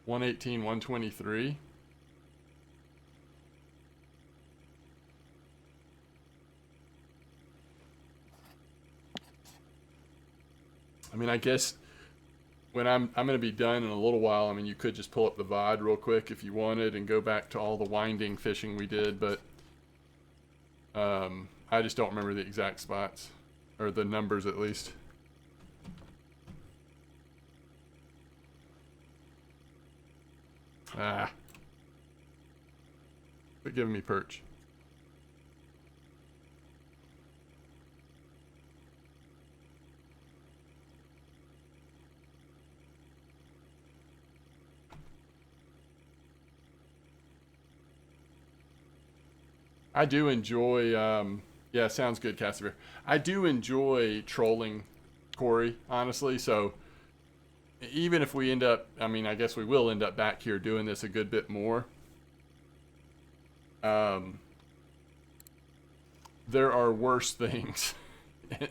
$118, $123. I mean, I guess when I'm going to be done in a little while. I mean, you could just pull up the VOD real quick if you wanted and go back to all the winding fishing we did, but I just don't remember the exact spots, or the numbers at least. Quit giving me perch. I do enjoy, yeah, sounds good, Casimir. I do enjoy trolling Corey, honestly. So even if we end up, I mean, I guess we will end up back here doing this a good bit more. There are worse things,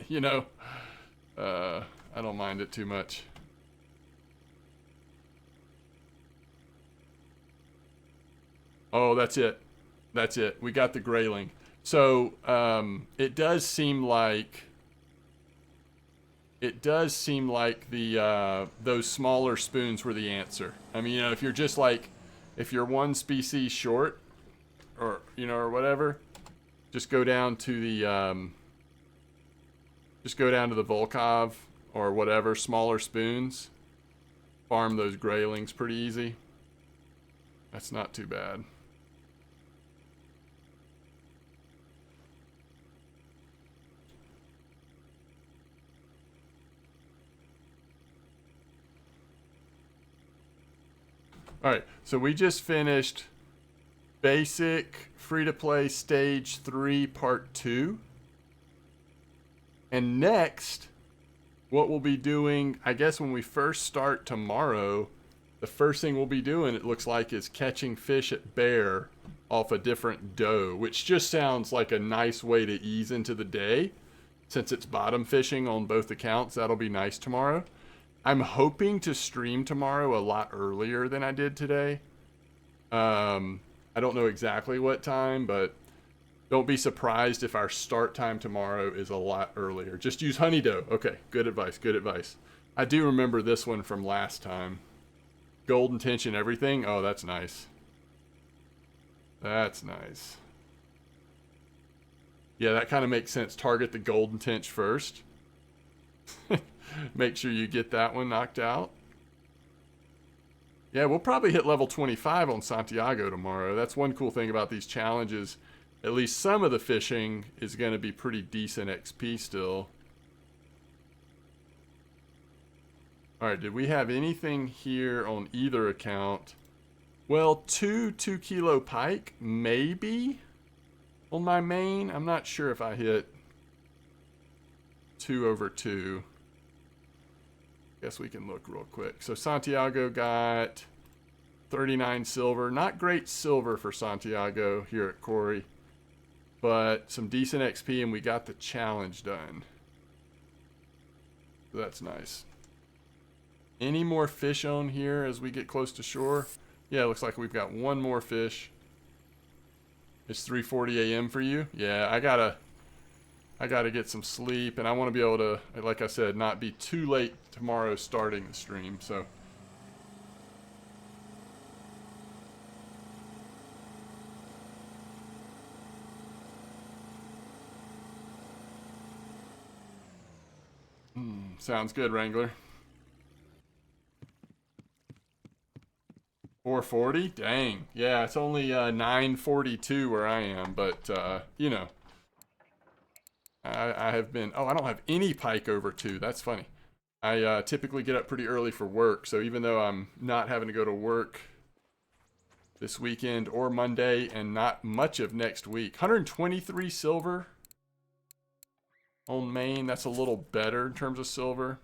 you know. I don't mind it too much. Oh, that's it. That's it. We got the grayling. So it does seem like the those smaller spoons were the answer. I mean, you know, if you're just like, if you're one species short, or you know, or whatever, just go down to the Volkov or whatever, smaller spoons. Farm those graylings pretty easy. That's not too bad. All right, so we just finished basic free-to-play stage 3 part 2. And next, what we'll be doing, I guess when we first start tomorrow, the first thing we'll be doing, it looks like, is catching fish at bear off a different doe, which just sounds like a nice way to ease into the day. Since it's bottom fishing on both accounts, that'll be nice tomorrow. I'm hoping to stream tomorrow a lot earlier than I did today. I don't know exactly what time, but don't be surprised if our start time tomorrow is a lot earlier. Just use honey doe. Okay, good advice, good advice. I do remember this one from last time. Golden tench and everything. Oh, that's nice. That's nice. Yeah, that kind of makes sense. Target the golden tench first. Make sure you get that one knocked out. Yeah, we'll probably hit level 25 on Santiago tomorrow. That's one cool thing about these challenges. At least some of the fishing is going to be pretty decent XP still. Alright, did we have anything here on either account? Well, 2 2-kilo pike, maybe, on my main. I'm not sure if I hit 2 over 2. Guess we can look real quick. So Santiago got 39 silver. Not great silver for Santiago here at Corey, but some decent XP, and we got the challenge done. So that's nice. Any more fish on here as we get close to shore? Yeah, it looks like we've got one more fish. It's 3:40 a.m. for you? Yeah, I gotta get some sleep, and I want to be able to, like I said, not be too late tomorrow starting the stream, so. Sounds good, Wrangler. 440? Dang. Yeah, it's only 9:42 where I am, but, you know. I have been... Oh, I don't have any pike over 2. That's funny. I typically get up pretty early for work, so even though I'm not having to go to work this weekend or Monday and not much of next week. 123 silver on main. That's a little better in terms of silver.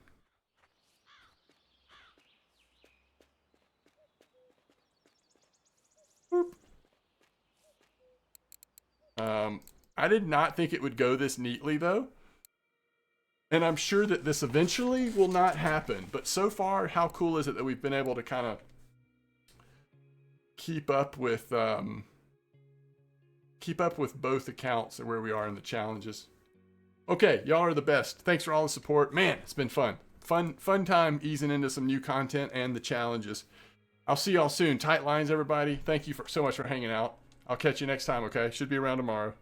Boop. I did not think it would go this neatly, though. And I'm sure that this eventually will not happen. But so far, how cool is it that we've been able to kind of keep up with both accounts and where we are in the challenges. Okay, y'all are the best. Thanks for all the support. Man, it's been fun. Fun time easing into some new content and the challenges. I'll see y'all soon. Tight lines, everybody. Thank you so much for hanging out. I'll catch you next time, okay? Should be around tomorrow.